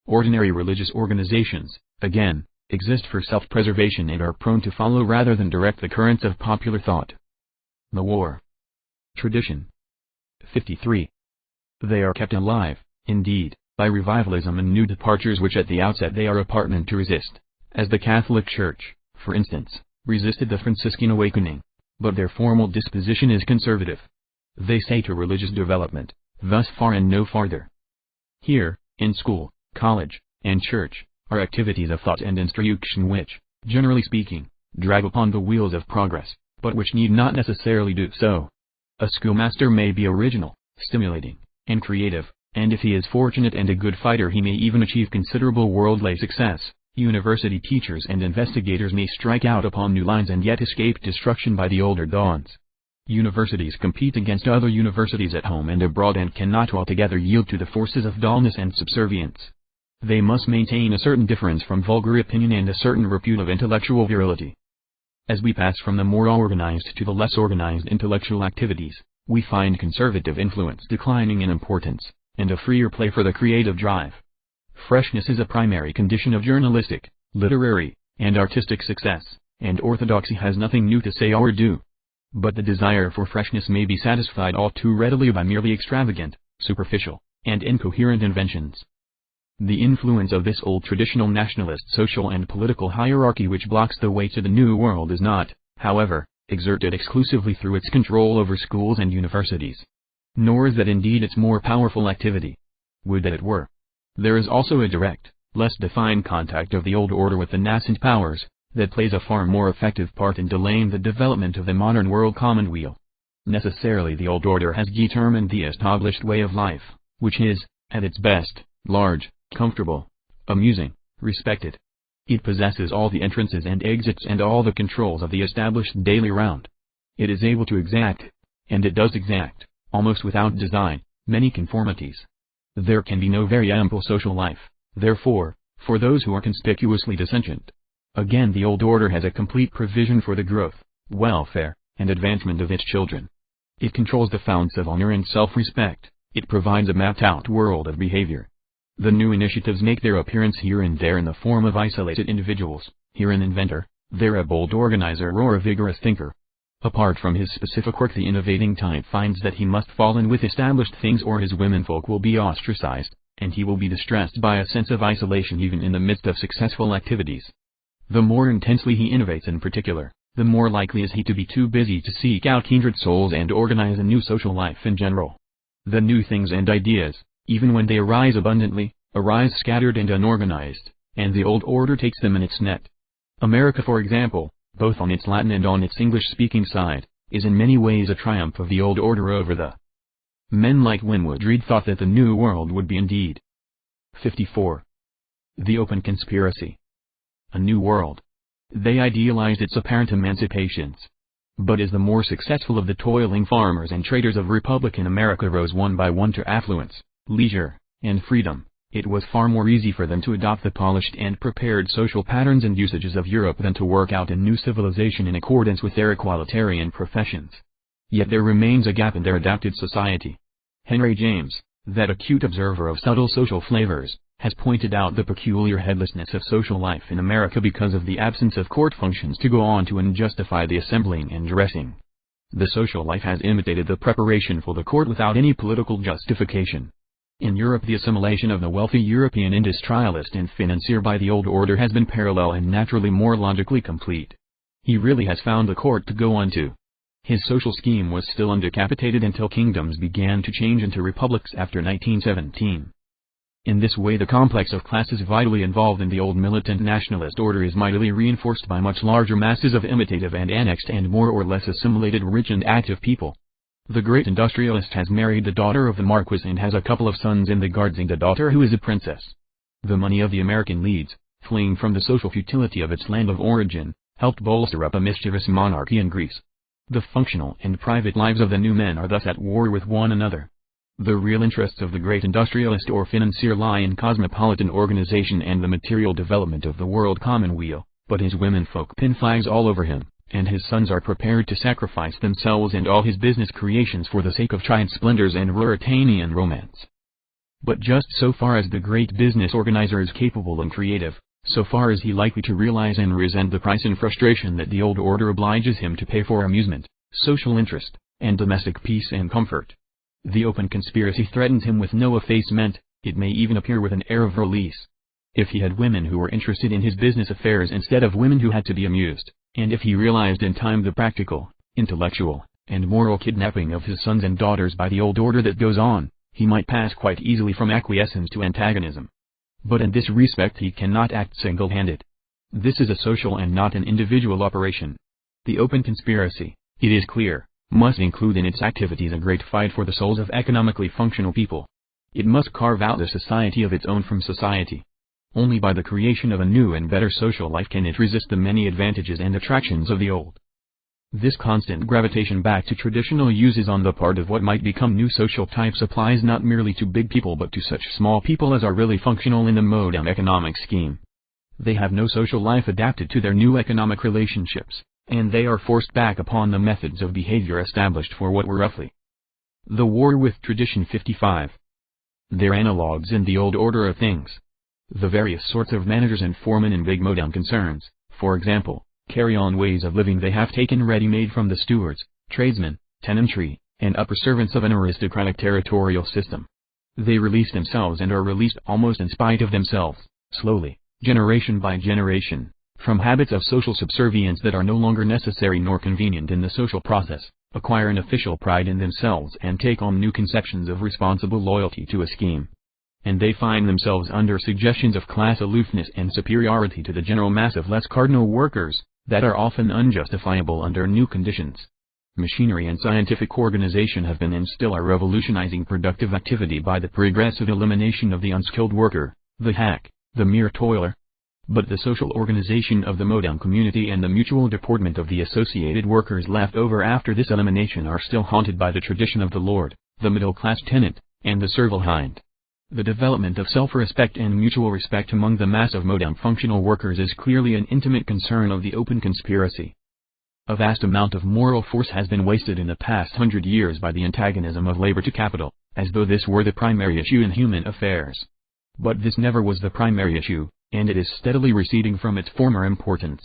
Ordinary religious organizations, again, exist for self-preservation and are prone to follow rather than direct the currents of popular thought. The war. Tradition. 53. They are kept alive, indeed, by revivalism and new departures which at the outset they are apparent to resist, as the Catholic Church, for instance, resisted the Franciscan awakening, but their formal disposition is conservative. They say to religious development, thus far and no farther. Here, in school, college, and church, are activities of thought and instruction which, generally speaking, drag upon the wheels of progress, but which need not necessarily do so. A schoolmaster may be original, stimulating, and creative, and if he is fortunate and a good fighter he may even achieve considerable worldly success. University teachers and investigators may strike out upon new lines and yet escape destruction by the older dawns. Universities compete against other universities at home and abroad and cannot altogether yield to the forces of dullness and subservience. They must maintain a certain difference from vulgar opinion and a certain repute of intellectual virility. As we pass from the more organized to the less organized intellectual activities, we find conservative influence declining in importance, and a freer play for the creative drive. Freshness is a primary condition of journalistic, literary, and artistic success, and orthodoxy has nothing new to say or do. But the desire for freshness may be satisfied all too readily by merely extravagant, superficial, and incoherent inventions. The influence of this old traditional nationalist social and political hierarchy which blocks the way to the new world is not, however, exerted exclusively through its control over schools and universities. Nor is that indeed its more powerful activity. Would that it were. There is also a direct, less defined contact of the old order with the nascent powers, that plays a far more effective part in delaying the development of the modern world commonweal. Necessarily the old order has determined the established way of life, which is, at its best, large, comfortable, amusing, respected. It possesses all the entrances and exits and all the controls of the established daily round. It is able to exact, and it does exact, almost without design, many conformities. There can be no very ample social life, therefore, for those who are conspicuously dissentient. Again the old order has a complete provision for the growth, welfare, and advancement of its children. It controls the founts of honor and self-respect, it provides a mapped-out world of behavior. The new initiatives make their appearance here and there in the form of isolated individuals, here an inventor, there a bold organizer or a vigorous thinker. Apart from his specific work the innovating type finds that he must fall in with established things or his womenfolk will be ostracized, and he will be distressed by a sense of isolation even in the midst of successful activities. The more intensely he innovates in particular, the more likely is he to be too busy to seek out kindred souls and organize a new social life in general. The new things and ideas, even when they arise abundantly, arise scattered and unorganized, and the old order takes them in its net. America, for example, both on its Latin and on its English-speaking side, is in many ways a triumph of the old order over the. Men like Winwood Reade thought that the New World would be indeed. 54. The Open Conspiracy. A New World. They idealized its apparent emancipations. But as the more successful of the toiling farmers and traders of Republican America rose one by one to affluence, leisure, and freedom, it was far more easy for them to adopt the polished and prepared social patterns and usages of Europe than to work out a new civilization in accordance with their equalitarian professions. Yet there remains a gap in their adapted society. Henry James, that acute observer of subtle social flavors, has pointed out the peculiar headlessness of social life in America because of the absence of court functions to go on to and justify the assembling and dressing. The social life has imitated the preparation for the court without any political justification. In Europe, the assimilation of the wealthy European industrialist and financier by the old order has been parallel and naturally more logically complete. He really has found the court to go on to. His social scheme was still undecapitated until kingdoms began to change into republics after 1917. In this way, the complex of classes vitally involved in the old militant nationalist order is mightily reinforced by much larger masses of imitative and annexed and more or less assimilated rich and active people. The great industrialist has married the daughter of the marquis and has a couple of sons in the guards and a daughter who is a princess. The money of the American leads, fleeing from the social futility of its land of origin, helped bolster up a mischievous monarchy in Greece. The functional and private lives of the new men are thus at war with one another. The real interests of the great industrialist or financier lie in cosmopolitan organization and the material development of the world commonweal, but his womenfolk pin flags all over him, and his sons are prepared to sacrifice themselves and all his business creations for the sake of tried splendors and Ruritanian romance. But just so far as the great business organizer is capable and creative, so far is he likely to realize and resent the price and frustration that the old order obliges him to pay for amusement, social interest, and domestic peace and comfort. The open conspiracy threatens him with no effacement, it may even appear with an air of release. If he had women who were interested in his business affairs instead of women who had to be amused, and if he realized in time the practical, intellectual, and moral kidnapping of his sons and daughters by the old order that goes on, he might pass quite easily from acquiescence to antagonism. But in this respect he cannot act single-handed. This is a social and not an individual operation. The open conspiracy, it is clear, must include in its activities a great fight for the souls of economically functional people. It must carve out a society of its own from society. Only by the creation of a new and better social life can it resist the many advantages and attractions of the old. This constant gravitation back to traditional uses on the part of what might become new social types applies not merely to big people but to such small people as are really functional in the modern economic scheme. They have no social life adapted to their new economic relationships, and they are forced back upon the methods of behavior established for what were roughly the war with tradition. 55. Their analogues in the old order of things. The various sorts of managers and foremen in big modern concerns, for example, carry on ways of living they have taken ready-made from the stewards, tradesmen, tenantry, and upper servants of an aristocratic territorial system. They release themselves and are released almost in spite of themselves, slowly, generation by generation, from habits of social subservience that are no longer necessary nor convenient in the social process, acquire an official pride in themselves and take on new conceptions of responsible loyalty to a scheme. And they find themselves under suggestions of class aloofness and superiority to the general mass of less cardinal workers, that are often unjustifiable under new conditions. Machinery and scientific organization have been and still are revolutionizing productive activity by the progressive elimination of the unskilled worker, the hack, the mere toiler. But the social organization of the modern community and the mutual deportment of the associated workers left over after this elimination are still haunted by the tradition of the lord, the middle-class tenant, and the servile hind. The development of self-respect and mutual respect among the mass of modern functional workers is clearly an intimate concern of the open conspiracy. A vast amount of moral force has been wasted in the past 100 years by the antagonism of labor to capital, as though this were the primary issue in human affairs. But this never was the primary issue, and it is steadily receding from its former importance.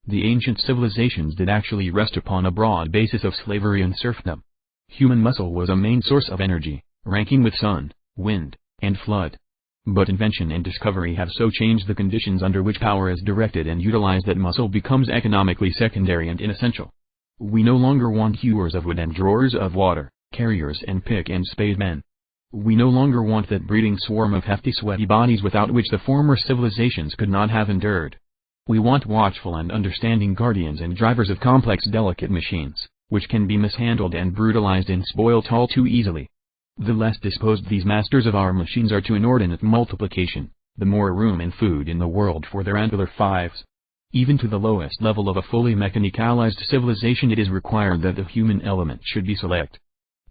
The ancient civilizations did actually rest upon a broad basis of slavery and serfdom. Human muscle was a main source of energy, ranking with sun, wind, and flood. But invention and discovery have so changed the conditions under which power is directed and utilized that muscle becomes economically secondary and inessential. We no longer want hewers of wood and drawers of water, carriers and pick and spade men. We no longer want that breeding swarm of hefty sweaty bodies without which the former civilizations could not have endured. We want watchful and understanding guardians and drivers of complex delicate machines, which can be mishandled and brutalized and spoilt all too easily. The less disposed these masters of our machines are to inordinate multiplication, the more room and food in the world for their antler fives. Even to the lowest level of a fully mechanicalized civilization it is required that the human element should be select.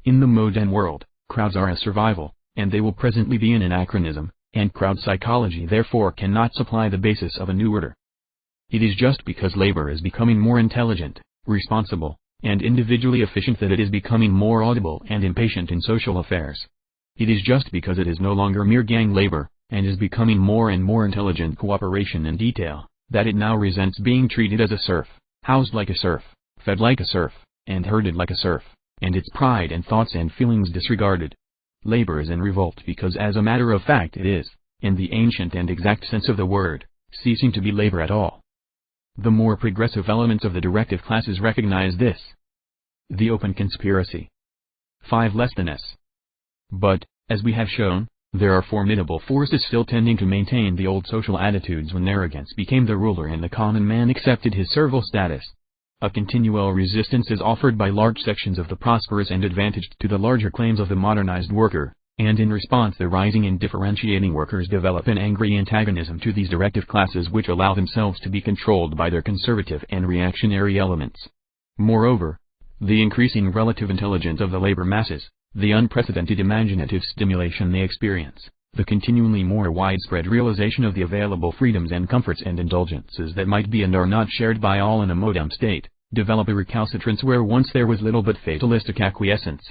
In the modern world, crowds are a survival, and they will presently be an anachronism, and crowd psychology therefore cannot supply the basis of a new order. It is just because labor is becoming more intelligent, responsible, and individually efficient that it is becoming more audible and impatient in social affairs. It is just because it is no longer mere gang labor, and is becoming more and more intelligent cooperation in detail, that it now resents being treated as a serf, housed like a serf, fed like a serf, and herded like a serf, and its pride and thoughts and feelings disregarded. Labor is in revolt because as a matter of fact it is, in the ancient and exact sense of the word, ceasing to be labor at all. The more progressive elements of the directive classes recognize this. The open conspiracy. 5 less than S. But, as we have shown, there are formidable forces still tending to maintain the old social attitudes when arrogance became the ruler and the common man accepted his servile status. A continual resistance is offered by large sections of the prosperous and advantaged to the larger claims of the modernized worker, and in response the rising and differentiating workers develop an angry antagonism to these directive classes which allow themselves to be controlled by their conservative and reactionary elements. Moreover, the increasing relative intelligence of the labor masses, the unprecedented imaginative stimulation they experience, the continually more widespread realization of the available freedoms and comforts and indulgences that might be and are not shared by all in a modern state, develop a recalcitrance where once there was little but fatalistic acquiescence.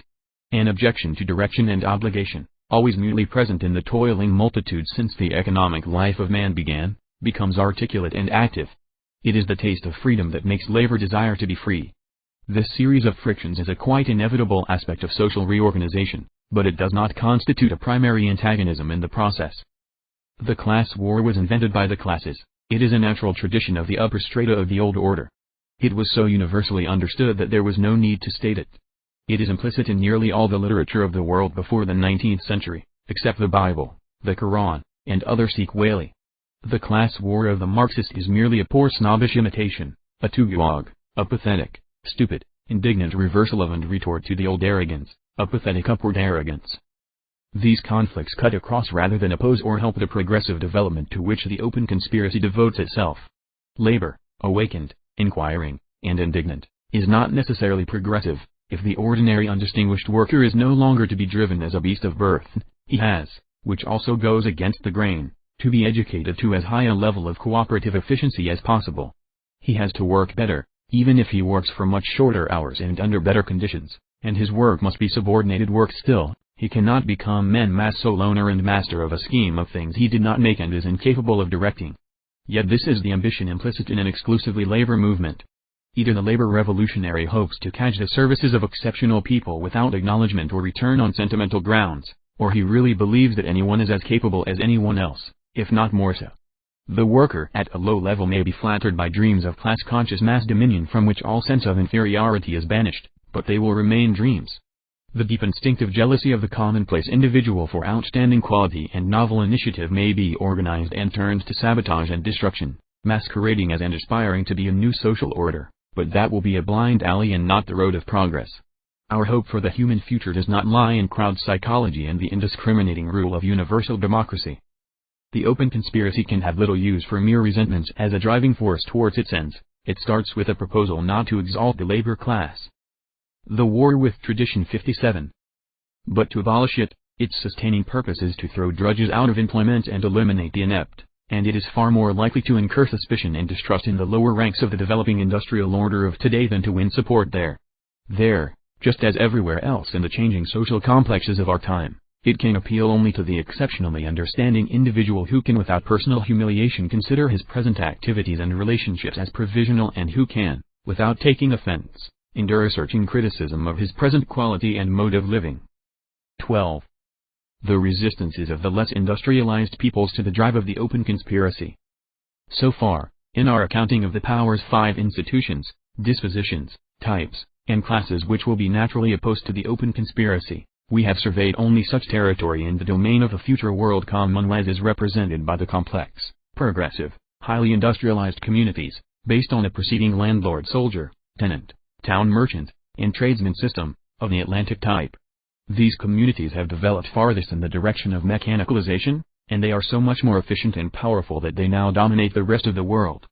An objection to direction and obligation, always mutely present in the toiling multitudes since the economic life of man began, becomes articulate and active. It is the taste of freedom that makes labor desire to be free. This series of frictions is a quite inevitable aspect of social reorganization, but it does not constitute a primary antagonism in the process. The class war was invented by the classes. It is a natural tradition of the upper strata of the old order. It was so universally understood that there was no need to state it. It is implicit in nearly all the literature of the world before the 19th century, except the Bible, the Quran, and other Sikh wali. The class war of the Marxist is merely a poor snobbish imitation, a tuguog, a pathetic, stupid, indignant reversal of and retort to the old arrogance, a pathetic upward arrogance. These conflicts cut across rather than oppose or help the progressive development to which the open conspiracy devotes itself. Labor, awakened, inquiring, and indignant, is not necessarily progressive. If the ordinary undistinguished worker is no longer to be driven as a beast of birth, he has, which also goes against the grain, to be educated to as high a level of cooperative efficiency as possible. He has to work better, even if he works for much shorter hours and under better conditions, and his work must be subordinated work still. He cannot become en masse sole owner and master of a scheme of things he did not make and is incapable of directing. Yet this is the ambition implicit in an exclusively labor movement. Either the labor revolutionary hopes to catch the services of exceptional people without acknowledgement or return on sentimental grounds, or he really believes that anyone is as capable as anyone else, if not more so. The worker at a low level may be flattered by dreams of class-conscious mass dominion from which all sense of inferiority is banished, but they will remain dreams. The deep instinctive jealousy of the commonplace individual for outstanding quality and novel initiative may be organized and turned to sabotage and destruction, masquerading as and aspiring to be a new social order, but that will be a blind alley and not the road of progress. Our hope for the human future does not lie in crowd psychology and the indiscriminating rule of universal democracy. The open conspiracy can have little use for mere resentments as a driving force towards its ends. It starts with a proposal not to exalt the labor class. The war with tradition 57. But to abolish it, its sustaining purpose is to throw drudges out of employment and eliminate the inept, and it is far more likely to incur suspicion and distrust in the lower ranks of the developing industrial order of today than to win support there. There, just as everywhere else in the changing social complexes of our time, it can appeal only to the exceptionally understanding individual who can without personal humiliation consider his present activities and relationships as provisional and who can, without taking offense, endure a searching criticism of his present quality and mode of living. 12. The resistances of the less industrialized peoples to the drive of the open conspiracy. So far, in our accounting of the Power's 5 institutions, dispositions, types, and classes which will be naturally opposed to the open conspiracy, we have surveyed only such territory in the domain of the future world common as is represented by the complex, progressive, highly industrialized communities, based on the preceding landlord-soldier, tenant, town merchant, and tradesman system, of the Atlantic type. These communities have developed farthest in the direction of mechanicalization, and they are so much more efficient and powerful that they now dominate the rest of the world.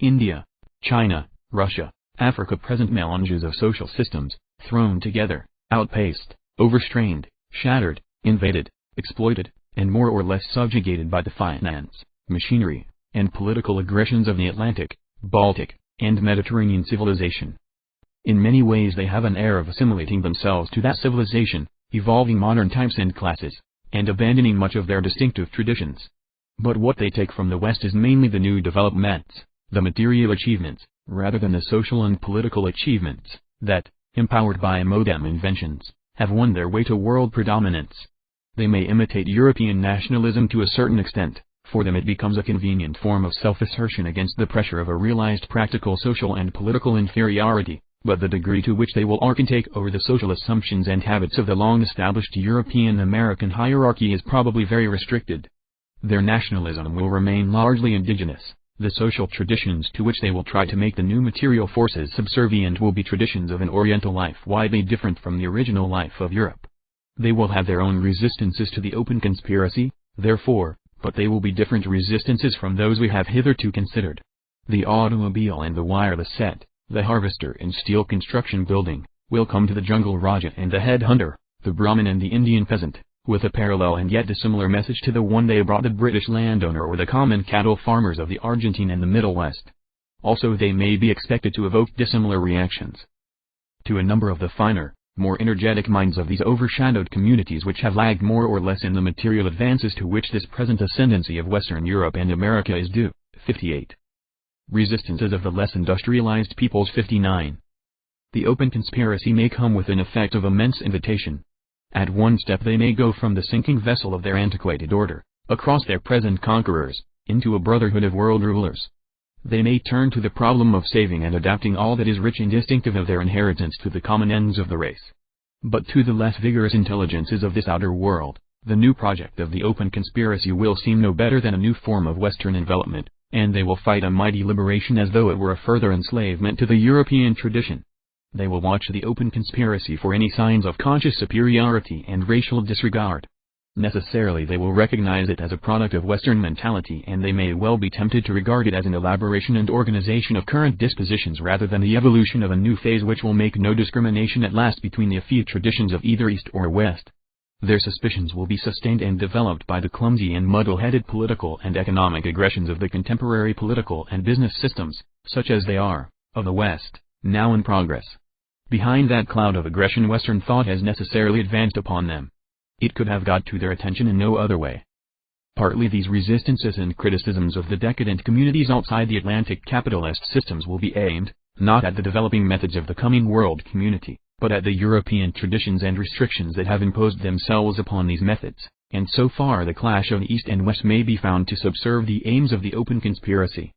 India, China, Russia, Africa present melanges of social systems, thrown together, outpaced, overstrained, shattered, invaded, exploited, and more or less subjugated by the finance, machinery, and political aggressions of the Atlantic, Baltic, and Mediterranean civilization. In many ways they have an air of assimilating themselves to that civilization, evolving modern types and classes, and abandoning much of their distinctive traditions. But what they take from the West is mainly the new developments, the material achievements, rather than the social and political achievements, that, empowered by modern inventions, have won their way to world predominance. They may imitate European nationalism to a certain extent. For them it becomes a convenient form of self-assertion against the pressure of a realized practical social and political inferiority, but the degree to which they will take over the social assumptions and habits of the long-established European-American hierarchy is probably very restricted. Their nationalism will remain largely indigenous. The social traditions to which they will try to make the new material forces subservient will be traditions of an Oriental life widely different from the original life of Europe. They will have their own resistances to the open conspiracy, therefore, but they will be different resistances from those we have hitherto considered. The automobile and the wireless set, the harvester and steel construction building, will come to the jungle Raja and the headhunter, the Brahmin and the Indian peasant, with a parallel and yet dissimilar message to the one they brought the British landowner or the common cattle farmers of the Argentine and the Middle West. Also they may be expected to evoke dissimilar reactions. To a number of the finer, more energetic minds of these overshadowed communities which have lagged more or less in the material advances to which this present ascendancy of Western Europe and America is due. 58. Resistances of the less industrialized peoples. 59. The open conspiracy may come with an effect of immense invitation. At one step they may go from the sinking vessel of their antiquated order, across their present conquerors, into a brotherhood of world rulers. They may turn to the problem of saving and adapting all that is rich and distinctive of their inheritance to the common ends of the race. But to the less vigorous intelligences of this outer world, the new project of the open conspiracy will seem no better than a new form of Western envelopment, and they will fight a mighty liberation as though it were a further enslavement to the European tradition. They will watch the open conspiracy for any signs of conscious superiority and racial disregard. Necessarily they will recognize it as a product of Western mentality, and they may well be tempted to regard it as an elaboration and organization of current dispositions rather than the evolution of a new phase which will make no discrimination at last between the effete traditions of either East or West. Their suspicions will be sustained and developed by the clumsy and muddle-headed political and economic aggressions of the contemporary political and business systems, such as they are, of the West, now in progress. Behind that cloud of aggression Western thought has necessarily advanced upon them. It could have got to their attention in no other way. Partly these resistances and criticisms of the decadent communities outside the Atlantic capitalist systems will be aimed, not at the developing methods of the coming world community, but at the European traditions and restrictions that have imposed themselves upon these methods, and so far the clash of East and West may be found to subserve the aims of the open conspiracy.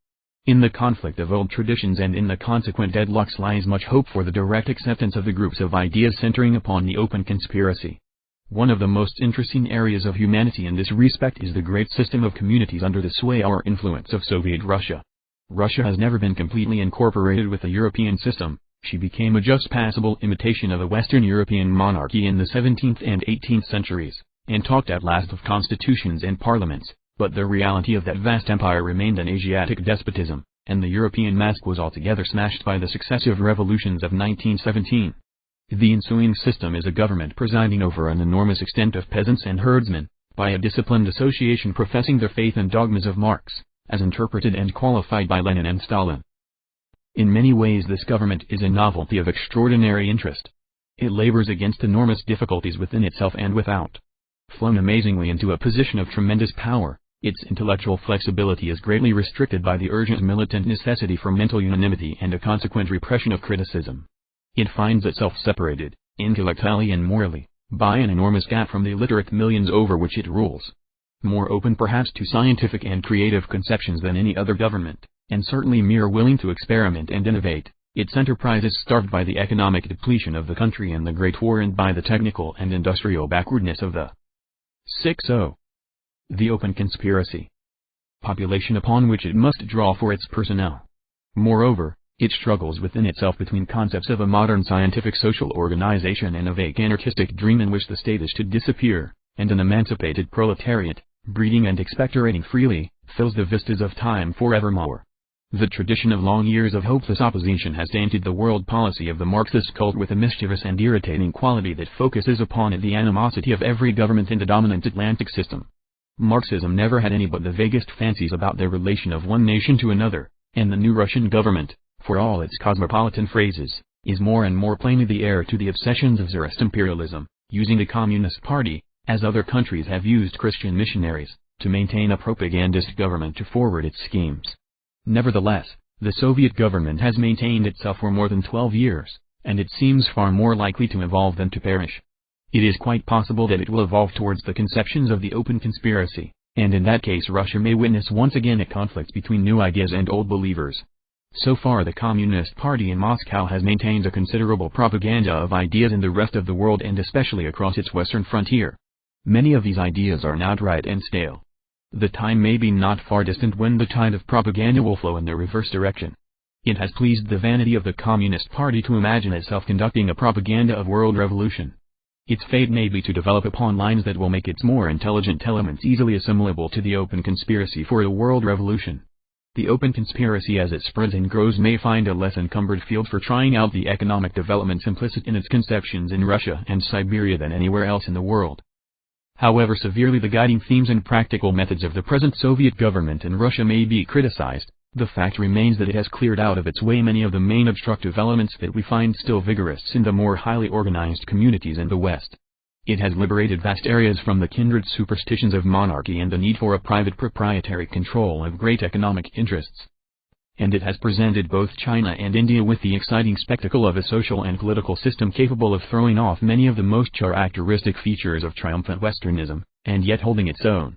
In the conflict of old traditions and in the consequent deadlocks lies much hope for the direct acceptance of the groups of ideas centering upon the open conspiracy. One of the most interesting areas of humanity in this respect is the great system of communities under the sway or influence of Soviet Russia. Russia has never been completely incorporated with the European system. She became a just passable imitation of a Western European monarchy in the 17th and 18th centuries, and talked at last of constitutions and parliaments, but the reality of that vast empire remained an Asiatic despotism, and the European mask was altogether smashed by the successive revolutions of 1917. The ensuing system is a government presiding over an enormous extent of peasants and herdsmen, by a disciplined association professing the faith and dogmas of Marx, as interpreted and qualified by Lenin and Stalin. In many ways this government is a novelty of extraordinary interest. It labors against enormous difficulties within itself and without. Flown amazingly into a position of tremendous power, its intellectual flexibility is greatly restricted by the urgent militant necessity for mental unanimity and a consequent repression of criticism. It finds itself separated, intellectually and morally, by an enormous gap from the illiterate millions over which it rules. More open perhaps to scientific and creative conceptions than any other government, and certainly more willing to experiment and innovate, its enterprise is starved by the economic depletion of the country and the Great War and by the technical and industrial backwardness of the 60. The open conspiracy. population upon which it must draw for its personnel. Moreover, it struggles within itself between concepts of a modern scientific social organization and a vague anarchistic dream in which the state is to disappear, and an emancipated proletariat, breeding and expectorating freely, fills the vistas of time forevermore. The tradition of long years of hopeless opposition has tainted the world policy of the Marxist cult with a mischievous and irritating quality that focuses upon it the animosity of every government in the dominant Atlantic system. Marxism never had any but the vaguest fancies about the relation of one nation to another, and the new Russian government, for all its cosmopolitan phrases, is more and more plainly the heir to the obsessions of Tsarist imperialism, using the Communist Party, as other countries have used Christian missionaries, to maintain a propagandist government to forward its schemes. Nevertheless, the Soviet government has maintained itself for more than 12 years, and it seems far more likely to evolve than to perish. It is quite possible that it will evolve towards the conceptions of the open conspiracy, and in that case Russia may witness once again a conflict between new ideas and old believers. So far the Communist Party in Moscow has maintained a considerable propaganda of ideas in the rest of the world and especially across its western frontier. Many of these ideas are now trite and stale. The time may be not far distant when the tide of propaganda will flow in the reverse direction. It has pleased the vanity of the Communist Party to imagine itself conducting a propaganda of world revolution. Its fate may be to develop upon lines that will make its more intelligent elements easily assimilable to the open conspiracy for a world revolution. The open conspiracy as it spreads and grows may find a less encumbered field for trying out the economic developments implicit in its conceptions in Russia and Siberia than anywhere else in the world. However severely the guiding themes and practical methods of the present Soviet government in Russia may be criticized, the fact remains that it has cleared out of its way many of the main obstructive elements that we find still vigorous in the more highly organized communities in the West. It has liberated vast areas from the kindred superstitions of monarchy and the need for a private proprietary control of great economic interests. And it has presented both China and India with the exciting spectacle of a social and political system capable of throwing off many of the most characteristic features of triumphant Westernism, and yet holding its own.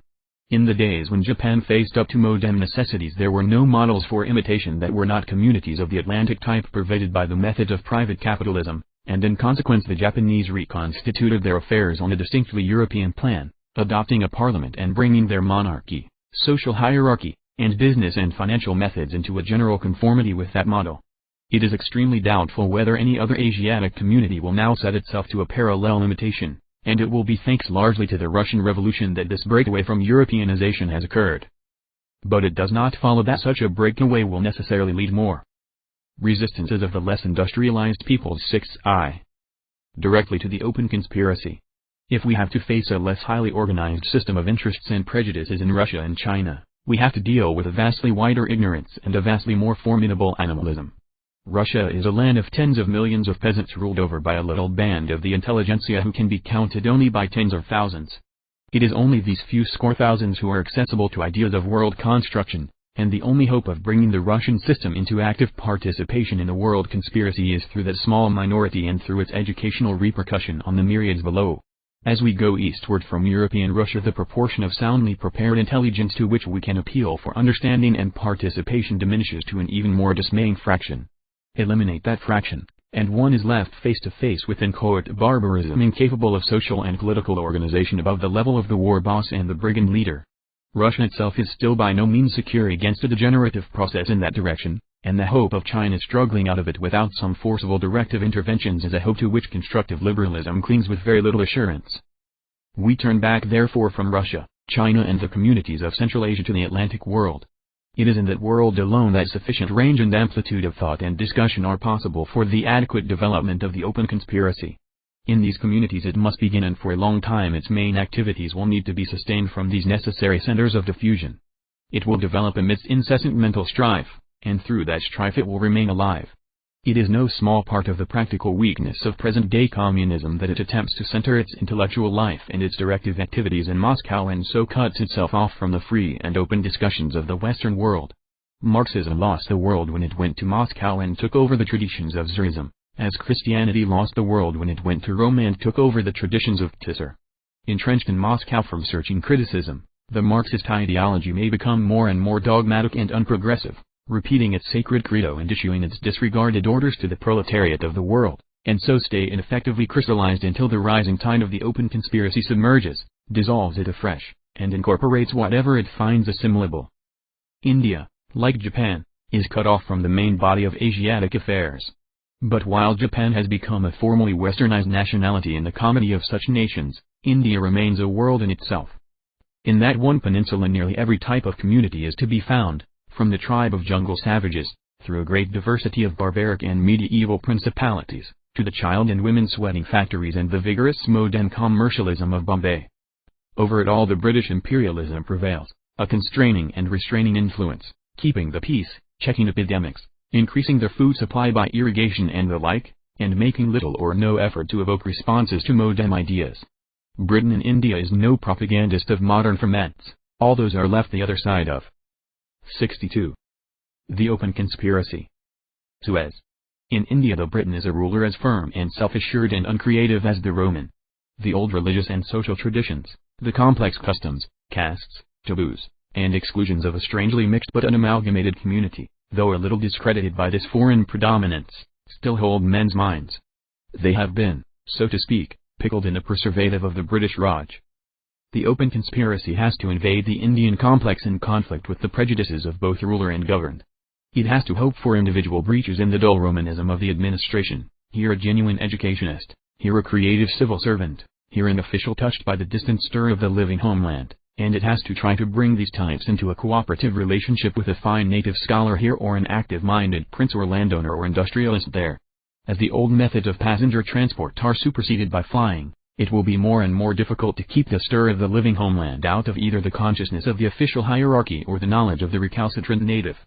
In the days when Japan faced up to modern necessities there were no models for imitation that were not communities of the Atlantic type pervaded by the methods of private capitalism, and in consequence the Japanese reconstituted their affairs on a distinctly European plan, adopting a parliament and bringing their monarchy, social hierarchy, and business and financial methods into a general conformity with that model. It is extremely doubtful whether any other Asiatic community will now set itself to a parallel imitation, and it will be thanks largely to the Russian Revolution that this breakaway from Europeanization has occurred. But it does not follow that such a breakaway will necessarily lead more resistances of the less industrialized peoples 6i directly to the open conspiracy. If we have to face a less highly organized system of interests and prejudices in Russia and China, we have to deal with a vastly wider ignorance and a vastly more formidable animalism. Russia is a land of tens of millions of peasants ruled over by a little band of the intelligentsia who can be counted only by tens of thousands. It is only these few score thousands who are accessible to ideas of world construction, and the only hope of bringing the Russian system into active participation in the world conspiracy is through that small minority and through its educational repercussion on the myriads below. As we go eastward from European Russia the proportion of soundly prepared intelligence to which we can appeal for understanding and participation diminishes to an even more dismaying fraction. Eliminate that fraction, and one is left face to face with inchoate barbarism incapable of social and political organization above the level of the war boss and the brigand leader. Russia itself is still by no means secure against a degenerative process in that direction, and the hope of China struggling out of it without some forcible directive interventions is a hope to which constructive liberalism clings with very little assurance. We turn back therefore from Russia, China and the communities of Central Asia to the Atlantic world. It is in that world alone that sufficient range and amplitude of thought and discussion are possible for the adequate development of the open conspiracy. In these communities it must begin, and for a long time its main activities will need to be sustained from these necessary centers of diffusion. It will develop amidst incessant mental strife, and through that strife it will remain alive. It is no small part of the practical weakness of present-day communism that it attempts to center its intellectual life and its directive activities in Moscow and so cuts itself off from the free and open discussions of the Western world. Marxism lost the world when it went to Moscow and took over the traditions of Tsarism, as Christianity lost the world when it went to Rome and took over the traditions of Tsar. Entrenched in Moscow from searching criticism, the Marxist ideology may become more and more dogmatic and unprogressive, repeating its sacred credo and issuing its disregarded orders to the proletariat of the world, and so stay ineffectively crystallized until the rising tide of the open conspiracy submerges, dissolves it afresh, and incorporates whatever it finds assimilable. India, like Japan, is cut off from the main body of Asiatic affairs. But while Japan has become a formally westernized nationality in the comedy of such nations, India remains a world in itself. In that one peninsula nearly every type of community is to be found, from the tribe of jungle savages, through a great diversity of barbaric and medieval principalities, to the child and women sweating factories and the vigorous modern commercialism of Bombay. Over it all the British imperialism prevails, a constraining and restraining influence, keeping the peace, checking epidemics, increasing their food supply by irrigation and the like, and making little or no effort to evoke responses to modern ideas. Britain in India is no propagandist of modern ferments, all those are left the other side of. 62. The open conspiracy. Suez. In India the Briton is a ruler as firm and self-assured and uncreative as the Roman. The old religious and social traditions, the complex customs, castes, taboos, and exclusions of a strangely mixed but unamalgamated community, though a little discredited by this foreign predominance, still hold men's minds. They have been, so to speak, pickled in the preservative of the British Raj. The open conspiracy has to invade the Indian complex in conflict with the prejudices of both ruler and governed. It has to hope for individual breaches in the dull Romanism of the administration, here a genuine educationist, here a creative civil servant, here an official touched by the distant stir of the living homeland, and it has to try to bring these types into a cooperative relationship with a fine native scholar here or an active-minded prince or landowner or industrialist there. As the old methods of passenger transport are superseded by flying, it will be more and more difficult to keep the stir of the living homeland out of either the consciousness of the official hierarchy or the knowledge of the recalcitrant native.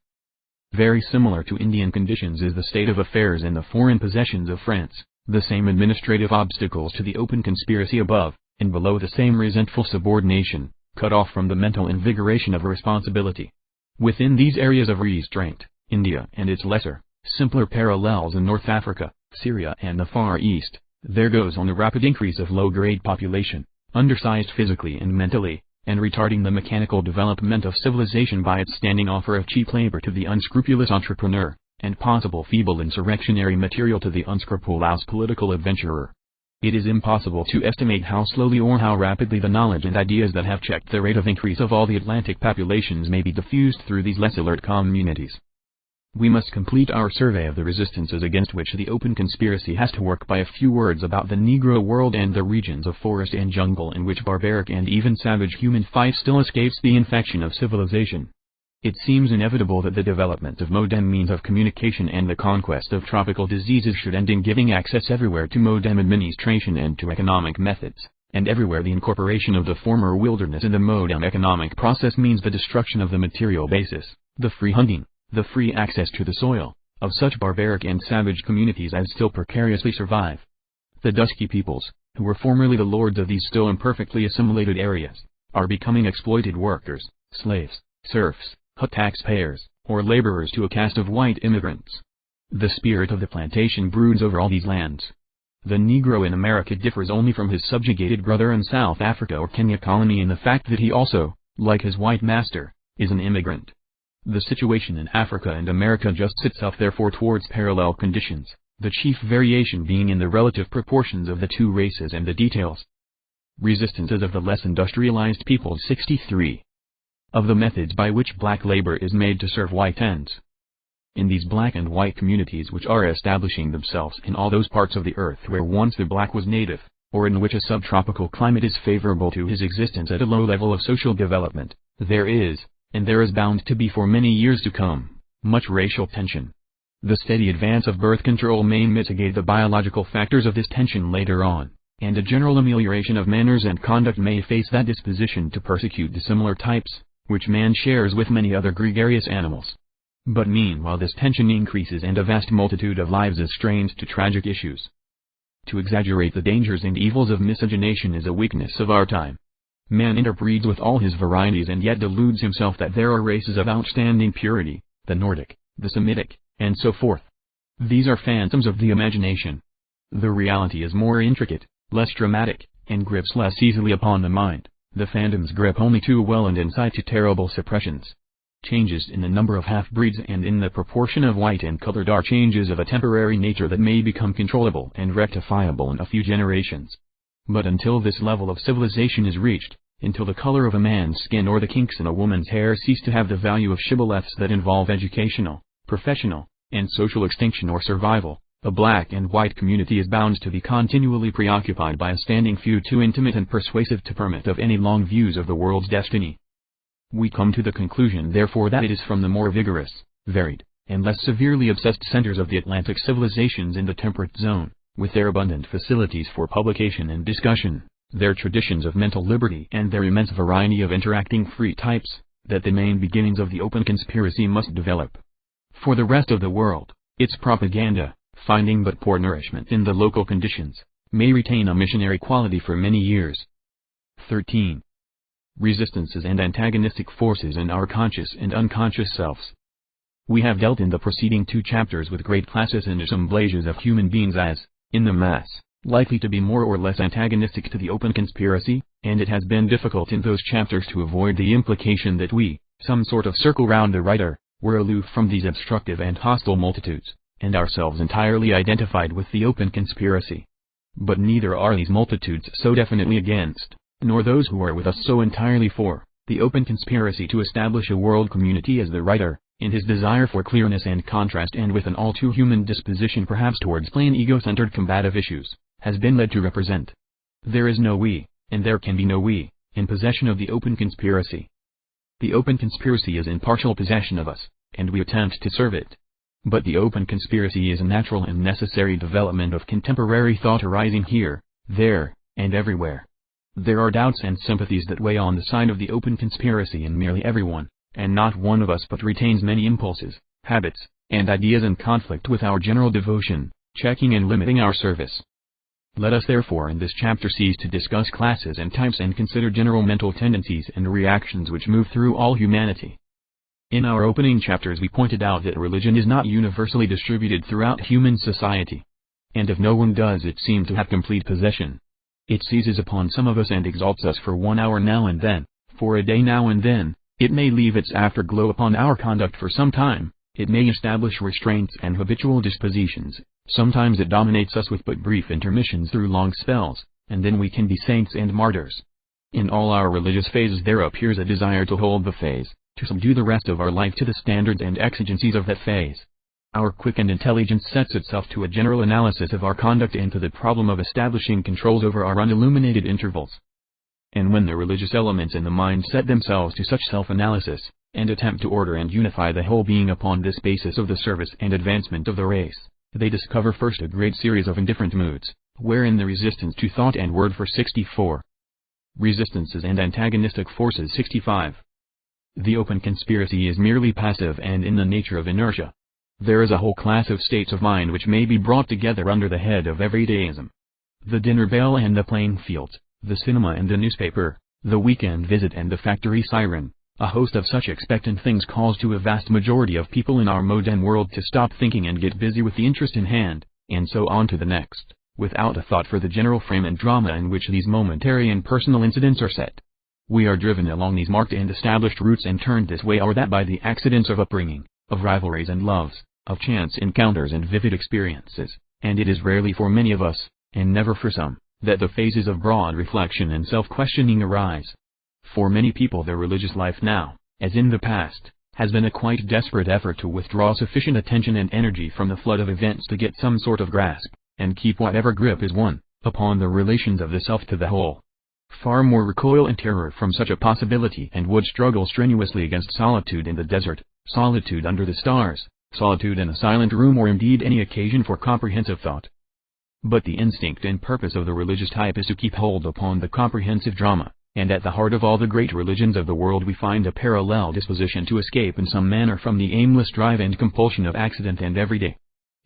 Very similar to Indian conditions is the state of affairs in the foreign possessions of France, the same administrative obstacles to the open conspiracy above, and below the same resentful subordination, cut off from the mental invigoration of responsibility. Within these areas of restraint, India and its lesser, simpler parallels in North Africa, Syria and the Far East, there goes on the rapid increase of low-grade population, undersized physically and mentally, and retarding the mechanical development of civilization by its standing offer of cheap labor to the unscrupulous entrepreneur, and possible feeble insurrectionary material to the unscrupulous political adventurer. It is impossible to estimate how slowly or how rapidly the knowledge and ideas that have checked the rate of increase of all the Atlantic populations may be diffused through these less alert communities. We must complete our survey of the resistances against which the open conspiracy has to work by a few words about the Negro world and the regions of forest and jungle in which barbaric and even savage human fight still escapes the infection of civilization. It seems inevitable that the development of modern means of communication and the conquest of tropical diseases should end in giving access everywhere to modern administration and to economic methods, and everywhere the incorporation of the former wilderness in the modern economic process means the destruction of the material basis, the free hunting, the free access to the soil, of such barbaric and savage communities as still precariously survive. The dusky peoples, who were formerly the lords of these still imperfectly assimilated areas, are becoming exploited workers, slaves, serfs, taxpayers, or laborers to a caste of white immigrants. The spirit of the plantation broods over all these lands. The Negro in America differs only from his subjugated brother in South Africa or Kenya colony in the fact that he also, like his white master, is an immigrant. The situation in Africa and America just sits off therefore towards parallel conditions, the chief variation being in the relative proportions of the two races and the details. Resistances of the less industrialized peoples. 63. Of the methods by which black labor is made to serve white ends. In these black and white communities which are establishing themselves in all those parts of the earth where once the black was native, or in which a subtropical climate is favorable to his existence at a low level of social development, there is, and there is bound to be for many years to come, much racial tension. The steady advance of birth control may mitigate the biological factors of this tension later on, and a general amelioration of manners and conduct may efface that disposition to persecute dissimilar types, which man shares with many other gregarious animals. But meanwhile this tension increases and a vast multitude of lives is strained to tragic issues. To exaggerate the dangers and evils of miscegenation is a weakness of our time. Man interbreeds with all his varieties and yet deludes himself that there are races of outstanding purity, the Nordic, the Semitic, and so forth. These are phantoms of the imagination. The reality is more intricate, less dramatic, and grips less easily upon the mind. The phantoms grip only too well and incite to terrible suppressions. Changes in the number of half-breeds and in the proportion of white and colored are changes of a temporary nature that may become controllable and rectifiable in a few generations. But until this level of civilization is reached, until the color of a man's skin or the kinks in a woman's hair cease to have the value of shibboleths that involve educational, professional, and social extinction or survival, a black and white community is bound to be continually preoccupied by a standing feud too intimate and persuasive to permit of any long views of the world's destiny. We come to the conclusion therefore that it is from the more vigorous, varied, and less severely obsessed centers of the Atlantic civilizations in the temperate zone, with their abundant facilities for publication and discussion, their traditions of mental liberty and their immense variety of interacting free types, that the main beginnings of the open conspiracy must develop. For the rest of the world, its propaganda, finding but poor nourishment in the local conditions, may retain a missionary quality for many years. 13. Resistances and antagonistic forces in our conscious and unconscious selves. We have dealt in the preceding 2 chapters with great classes and assemblages of human beings as, in the mass, likely to be more or less antagonistic to the open conspiracy, and it has been difficult in those chapters to avoid the implication that we, some sort of circle round the writer, were aloof from these obstructive and hostile multitudes, and ourselves entirely identified with the open conspiracy. But neither are these multitudes so definitely against, nor those who are with us so entirely for, the open conspiracy to establish a world community as the writer, in his desire for clearness and contrast and with an all too human disposition perhaps towards plain ego-centered combative issues, has been led to represent. There is no we, and there can be no we, in possession of the open conspiracy. The open conspiracy is in partial possession of us, and we attempt to serve it. But the open conspiracy is a natural and necessary development of contemporary thought arising here, there, and everywhere. There are doubts and sympathies that weigh on the side of the open conspiracy in nearly everyone, and not one of us but retains many impulses, habits, and ideas in conflict with our general devotion, checking and limiting our service. Let us therefore in this chapter cease to discuss classes and types and consider general mental tendencies and reactions which move through all humanity. In our opening chapters we pointed out that religion is not universally distributed throughout human society. And if no one does it seem to have complete possession. It seizes upon some of us and exalts us for 1 hour now and then, for a day now and then. It may leave its afterglow upon our conduct for some time, it may establish restraints and habitual dispositions, sometimes it dominates us with but brief intermissions through long spells, and then we can be saints and martyrs. In all our religious phases there appears a desire to hold the phase, to subdue the rest of our life to the standards and exigencies of that phase. Our quickened intelligence sets itself to a general analysis of our conduct and to the problem of establishing controls over our unilluminated intervals. And when the religious elements in the mind set themselves to such self-analysis, and attempt to order and unify the whole being upon this basis of the service and advancement of the race, they discover first a great series of indifferent moods, wherein the resistance to thought and word for 64. Resistances and antagonistic forces 65. The open conspiracy is merely passive and in the nature of inertia. There is a whole class of states of mind which may be brought together under the head of everydayism. The dinner bell and the playing fields, the cinema and the newspaper, the weekend visit and the factory siren, a host of such expectant things cause to a vast majority of people in our modern world to stop thinking and get busy with the interest in hand, and so on to the next, without a thought for the general frame and drama in which these momentary and personal incidents are set. We are driven along these marked and established routes and turned this way or that by the accidents of upbringing, of rivalries and loves, of chance encounters and vivid experiences, and it is rarely for many of us, and never for some, that the phases of broad reflection and self-questioning arise. For many people their religious life now, as in the past, has been a quite desperate effort to withdraw sufficient attention and energy from the flood of events to get some sort of grasp, and keep whatever grip is won, upon the relations of the self to the whole. Far more recoil in terror from such a possibility and would struggle strenuously against solitude in the desert, solitude under the stars, solitude in a silent room or indeed any occasion for comprehensive thought. But the instinct and purpose of the religious type is to keep hold upon the comprehensive drama, and at the heart of all the great religions of the world we find a parallel disposition to escape in some manner from the aimless drive and compulsion of accident and everyday.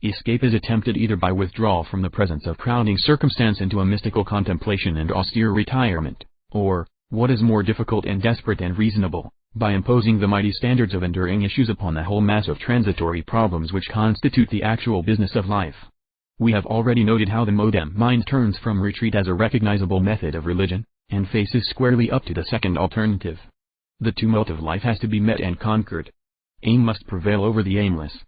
Escape is attempted either by withdrawal from the presence of crowding circumstance into a mystical contemplation and austere retirement, or, what is more difficult and desperate and reasonable, by imposing the mighty standards of enduring issues upon the whole mass of transitory problems which constitute the actual business of life. We have already noted how the modern mind turns from retreat as a recognizable method of religion, and faces squarely up to the second alternative. The tumult of life has to be met and conquered. Aim must prevail over the aimless.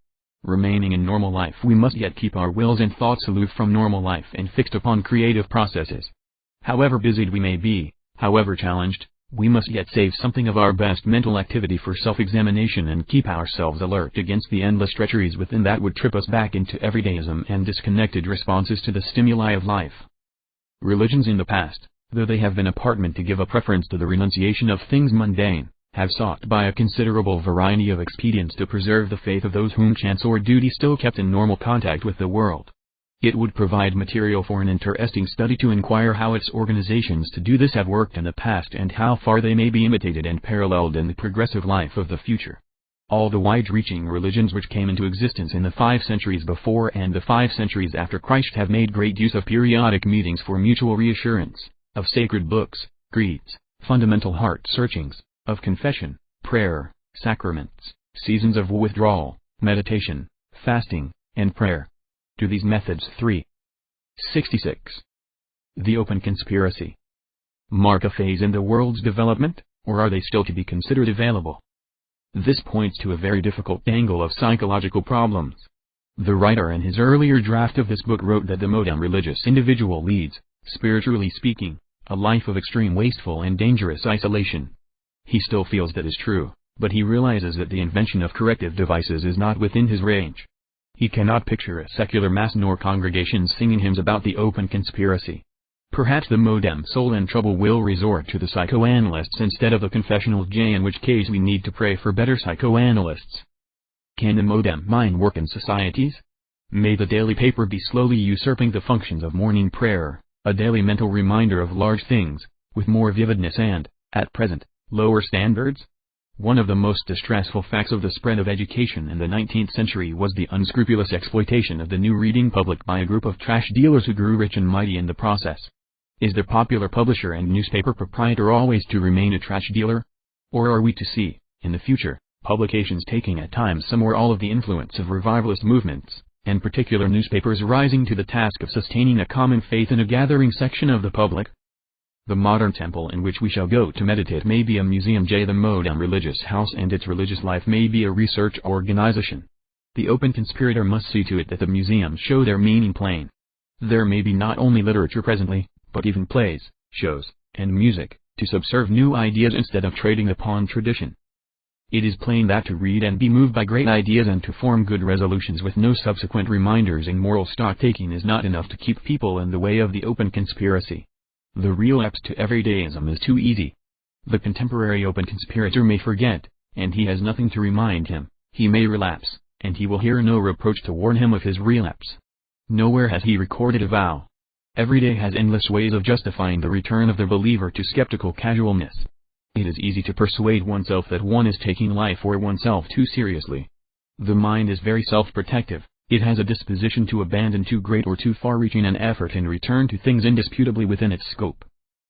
Remaining in normal life we must yet keep our wills and thoughts aloof from normal life and fixed upon creative processes. However busied we may be, however challenged, We must yet save something of our best mental activity for self-examination and keep ourselves alert against the endless treacheries within that would trip us back into everydayism and disconnected responses to the stimuli of life. Religions in the past, though they have been apparent to give a preference to the renunciation of things mundane, have sought by a considerable variety of expedients to preserve the faith of those whom chance or duty still kept in normal contact with the world. It would provide material for an interesting study to inquire how its organizations to do this have worked in the past and how far they may be imitated and paralleled in the progressive life of the future. All the wide-reaching religions which came into existence in the 5 centuries before and the 5 centuries after Christ have made great use of periodic meetings for mutual reassurance, of sacred books, creeds, fundamental heart searchings, of confession, prayer, sacraments, seasons of withdrawal, meditation, fasting, and prayer. To these methods 3. 66. The open conspiracy. Mark a phase in the world's development, or are they still to be considered available? This points to a very difficult angle of psychological problems. The writer in his earlier draft of this book wrote that the modern religious individual leads, spiritually speaking, a life of extreme wasteful and dangerous isolation. He still feels that is true, but he realizes that the invention of corrective devices is not within his range. He cannot picture a secular mass nor congregations singing hymns about the open conspiracy. Perhaps the modern soul in trouble will resort to the psychoanalysts instead of the confessional J, in which case we need to pray for better psychoanalysts. Can the modern mind work in societies? May the daily paper be slowly usurping the functions of morning prayer, a daily mental reminder of large things, with more vividness and, at present, lower standards? One of the most distressful facts of the spread of education in the 19th century was the unscrupulous exploitation of the new reading public by a group of trash dealers who grew rich and mighty in the process. Is the popular publisher and newspaper proprietor always to remain a trash dealer? Or are we to see, in the future, publications taking at times some or all of the influence of revivalist movements, and particular newspapers rising to the task of sustaining a common faith in a gathering section of the public? The modern temple in which we shall go to meditate may be a museum. The modern religious house and its religious life may be a research organization. The open conspirator must see to it that the museums show their meaning plain. There may be not only literature presently, but even plays, shows, and music, to subserve new ideas instead of trading upon tradition. It is plain that to read and be moved by great ideas and to form good resolutions with no subsequent reminders and moral stock-taking is not enough to keep people in the way of the open conspiracy. The relapse to everydayism is too easy. The contemporary open conspirator may forget, and he has nothing to remind him. He may relapse, and he will hear no reproach to warn him of his relapse. Nowhere has he recorded a vow. Every day has endless ways of justifying the return of the believer to skeptical casualness. It is easy to persuade oneself that one is taking life or oneself too seriously. The mind is very self-protective. It has a disposition to abandon too great or too far-reaching an effort and return to things indisputably within its scope.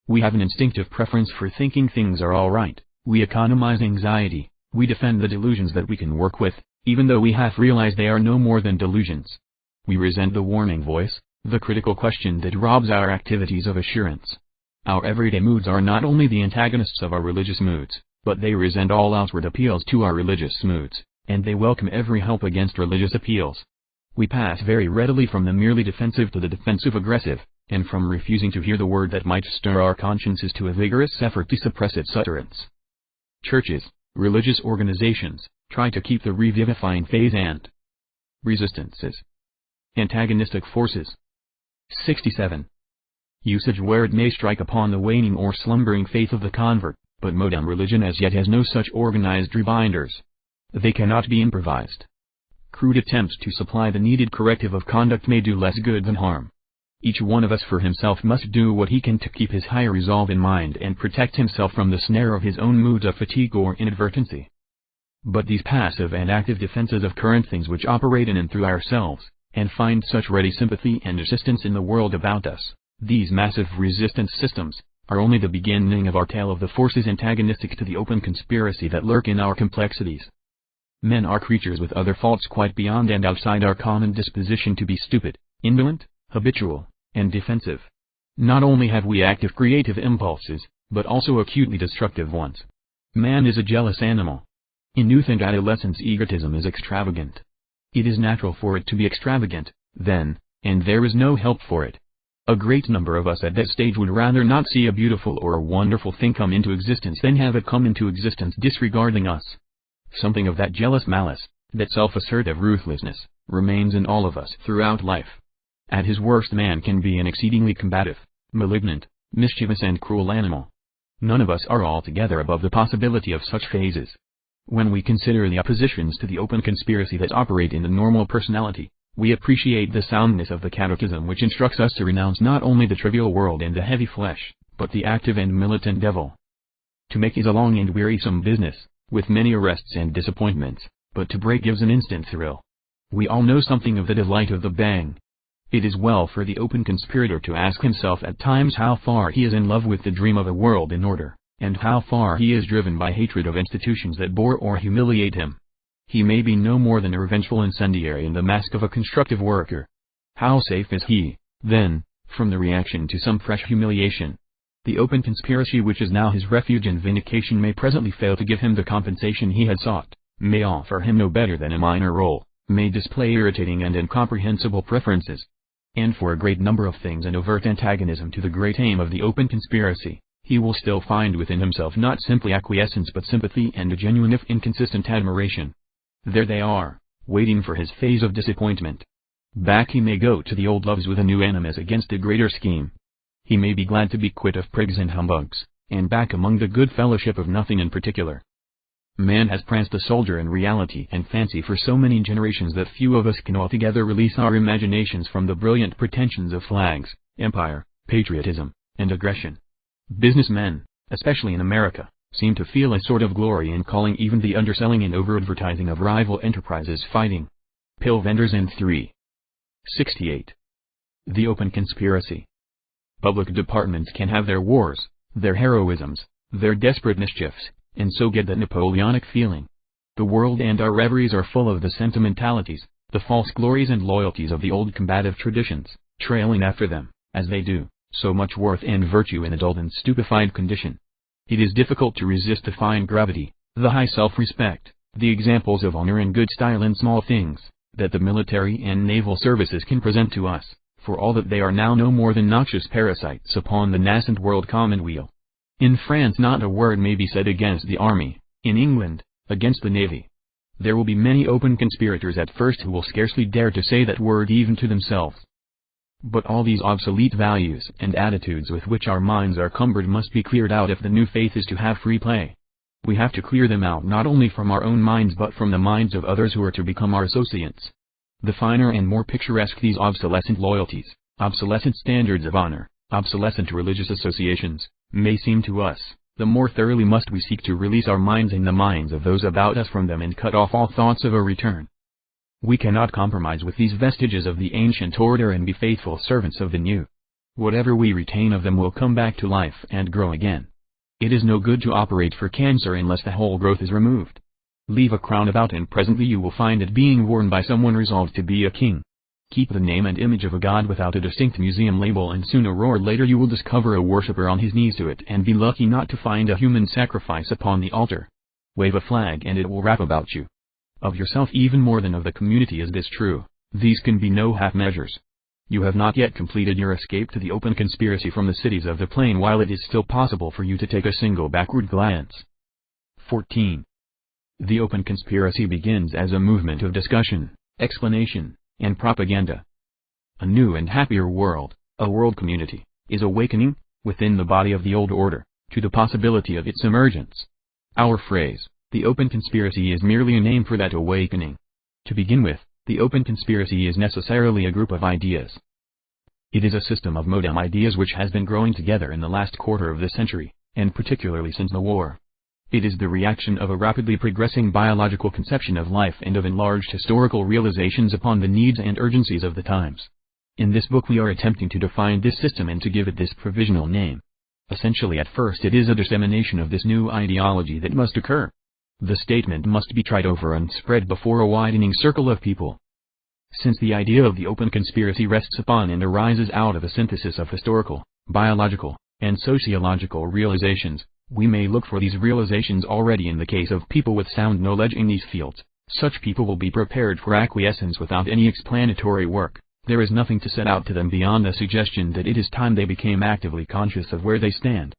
We have an instinctive preference for thinking things are all right. We economize anxiety. We defend the delusions that we can work with, even though we half realize they are no more than delusions. We resent the warning voice, the critical question that robs our activities of assurance. Our everyday moods are not only the antagonists of our religious moods, but they resent all outward appeals to our religious moods, and they welcome every help against religious appeals. We pass very readily from the merely defensive to the defensive-aggressive, and from refusing to hear the word that might stir our consciences to a vigorous effort to suppress its utterance. Churches, religious organizations, try to keep the revivifying phase and resistances. Antagonistic forces. 67. Usage where it may strike upon the waning or slumbering faith of the convert, but modern religion as yet has no such organized reminders. They cannot be improvised. Crude attempts to supply the needed corrective of conduct may do less good than harm. Each one of us for himself must do what he can to keep his higher resolve in mind and protect himself from the snare of his own moods of fatigue or inadvertency. But these passive and active defenses of current things which operate in and through ourselves, and find such ready sympathy and assistance in the world about us, these massive resistance systems, are only the beginning of our tale of the forces antagonistic to the open conspiracy that lurk in our complexities. Men are creatures with other faults quite beyond and outside our common disposition to be stupid, indolent, habitual, and defensive. Not only have we active creative impulses, but also acutely destructive ones. Man is a jealous animal. In youth and adolescence egotism is extravagant. It is natural for it to be extravagant, then, and there is no help for it. A great number of us at that stage would rather not see a beautiful or a wonderful thing come into existence than have it come into existence disregarding us. Something of that jealous malice, that self-assertive ruthlessness, remains in all of us throughout life. At his worst man can be an exceedingly combative, malignant, mischievous and cruel animal. None of us are altogether above the possibility of such phases. When we consider the oppositions to the open conspiracy that operate in the normal personality, we appreciate the soundness of the catechism which instructs us to renounce not only the trivial world and the heavy flesh, but the active and militant devil. To make is a long and wearisome business, with many arrests and disappointments, but to break gives an instant thrill. We all know something of the delight of the bang. It is well for the open conspirator to ask himself at times how far he is in love with the dream of a world in order, and how far he is driven by hatred of institutions that bore or humiliate him. He may be no more than a revengeful incendiary in the mask of a constructive worker. How safe is he, then, from the reaction to some fresh humiliation? The open conspiracy which is now his refuge and vindication may presently fail to give him the compensation he had sought, may offer him no better than a minor role, may display irritating and incomprehensible preferences. And for a great number of things an overt antagonism to the great aim of the open conspiracy, he will still find within himself not simply acquiescence but sympathy and a genuine if inconsistent admiration. There they are, waiting for his phase of disappointment. Back he may go to the old loves with a new animus against a greater scheme. He may be glad to be quit of prigs and humbugs, and back among the good fellowship of nothing in particular. Man has pranced a soldier in reality and fancy for so many generations that few of us can altogether release our imaginations from the brilliant pretensions of flags, empire, patriotism, and aggression. Businessmen, especially in America, seem to feel a sort of glory in calling even the underselling and over-advertising of rival enterprises fighting. Pill vendors and 368. The open conspiracy. Public departments can have their wars, their heroisms, their desperate mischiefs, and so get that Napoleonic feeling. The world and our reveries are full of the sentimentalities, the false glories and loyalties of the old combative traditions, trailing after them, as they do, so much worth and virtue in a dulled and stupefied condition. It is difficult to resist the fine gravity, the high self-respect, the examples of honor and good style in small things, that the military and naval services can present to us, for all that they are now no more than noxious parasites upon the nascent world commonweal. In France not a word may be said against the army, in England, against the navy. There will be many open conspirators at first who will scarcely dare to say that word even to themselves. But all these obsolete values and attitudes with which our minds are cumbered must be cleared out if the new faith is to have free play. We have to clear them out not only from our own minds but from the minds of others who are to become our associates. The finer and more picturesque these obsolescent loyalties, obsolescent standards of honor, obsolescent religious associations, may seem to us, the more thoroughly must we seek to release our minds and the minds of those about us from them and cut off all thoughts of a return. We cannot compromise with these vestiges of the ancient order and be faithful servants of the new. Whatever we retain of them will come back to life and grow again. It is no good to operate for cancer unless the whole growth is removed. Leave a crown about and presently you will find it being worn by someone resolved to be a king. Keep the name and image of a god without a distinct museum label and sooner or later you will discover a worshipper on his knees to it and be lucky not to find a human sacrifice upon the altar. Wave a flag and it will wrap about you. Of yourself even more than of the community is this true, these can be no half measures. You have not yet completed your escape to the open conspiracy from the cities of the plain while it is still possible for you to take a single backward glance. 14. The open conspiracy begins as a movement of discussion, explanation, and propaganda. A new and happier world, a world community, is awakening, within the body of the old order, to the possibility of its emergence. Our phrase, the open conspiracy, is merely a name for that awakening. To begin with, the open conspiracy is necessarily a group of ideas. It is a system of modem ideas which has been growing together in the last quarter of the century, and particularly since the war. It is the reaction of a rapidly progressing biological conception of life and of enlarged historical realizations upon the needs and urgencies of the times. In this book we are attempting to define this system and to give it this provisional name. Essentially at first it is a dissemination of this new ideology that must occur. The statement must be tried over and spread before a widening circle of people. Since the idea of the open conspiracy rests upon and arises out of a synthesis of historical, biological, and sociological realizations, we may look for these realizations already in the case of people with sound knowledge in these fields. Such people will be prepared for acquiescence without any explanatory work, There is nothing to set out to them beyond the suggestion that it is time they became actively conscious of where they stand.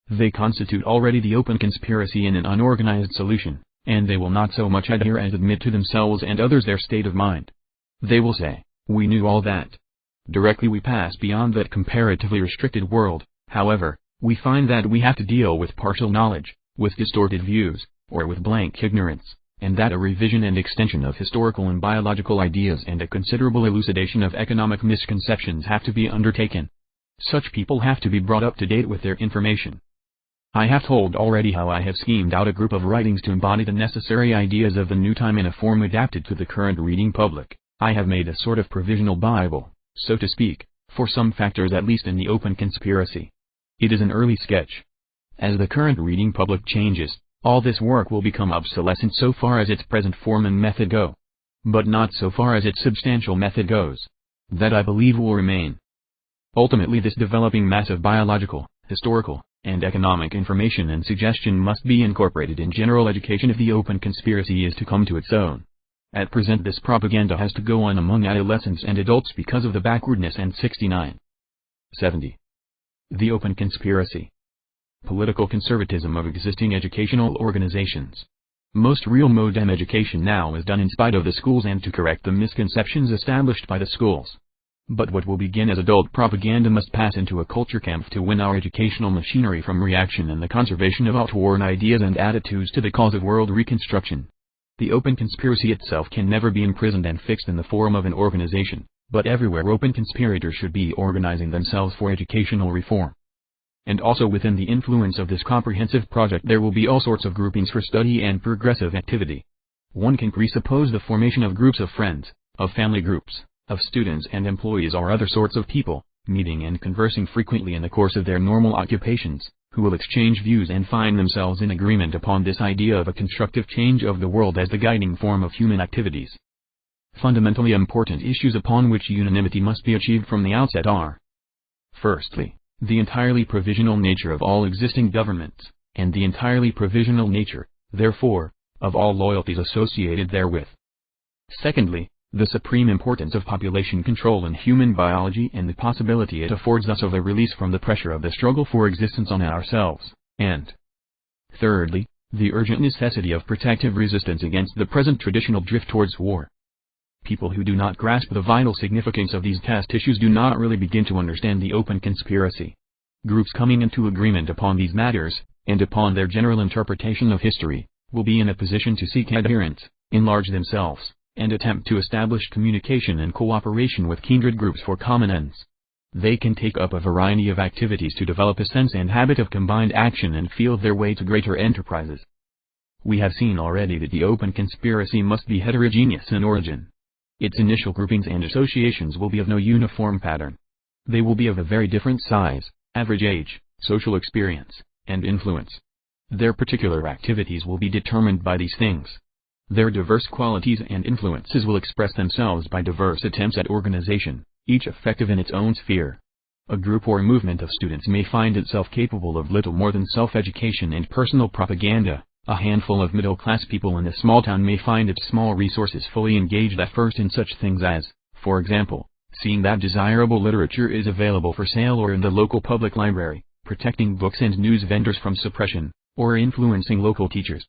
They constitute already the open conspiracy in an unorganized solution, and they will not so much adhere as admit to themselves and others their state of mind. They will say, "We knew all that." Directly we pass beyond that comparatively restricted world, however, we find that we have to deal with partial knowledge, with distorted views, or with blank ignorance, and that a revision and extension of historical and biological ideas and a considerable elucidation of economic misconceptions have to be undertaken. Such people have to be brought up to date with their information. I have told already how I have schemed out a group of writings to embody the necessary ideas of the new time in a form adapted to the current reading public. I have made a sort of provisional Bible, so to speak, for some factors at least in the open conspiracy. It is an early sketch. As the current reading public changes, all this work will become obsolescent so far as its present form and method go. But not so far as its substantial method goes. That I believe will remain. Ultimately this developing mass of biological, historical, and economic information and suggestion must be incorporated in general education if the open conspiracy is to come to its own. At present this propaganda has to go on among adolescents and adults because of the backwardness and 70. The open conspiracy. Political conservatism of existing educational organizations. Most real modern education now is done in spite of the schools and to correct the misconceptions established by the schools. But what will begin as adult propaganda must pass into a culture camp to win our educational machinery from reaction and the conservation of outworn ideas and attitudes to the cause of world reconstruction. The open conspiracy itself can never be imprisoned and fixed in the form of an organization, but everywhere open conspirators should be organizing themselves for educational reform. And also within the influence of this comprehensive project there will be all sorts of groupings for study and progressive activity. One can presuppose the formation of groups of friends, of family groups, of students and employees or other sorts of people, meeting and conversing frequently in the course of their normal occupations, who will exchange views and find themselves in agreement upon this idea of a constructive change of the world as the guiding form of human activities. Fundamentally important issues upon which unanimity must be achieved from the outset are: firstly, the entirely provisional nature of all existing governments, and the entirely provisional nature, therefore, of all loyalties associated therewith. Secondly, the supreme importance of population control in human biology and the possibility it affords us of a release from the pressure of the struggle for existence on ourselves, and thirdly, the urgent necessity of protective resistance against the present traditional drift towards war. People who do not grasp the vital significance of these test issues do not really begin to understand the open conspiracy. Groups coming into agreement upon these matters, and upon their general interpretation of history, will be in a position to seek adherents, enlarge themselves, and attempt to establish communication and cooperation with kindred groups for common ends. They can take up a variety of activities to develop a sense and habit of combined action and feel their way to greater enterprises. We have seen already that the open conspiracy must be heterogeneous in origin. Its initial groupings and associations will be of no uniform pattern. They will be of a very different size, average age, social experience, and influence. Their particular activities will be determined by these things. Their diverse qualities and influences will express themselves by diverse attempts at organization, each effective in its own sphere. A group or movement of students may find itself capable of little more than self-education and personal propaganda. A handful of middle-class people in a small town may find its small resources fully engaged at first in such things as, for example, seeing that desirable literature is available for sale or in the local public library, protecting books and news vendors from suppression, or influencing local teachers.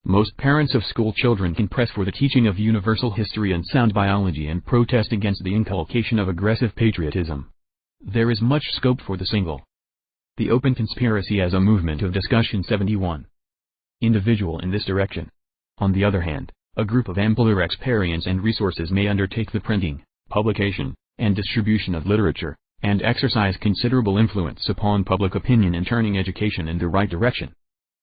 Most parents of school children can press for the teaching of universal history and sound biology and protest against the inculcation of aggressive patriotism. There is much scope for the single. The open conspiracy as a movement of discussion. 71. Individual in this direction. On the other hand, a group of ampler experience and resources may undertake the printing, publication, and distribution of literature, and exercise considerable influence upon public opinion in turning education in the right direction.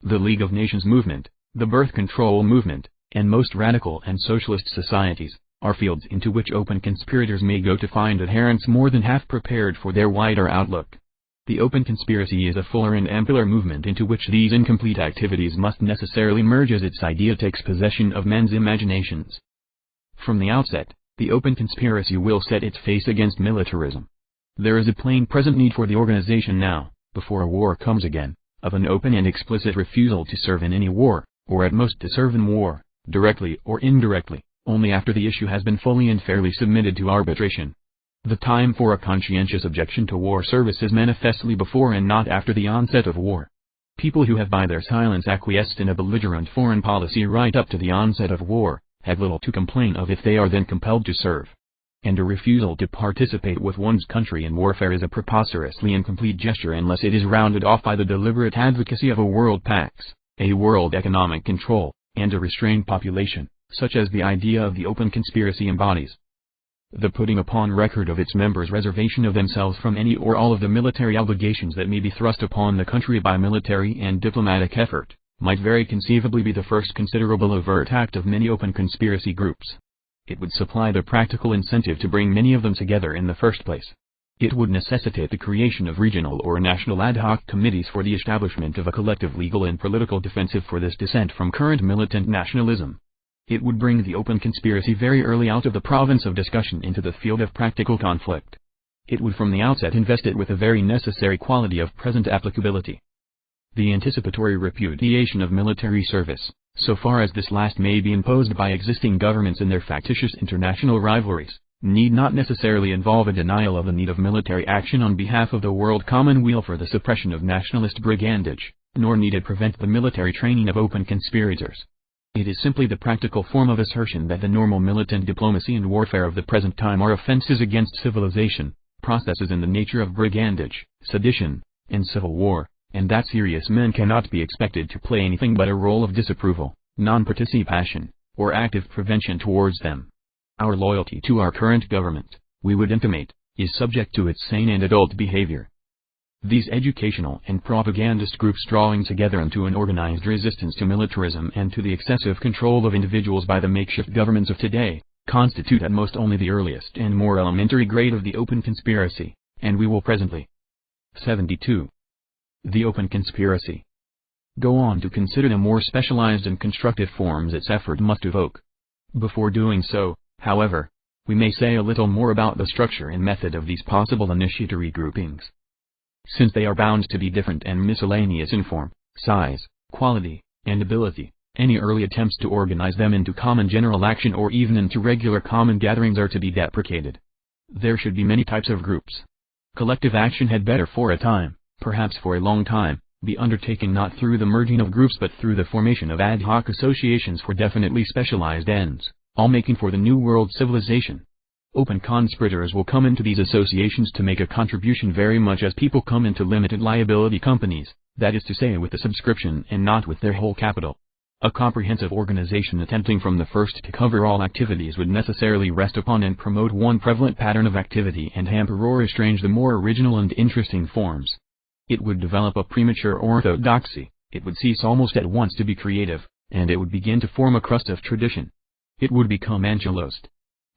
The League of Nations movement, the birth control movement, and most radical and socialist societies, are fields into which open conspirators may go to find adherents more than half prepared for their wider outlook. The open conspiracy is a fuller and ampler movement into which these incomplete activities must necessarily merge as its idea takes possession of men's imaginations. From the outset, the open conspiracy will set its face against militarism. There is a plain present need for the organization now, before a war comes again, of an open and explicit refusal to serve in any war, or at most to serve in war, directly or indirectly, only after the issue has been fully and fairly submitted to arbitration. The time for a conscientious objection to war service is manifestly before and not after the onset of war. People who have by their silence acquiesced in a belligerent foreign policy right up to the onset of war, have little to complain of if they are then compelled to serve. And a refusal to participate with one's country in warfare is a preposterously incomplete gesture unless it is rounded off by the deliberate advocacy of a world pax, a world economic control, and a restrained population, such as the idea of the open conspiracy embodies. The putting upon record of its members' reservation of themselves from any or all of the military obligations that may be thrust upon the country by military and diplomatic effort, might very conceivably be the first considerable overt act of many open conspiracy groups. It would supply the practical incentive to bring many of them together in the first place. It would necessitate the creation of regional or national ad hoc committees for the establishment of a collective legal and political defensive for this dissent from current militant nationalism. It would bring the open conspiracy very early out of the province of discussion into the field of practical conflict. It would from the outset invest it with a very necessary quality of present applicability. The anticipatory repudiation of military service, so far as this last may be imposed by existing governments in their factitious international rivalries, need not necessarily involve a denial of the need of military action on behalf of the world commonweal for the suppression of nationalist brigandage, nor need it prevent the military training of open conspirators. It is simply the practical form of assertion that the normal militant diplomacy and warfare of the present time are offenses against civilization, processes in the nature of brigandage, sedition, and civil war, and that serious men cannot be expected to play anything but a role of disapproval, non-participation, or active prevention towards them. Our loyalty to our current government, we would intimate, is subject to its sane and adult behavior. These educational and propagandist groups drawing together into an organized resistance to militarism and to the excessive control of individuals by the makeshift governments of today, constitute at most only the earliest and more elementary grade of the open conspiracy, and we will presently 72. The open conspiracy. Go on to consider the more specialized and constructive forms its effort must evoke. Before doing so, however, we may say a little more about the structure and method of these possible initiatory groupings. Since they are bound to be different and miscellaneous in form, size, quality, and ability, any early attempts to organize them into common general action or even into regular common gatherings are to be deprecated. There should be many types of groups. Collective action had better for a time, perhaps for a long time, be undertaken not through the merging of groups but through the formation of ad hoc associations for definitely specialized ends, all making for the New World civilization. Open conspirators will come into these associations to make a contribution very much as people come into limited liability companies, that is to say with a subscription and not with their whole capital. A comprehensive organization attempting from the first to cover all activities would necessarily rest upon and promote one prevalent pattern of activity and hamper or estrange the more original and interesting forms. It would develop a premature orthodoxy, it would cease almost at once to be creative, and it would begin to form a crust of tradition. It would become ankylosed.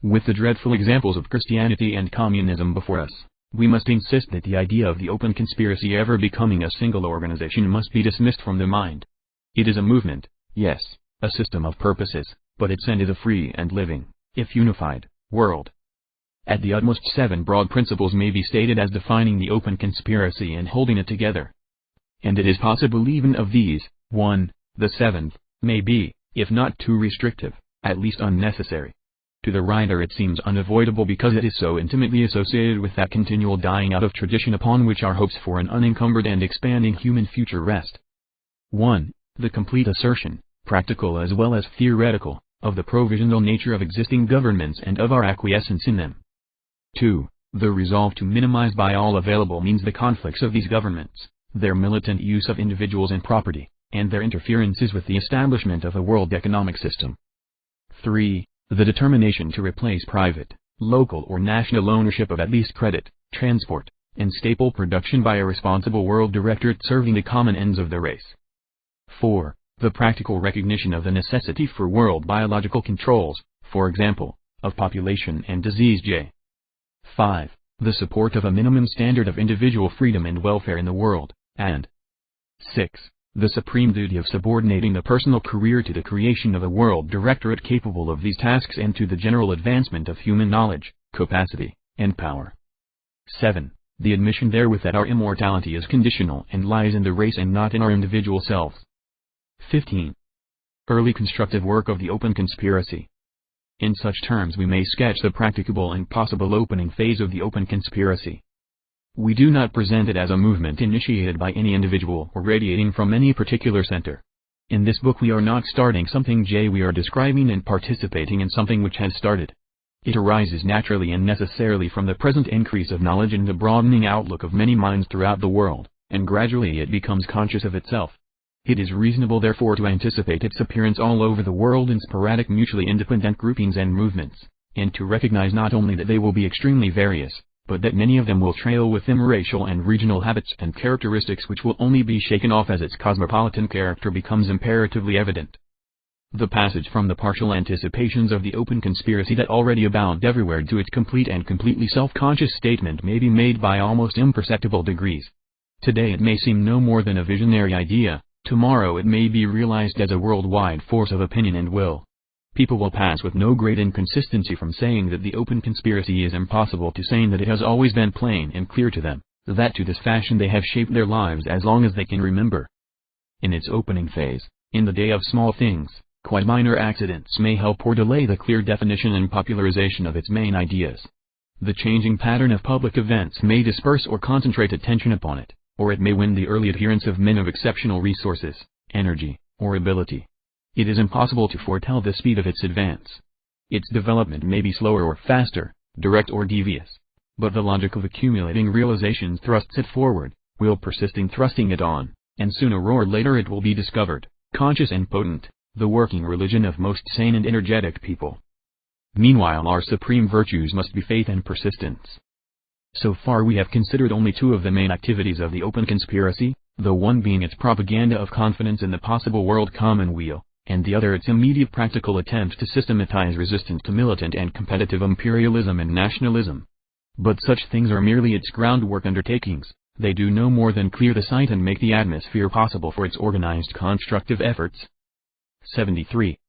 With the dreadful examples of Christianity and communism before us, we must insist that the idea of the open conspiracy ever becoming a single organization must be dismissed from the mind. It is a movement, yes, a system of purposes, but its end is a free and living, if unified, world. At the utmost 7 broad principles may be stated as defining the open conspiracy and holding it together. And it is possible even of these, 1, the 7th, may be, if not too restrictive, at least unnecessary. To the writer it seems unavoidable because it is so intimately associated with that continual dying out of tradition upon which our hopes for an unencumbered and expanding human future rest. 1. The complete assertion, practical as well as theoretical, of the provisional nature of existing governments and of our acquiescence in them. 2. The resolve to minimize by all available means the conflicts of these governments, their militant use of individuals and property, and their interferences with the establishment of a world economic system. 3. The determination to replace private, local or national ownership of at least credit, transport, and staple production by a responsible world directorate serving the common ends of the race. 4. The practical recognition of the necessity for world biological controls, for example, of population and disease. 5. The support of a minimum standard of individual freedom and welfare in the world, and 6. The supreme duty of subordinating the personal career to the creation of a world directorate capable of these tasks and to the general advancement of human knowledge, capacity, and power. 7. The admission therewith that our immortality is conditional and lies in the race and not in our individual selves. 15. Early constructive work of the open conspiracy. In such terms we may sketch the practicable and possible opening phase of the open conspiracy. We do not present it as a movement initiated by any individual or radiating from any particular center. In this book we are not starting something, we are describing and participating in something which has started. It arises naturally and necessarily from the present increase of knowledge and the broadening outlook of many minds throughout the world, and gradually it becomes conscious of itself. It is reasonable therefore to anticipate its appearance all over the world in sporadic mutually independent groupings and movements, and to recognize not only that they will be extremely various, but that many of them will trail with them racial and regional habits and characteristics which will only be shaken off as its cosmopolitan character becomes imperatively evident. The passage from the partial anticipations of the open conspiracy that already abound everywhere to its complete and completely self-conscious statement may be made by almost imperceptible degrees. Today it may seem no more than a visionary idea, tomorrow it may be realized as a worldwide force of opinion and will. People will pass with no great inconsistency from saying that the open conspiracy is impossible to saying that it has always been plain and clear to them, that to this fashion they have shaped their lives as long as they can remember. In its opening phase, in the day of small things, quite minor accidents may help or delay the clear definition and popularization of its main ideas. The changing pattern of public events may disperse or concentrate attention upon it, or it may win the early adherence of men of exceptional resources, energy, or ability. It is impossible to foretell the speed of its advance. Its development may be slower or faster, direct or devious, but the logic of accumulating realizations thrusts it forward, will persist in thrusting it on, and sooner or later it will be discovered, conscious and potent, the working religion of most sane and energetic people. Meanwhile our supreme virtues must be faith and persistence. So far we have considered only two of the main activities of the open conspiracy, the one being its propaganda of confidence in the possible world commonweal, and the other its immediate practical attempt to systematize resistance to militant and competitive imperialism and nationalism. But such things are merely its groundwork undertakings, they do no more than clear the site and make the atmosphere possible for its organized constructive efforts. 73.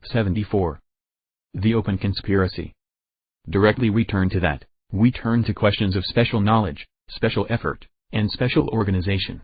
74. The open conspiracy. Directly we turn to that, we turn to questions of special knowledge, special effort, and special organization.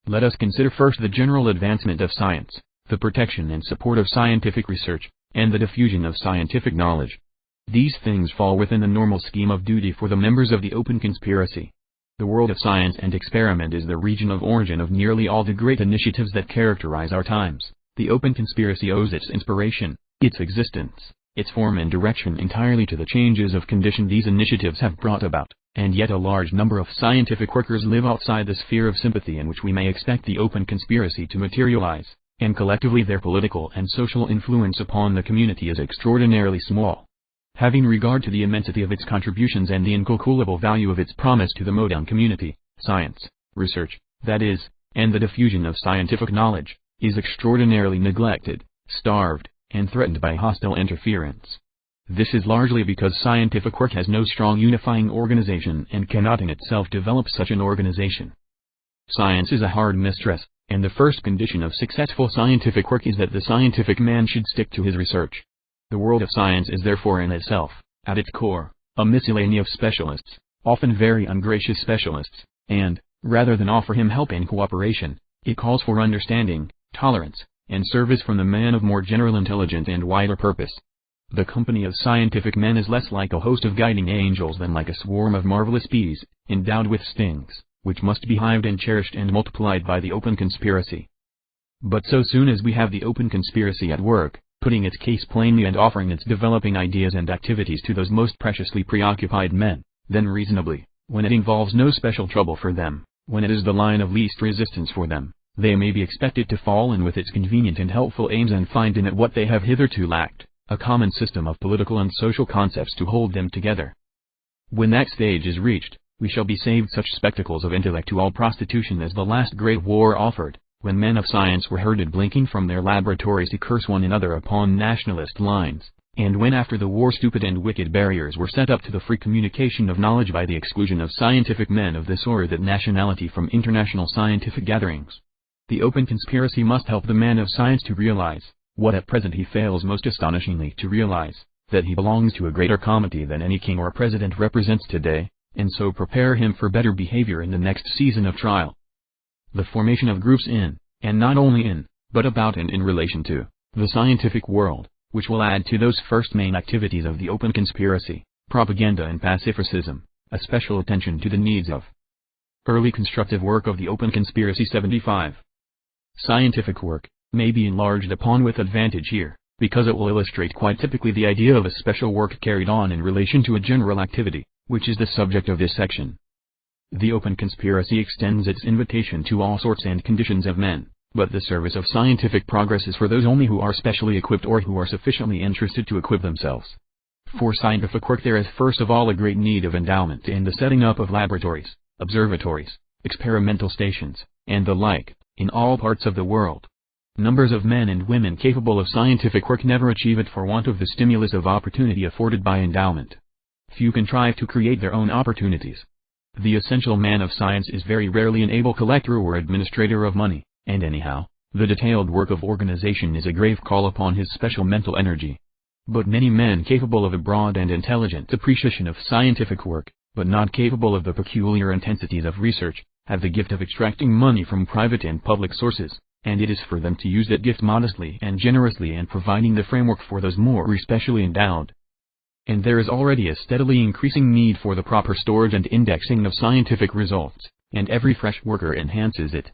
Let us consider first the general advancement of science, the protection and support of scientific research, and the diffusion of scientific knowledge. These things fall within the normal scheme of duty for the members of the open conspiracy. The world of science and experiment is the region of origin of nearly all the great initiatives that characterize our times. The open conspiracy owes its inspiration, its existence, its form and direction entirely to the changes of condition these initiatives have brought about, and yet a large number of scientific workers live outside the sphere of sympathy in which we may expect the open conspiracy to materialize, and collectively their political and social influence upon the community is extraordinarily small. Having regard to the immensity of its contributions and the incalculable value of its promise to the modern community, science, research, that is, and the diffusion of scientific knowledge, is extraordinarily neglected, starved, and threatened by hostile interference. This is largely because scientific work has no strong unifying organization and cannot in itself develop such an organization. Science is a hard mistress, and the first condition of successful scientific work is that the scientific man should stick to his research. The world of science is therefore in itself, at its core, a miscellany of specialists, often very ungracious specialists, and, rather than offer him help and cooperation, it calls for understanding, tolerance, and service from the man of more general intelligence and wider purpose. The company of scientific men is less like a host of guiding angels than like a swarm of marvelous bees, endowed with stings, which must be hived and cherished and multiplied by the open conspiracy. But so soon as we have the open conspiracy at work, putting its case plainly and offering its developing ideas and activities to those most preciously preoccupied men, then reasonably, when it involves no special trouble for them, when it is the line of least resistance for them, they may be expected to fall in with its convenient and helpful aims and find in it what they have hitherto lacked, a common system of political and social concepts to hold them together. When that stage is reached, we shall be saved such spectacles of intellectual prostitution as the last great war offered, when men of science were herded blinking from their laboratories to curse one another upon nationalist lines, and when after the war stupid and wicked barriers were set up to the free communication of knowledge by the exclusion of scientific men of this or that nationality from international scientific gatherings. The open conspiracy must help the man of science to realize, what at present he fails most astonishingly to realize, that he belongs to a greater comity than any king or president represents today, and so prepare him for better behavior in the next season of trial. The formation of groups in, and not only in, but about and in relation to, the scientific world, which will add to those first main activities of the open conspiracy, propaganda and pacificism, a special attention to the needs of early constructive work of the open conspiracy. 75. Scientific work may be enlarged upon with advantage here, because it will illustrate quite typically the idea of a special work carried on in relation to a general activity, which is the subject of this section. The open conspiracy extends its invitation to all sorts and conditions of men, but the service of scientific progress is for those only who are specially equipped or who are sufficiently interested to equip themselves. For scientific work there is first of all a great need of endowment in the setting up of laboratories, observatories, experimental stations, and the like, in all parts of the world. Numbers of men and women capable of scientific work never achieve it for want of the stimulus of opportunity afforded by endowment. Few contrive to create their own opportunities. The essential man of science is very rarely an able collector or administrator of money, and anyhow, the detailed work of organization is a grave call upon his special mental energy. But many men capable of a broad and intelligent appreciation of scientific work, but not capable of the peculiar intensities of research, have the gift of extracting money from private and public sources, and it is for them to use that gift modestly and generously and providing the framework for those more especially endowed. And there is already a steadily increasing need for the proper storage and indexing of scientific results, and every fresh worker enhances it.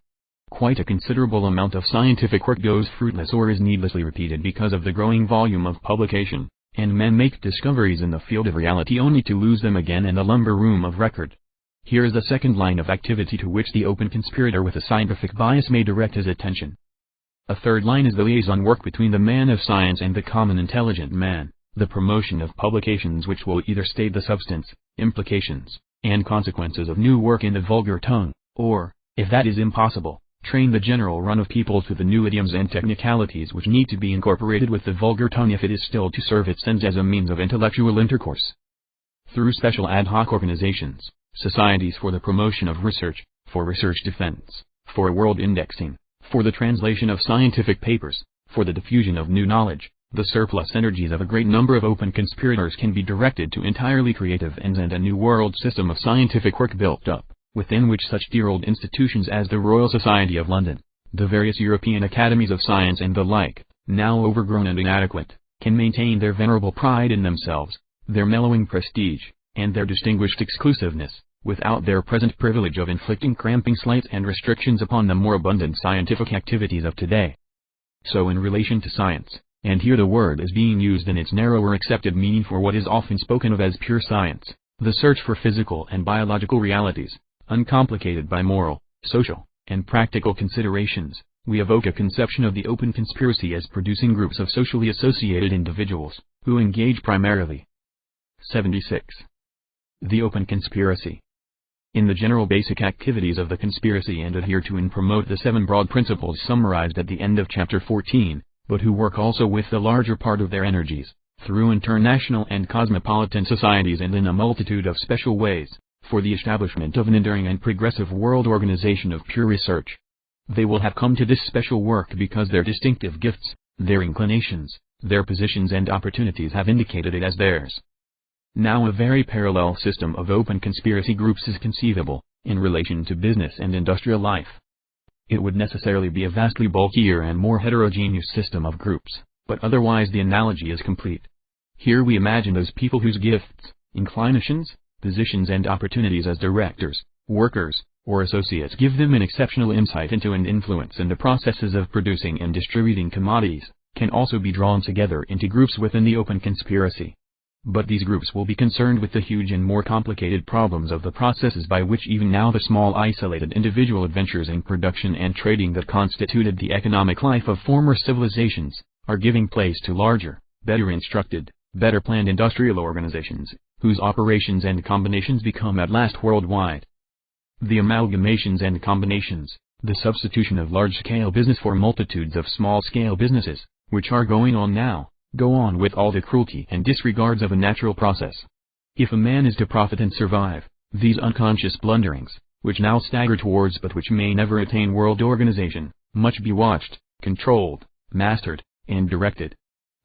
Quite a considerable amount of scientific work goes fruitless or is needlessly repeated because of the growing volume of publication, and men make discoveries in the field of reality only to lose them again in the lumber room of record. Here is the second line of activity to which the open conspirator with a scientific bias may direct his attention. A third line is the liaison work between the man of science and the common intelligent man. The promotion of publications which will either state the substance, implications, and consequences of new work in the vulgar tongue, or, if that is impossible, train the general run of people to the new idioms and technicalities which need to be incorporated with the vulgar tongue if it is still to serve its ends as a means of intellectual intercourse. Through special ad hoc organizations, societies for the promotion of research, for research defense, for world indexing, for the translation of scientific papers, for the diffusion of new knowledge, the surplus energies of a great number of open conspirators can be directed to entirely creative ends and a new world system of scientific work built up, within which such dear old institutions as the Royal Society of London, the various European academies of science and the like, now overgrown and inadequate, can maintain their venerable pride in themselves, their mellowing prestige, and their distinguished exclusiveness, without their present privilege of inflicting cramping slights and restrictions upon the more abundant scientific activities of today. So in relation to science, and here the word is being used in its narrower accepted meaning for what is often spoken of as pure science, the search for physical and biological realities, uncomplicated by moral, social, and practical considerations, we evoke a conception of the open conspiracy as producing groups of socially associated individuals, who engage primarily. 76. The open conspiracy. In the general basic activities of the conspiracy and adhere to and promote the 7 broad principles summarized at the end of chapter 14, but who work also with the larger part of their energies, through international and cosmopolitan societies and in a multitude of special ways, for the establishment of an enduring and progressive world organization of pure research. They will have come to this special work because their distinctive gifts, their inclinations, their positions and opportunities have indicated it as theirs. Now a very parallel system of open conspiracy groups is conceivable, in relation to business and industrial life. It would necessarily be a vastly bulkier and more heterogeneous system of groups, but otherwise the analogy is complete. Here we imagine those people whose gifts, inclinations, positions and opportunities as directors, workers, or associates give them an exceptional insight into and influence in the processes of producing and distributing commodities, can also be drawn together into groups within the open conspiracy. But these groups will be concerned with the huge and more complicated problems of the processes by which even now the small isolated individual adventures in production and trading that constituted the economic life of former civilizations, are giving place to larger, better instructed, better planned industrial organizations, whose operations and combinations become at last worldwide. The amalgamations and combinations, the substitution of large-scale business for multitudes of small-scale businesses, which are going on now, go on with all the cruelty and disregards of a natural process. If a man is to profit and survive, these unconscious blunderings, which now stagger towards but which may never attain world organization, must be watched, controlled, mastered, and directed.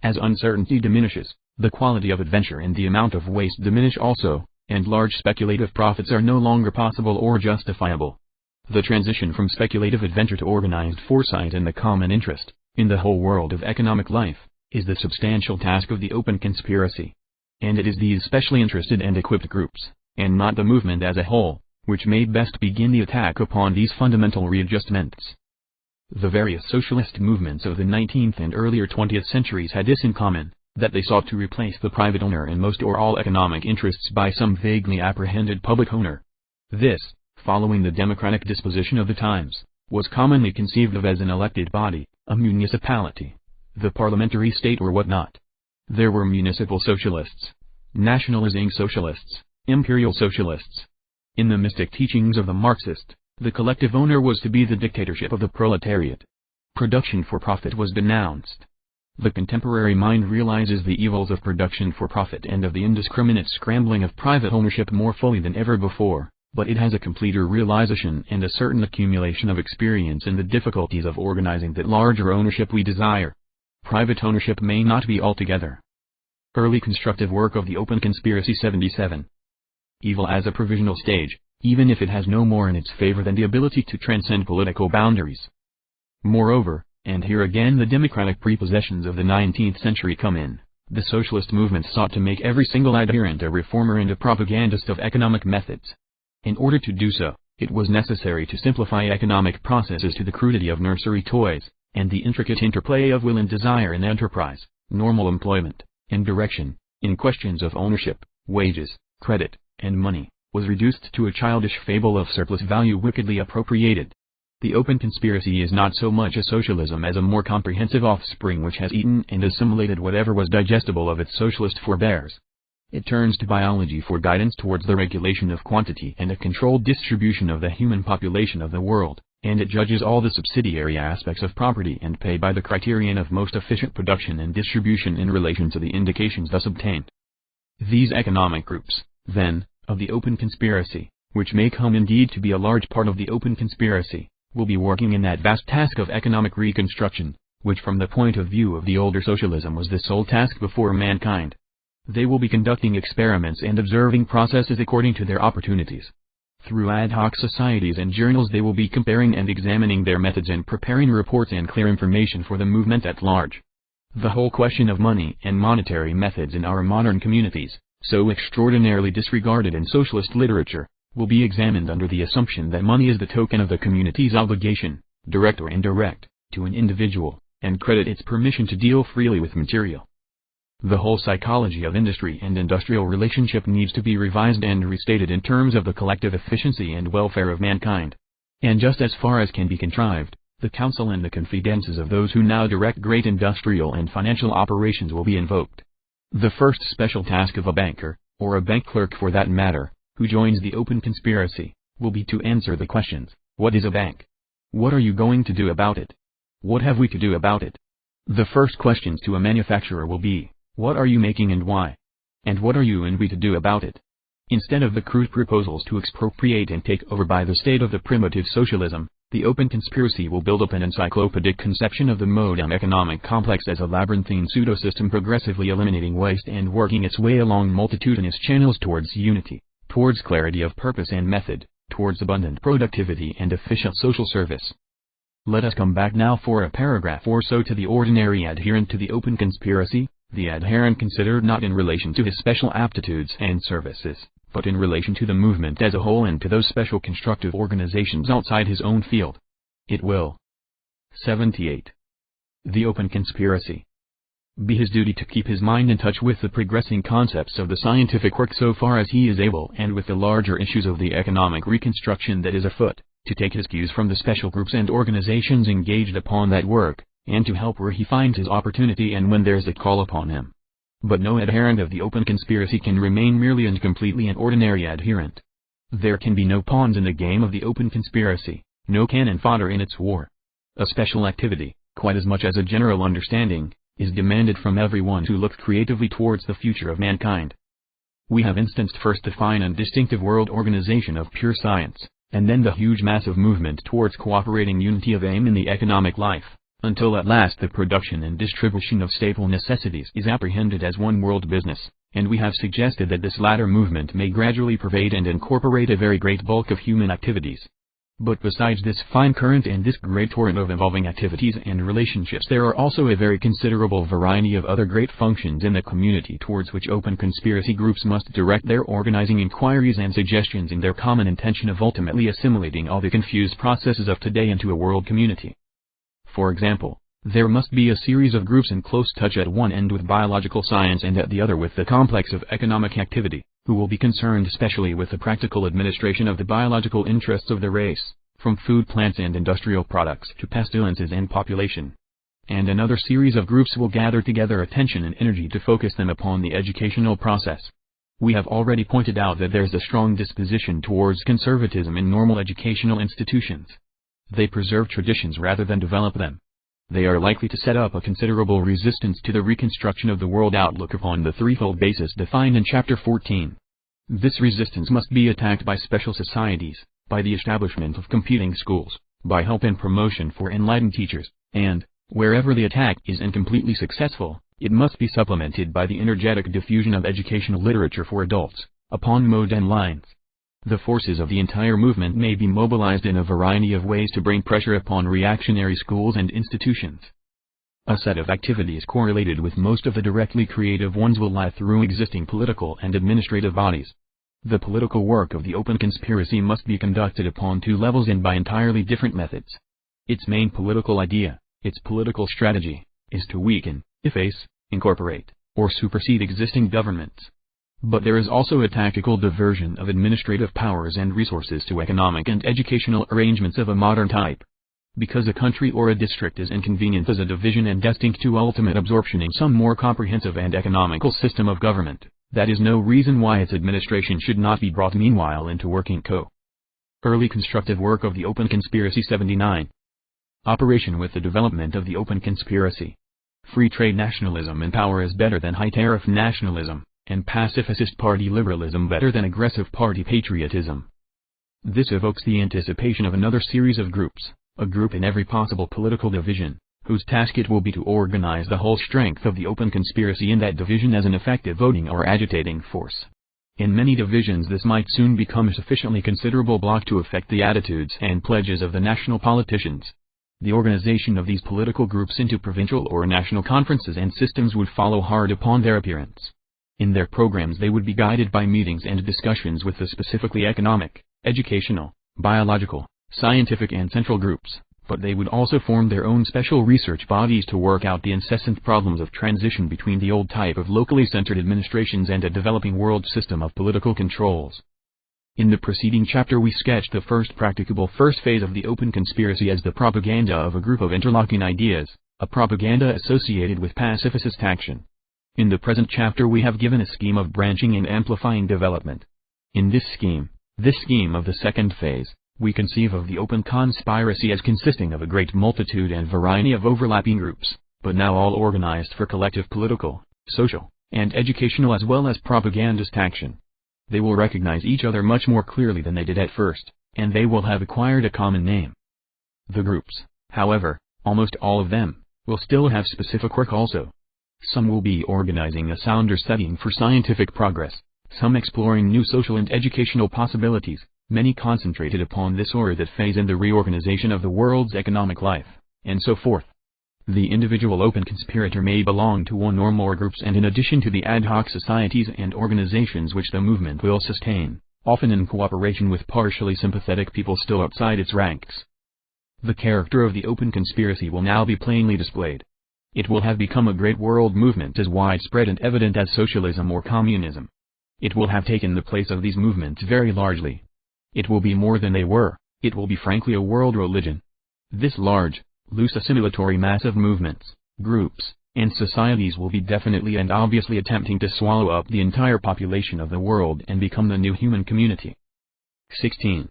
As uncertainty diminishes, the quality of adventure and the amount of waste diminish also, and large speculative profits are no longer possible or justifiable. The transition from speculative adventure to organized foresight in the common interest, in the whole world of economic life, is the substantial task of the open conspiracy. And it is these specially interested and equipped groups, and not the movement as a whole, which may best begin the attack upon these fundamental readjustments. The various socialist movements of the 19th and earlier 20th centuries had this in common, that they sought to replace the private owner in most or all economic interests by some vaguely apprehended public owner. This, following the democratic disposition of the times, was commonly conceived of as an elected body, a municipality, the parliamentary state or whatnot. There were municipal socialists, nationalizing socialists, imperial socialists. In the mystic teachings of the Marxist, the collective owner was to be the dictatorship of the proletariat. Production for profit was denounced. The contemporary mind realizes the evils of production for profit and of the indiscriminate scrambling of private ownership more fully than ever before, but it has a completer realization and a certain accumulation of experience in the difficulties of organizing that larger ownership we desire. Private ownership may not be altogether. Early constructive work of the Open Conspiracy 77. Evil as a provisional stage, even if it has no more in its favor than the ability to transcend political boundaries. Moreover, and here again the democratic prepossessions of the 19th century come in, the socialist movement sought to make every single adherent a reformer and a propagandist of economic methods. In order to do so, it was necessary to simplify economic processes to the crudity of nursery toys, and the intricate interplay of will and desire in enterprise, normal employment, and direction, in questions of ownership, wages, credit, and money, was reduced to a childish fable of surplus value wickedly appropriated. The open conspiracy is not so much a socialism as a more comprehensive offspring which has eaten and assimilated whatever was digestible of its socialist forebears. It turns to biology for guidance towards the regulation of quantity and a controlled distribution of the human population of the world, and it judges all the subsidiary aspects of property and pay by the criterion of most efficient production and distribution in relation to the indications thus obtained. These economic groups, then, of the open conspiracy, which may come indeed to be a large part of the open conspiracy, will be working in that vast task of economic reconstruction, which from the point of view of the older socialism was the sole task before mankind. They will be conducting experiments and observing processes according to their opportunities. Through ad hoc societies and journals they will be comparing and examining their methods and preparing reports and clear information for the movement at large. The whole question of money and monetary methods in our modern communities, so extraordinarily disregarded in socialist literature, will be examined under the assumption that money is the token of the community's obligation, direct or indirect, to an individual, and credit its permission to deal freely with material. The whole psychology of industry and industrial relationship needs to be revised and restated in terms of the collective efficiency and welfare of mankind. And just as far as can be contrived, the counsel and the confidences of those who now direct great industrial and financial operations will be invoked. The first special task of a banker, or a bank clerk for that matter, who joins the open conspiracy, will be to answer the questions: what is a bank? What are you going to do about it? What have we to do about it? The first questions to a manufacturer will be: what are you making and why? And what are you and we to do about it? Instead of the crude proposals to expropriate and take over by the state of the primitive socialism, the open conspiracy will build up an encyclopedic conception of the modern economic complex as a labyrinthine pseudo-system progressively eliminating waste and working its way along multitudinous channels towards unity, towards clarity of purpose and method, towards abundant productivity and efficient social service. Let us come back now for a paragraph or so to the ordinary adherent to the open conspiracy, the adherent considered not in relation to his special aptitudes and services, but in relation to the movement as a whole and to those special constructive organizations outside his own field. It will 78. The open conspiracy be his duty to keep his mind in touch with the progressing concepts of the scientific work so far as he is able and with the larger issues of the economic reconstruction that is afoot, to take his cues from the special groups and organizations engaged upon that work, and to help where he finds his opportunity and when there's a call upon him. But no adherent of the open conspiracy can remain merely and completely an ordinary adherent. There can be no pawns in the game of the open conspiracy, no cannon fodder in its war. A special activity, quite as much as a general understanding, is demanded from everyone who looks creatively towards the future of mankind. We have instanced first the fine and distinctive world organization of pure science, and then the huge massive movement towards cooperating unity of aim in the economic life, until at last the production and distribution of staple necessities is apprehended as one world business, and we have suggested that this latter movement may gradually pervade and incorporate a very great bulk of human activities. But besides this fine current and this great torrent of evolving activities and relationships, there are also a very considerable variety of other great functions in the community towards which open conspiracy groups must direct their organizing inquiries and suggestions in their common intention of ultimately assimilating all the confused processes of today into a world community. For example, there must be a series of groups in close touch at one end with biological science and at the other with the complex of economic activity, who will be concerned especially with the practical administration of the biological interests of the race, from food plants and industrial products to pestilences and population. And another series of groups will gather together attention and energy to focus them upon the educational process. We have already pointed out that there's a strong disposition towards conservatism in normal educational institutions. They preserve traditions rather than develop them. They are likely to set up a considerable resistance to the reconstruction of the world outlook upon the threefold basis defined in Chapter 14. This resistance must be attacked by special societies, by the establishment of competing schools, by help and promotion for enlightened teachers, and, wherever the attack is incompletely successful, it must be supplemented by the energetic diffusion of educational literature for adults, upon modern lines. The forces of the entire movement may be mobilized in a variety of ways to bring pressure upon reactionary schools and institutions. A set of activities correlated with most of the directly creative ones will lie through existing political and administrative bodies. The political work of the open conspiracy must be conducted upon two levels and by entirely different methods. Its main political idea, its political strategy, is to weaken, efface, incorporate, or supersede existing governments. But there is also a tactical diversion of administrative powers and resources to economic and educational arrangements of a modern type. Because a country or a district is inconvenient as a division and destined to ultimate absorption in some more comprehensive and economical system of government, that is no reason why its administration should not be brought meanwhile into working Early constructive work of the open conspiracy. 79. Operation with the development of the open conspiracy. Free trade nationalism in power is better than high tariff nationalism, and pacifist party liberalism better than aggressive party patriotism. This evokes the anticipation of another series of groups, a group in every possible political division, whose task it will be to organize the whole strength of the open conspiracy in that division as an effective voting or agitating force. In many divisions this might soon become a sufficiently considerable bloc to affect the attitudes and pledges of the national politicians. The organization of these political groups into provincial or national conferences and systems would follow hard upon their appearance. In their programs they would be guided by meetings and discussions with the specifically economic, educational, biological, scientific and central groups, but they would also form their own special research bodies to work out the incessant problems of transition between the old type of locally centered administrations and a developing world system of political controls. In the preceding chapter we sketched the practicable first phase of the open conspiracy as the propaganda of a group of interlocking ideas, a propaganda associated with pacifist action. In the present chapter we have given a scheme of branching and amplifying development. In this scheme of the second phase, we conceive of the open conspiracy as consisting of a great multitude and variety of overlapping groups, but now all organized for collective political, social, and educational as well as propagandist action. They will recognize each other much more clearly than they did at first, and they will have acquired a common name. The groups, however, almost all of them, will still have specific work also. Some will be organizing a sounder setting for scientific progress, some exploring new social and educational possibilities, many concentrated upon this or that phase in the reorganization of the world's economic life, and so forth. The individual open conspirator may belong to one or more groups and in addition to the ad hoc societies and organizations which the movement will sustain, often in cooperation with partially sympathetic people still outside its ranks. The character of the open conspiracy will now be plainly displayed. It will have become a great world movement as widespread and evident as socialism or communism. It will have taken the place of these movements very largely. It will be more than they were, it will be frankly a world religion. This large, loose assimilatory mass of movements, groups, and societies will be definitely and obviously attempting to swallow up the entire population of the world and become the new human community. 16.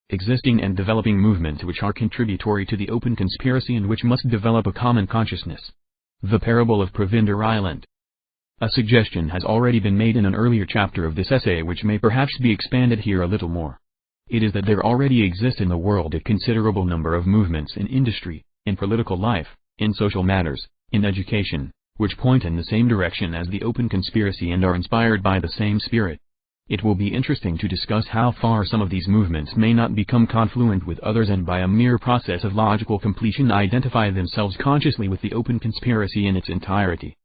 Existing and developing movements which are contributory to the open conspiracy and which must develop a common consciousness. The parable of Provender Island. A suggestion has already been made in an earlier chapter of this essay which may perhaps be expanded here a little more. It is that there already exist in the world a considerable number of movements in industry, in political life, in social matters, in education, which point in the same direction as the open conspiracy and are inspired by the same spirit. It will be interesting to discuss how far some of these movements may not become confluent with others and by a mere process of logical completion identify themselves consciously with the open conspiracy in its entirety.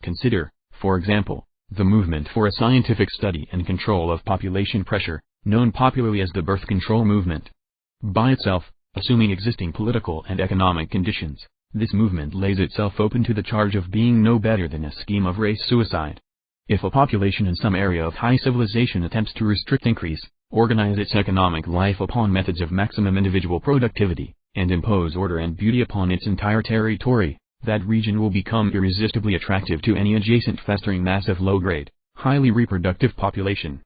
Consider, for example, the movement for a scientific study and control of population pressure, known popularly as the birth control movement. By itself, assuming existing political and economic conditions, this movement lays itself open to the charge of being no better than a scheme of race suicide. If a population in some area of high civilization attempts to restrict increase, organize its economic life upon methods of maximum individual productivity, and impose order and beauty upon its entire territory, that region will become irresistibly attractive to any adjacent festering mass of low-grade, highly reproductive population.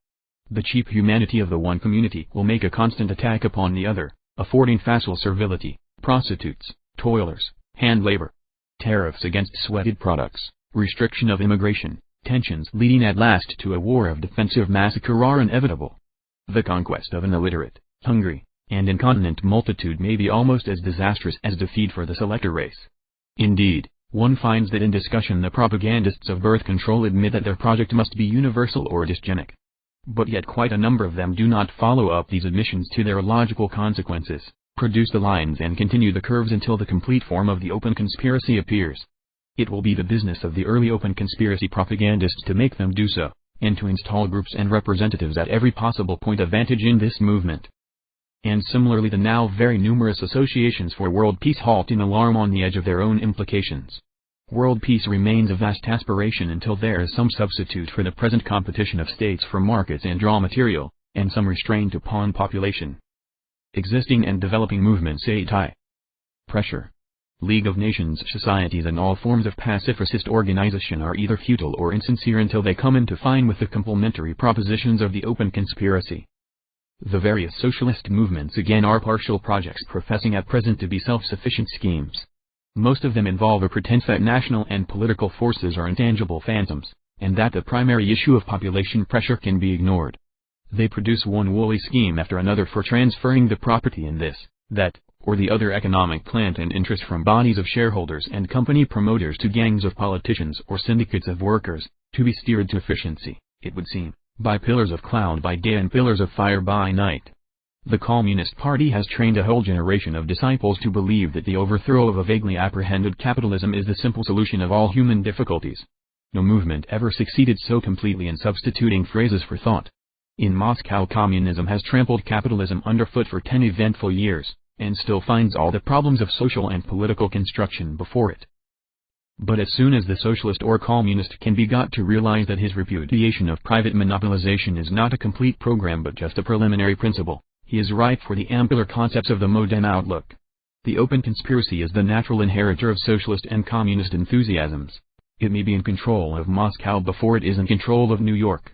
The cheap humanity of the one community will make a constant attack upon the other, affording facile servility, prostitutes, toilers, hand labor, tariffs against sweated products, restriction of immigration. Tensions leading at last to a war of defensive massacre are inevitable. The conquest of an illiterate, hungry, and incontinent multitude may be almost as disastrous as defeat for the selector race. Indeed, one finds that in discussion the propagandists of birth control admit that their project must be universal or dysgenic. But yet quite a number of them do not follow up these admissions to their logical consequences, produce the lines and continue the curves until the complete form of the open conspiracy appears. It will be the business of the early open conspiracy propagandists to make them do so, and to install groups and representatives at every possible point of vantage in this movement. And similarly the now very numerous associations for world peace halt in alarm on the edge of their own implications. World peace remains a vast aspiration until there is some substitute for the present competition of states for markets and raw material, and some restraint upon population. Existing and developing movements AUDI. Pressure. League of Nations societies and all forms of pacifist organization are either futile or insincere until they come into fine with the complementary propositions of the open conspiracy. The various socialist movements again are partial projects professing at present to be self-sufficient schemes. Most of them involve a pretense that national and political forces are intangible phantoms, and that the primary issue of population pressure can be ignored. They produce one woolly scheme after another for transferring the property in this, that, or the other economic plant and interest from bodies of shareholders and company promoters to gangs of politicians or syndicates of workers, to be steered to efficiency, it would seem, by pillars of cloud by day and pillars of fire by night. The Communist Party has trained a whole generation of disciples to believe that the overthrow of a vaguely apprehended capitalism is the simple solution of all human difficulties. No movement ever succeeded so completely in substituting phrases for thought. In Moscow communism has trampled capitalism underfoot for 10 eventful years, and still finds all the problems of social and political construction before it. But as soon as the socialist or communist can be got to realize that his repudiation of private monopolization is not a complete program but just a preliminary principle, he is ripe for the ampler concepts of the modern outlook. The open conspiracy is the natural inheritor of socialist and communist enthusiasms. It may be in control of Moscow before it is in control of New York.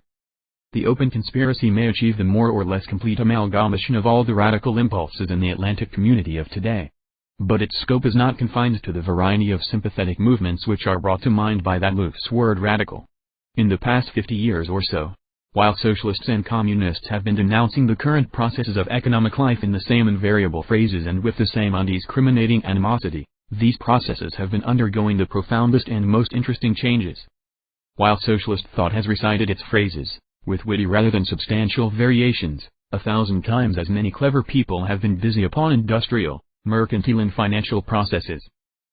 The open conspiracy may achieve the more or less complete amalgamation of all the radical impulses in the Atlantic community of today. But its scope is not confined to the variety of sympathetic movements which are brought to mind by that loose word radical. In the past 50 years or so, while socialists and communists have been denouncing the current processes of economic life in the same invariable phrases and with the same undiscriminating animosity, these processes have been undergoing the profoundest and most interesting changes. While socialist thought has recited its phrases, with witty rather than substantial variations, 1,000 times as many clever people have been busy upon industrial, mercantile and financial processes.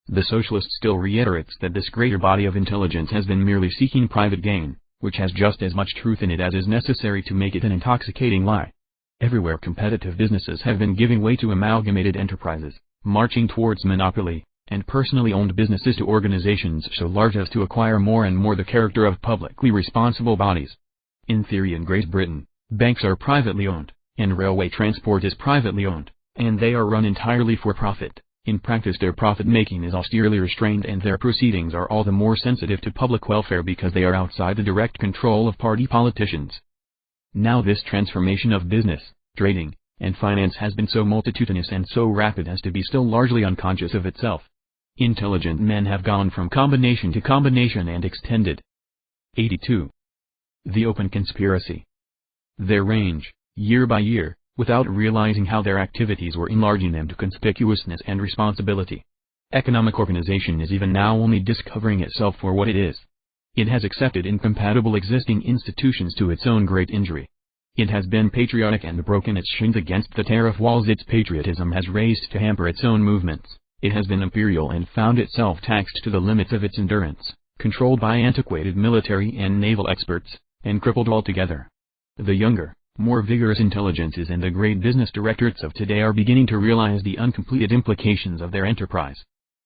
The socialist still reiterates that this greater body of intelligence has been merely seeking private gain, which has just as much truth in it as is necessary to make it an intoxicating lie. Everywhere competitive businesses have been giving way to amalgamated enterprises, marching towards monopoly, and personally owned businesses to organizations so large as to acquire more and more the character of publicly responsible bodies. In theory in Great Britain, banks are privately owned, and railway transport is privately owned, and they are run entirely for profit. In practice their profit-making is austerely restrained and their proceedings are all the more sensitive to public welfare because they are outside the direct control of party politicians. Now this transformation of business, trading, and finance has been so multitudinous and so rapid as to be still largely unconscious of itself. Intelligent men have gone from combination to combination and extended. 82. The open conspiracy. Their range, year by year, without realizing how their activities were enlarging them to conspicuousness and responsibility. Economic organization is even now only discovering itself for what it is. It has accepted incompatible existing institutions to its own great injury. It has been patriotic and broken its shins against the tariff walls its patriotism has raised to hamper its own movements. It has been imperial and found itself taxed to the limits of its endurance, controlled by antiquated military and naval experts, and crippled altogether. The younger, more vigorous intelligences and the great business directorates of today are beginning to realize the uncompleted implications of their enterprise.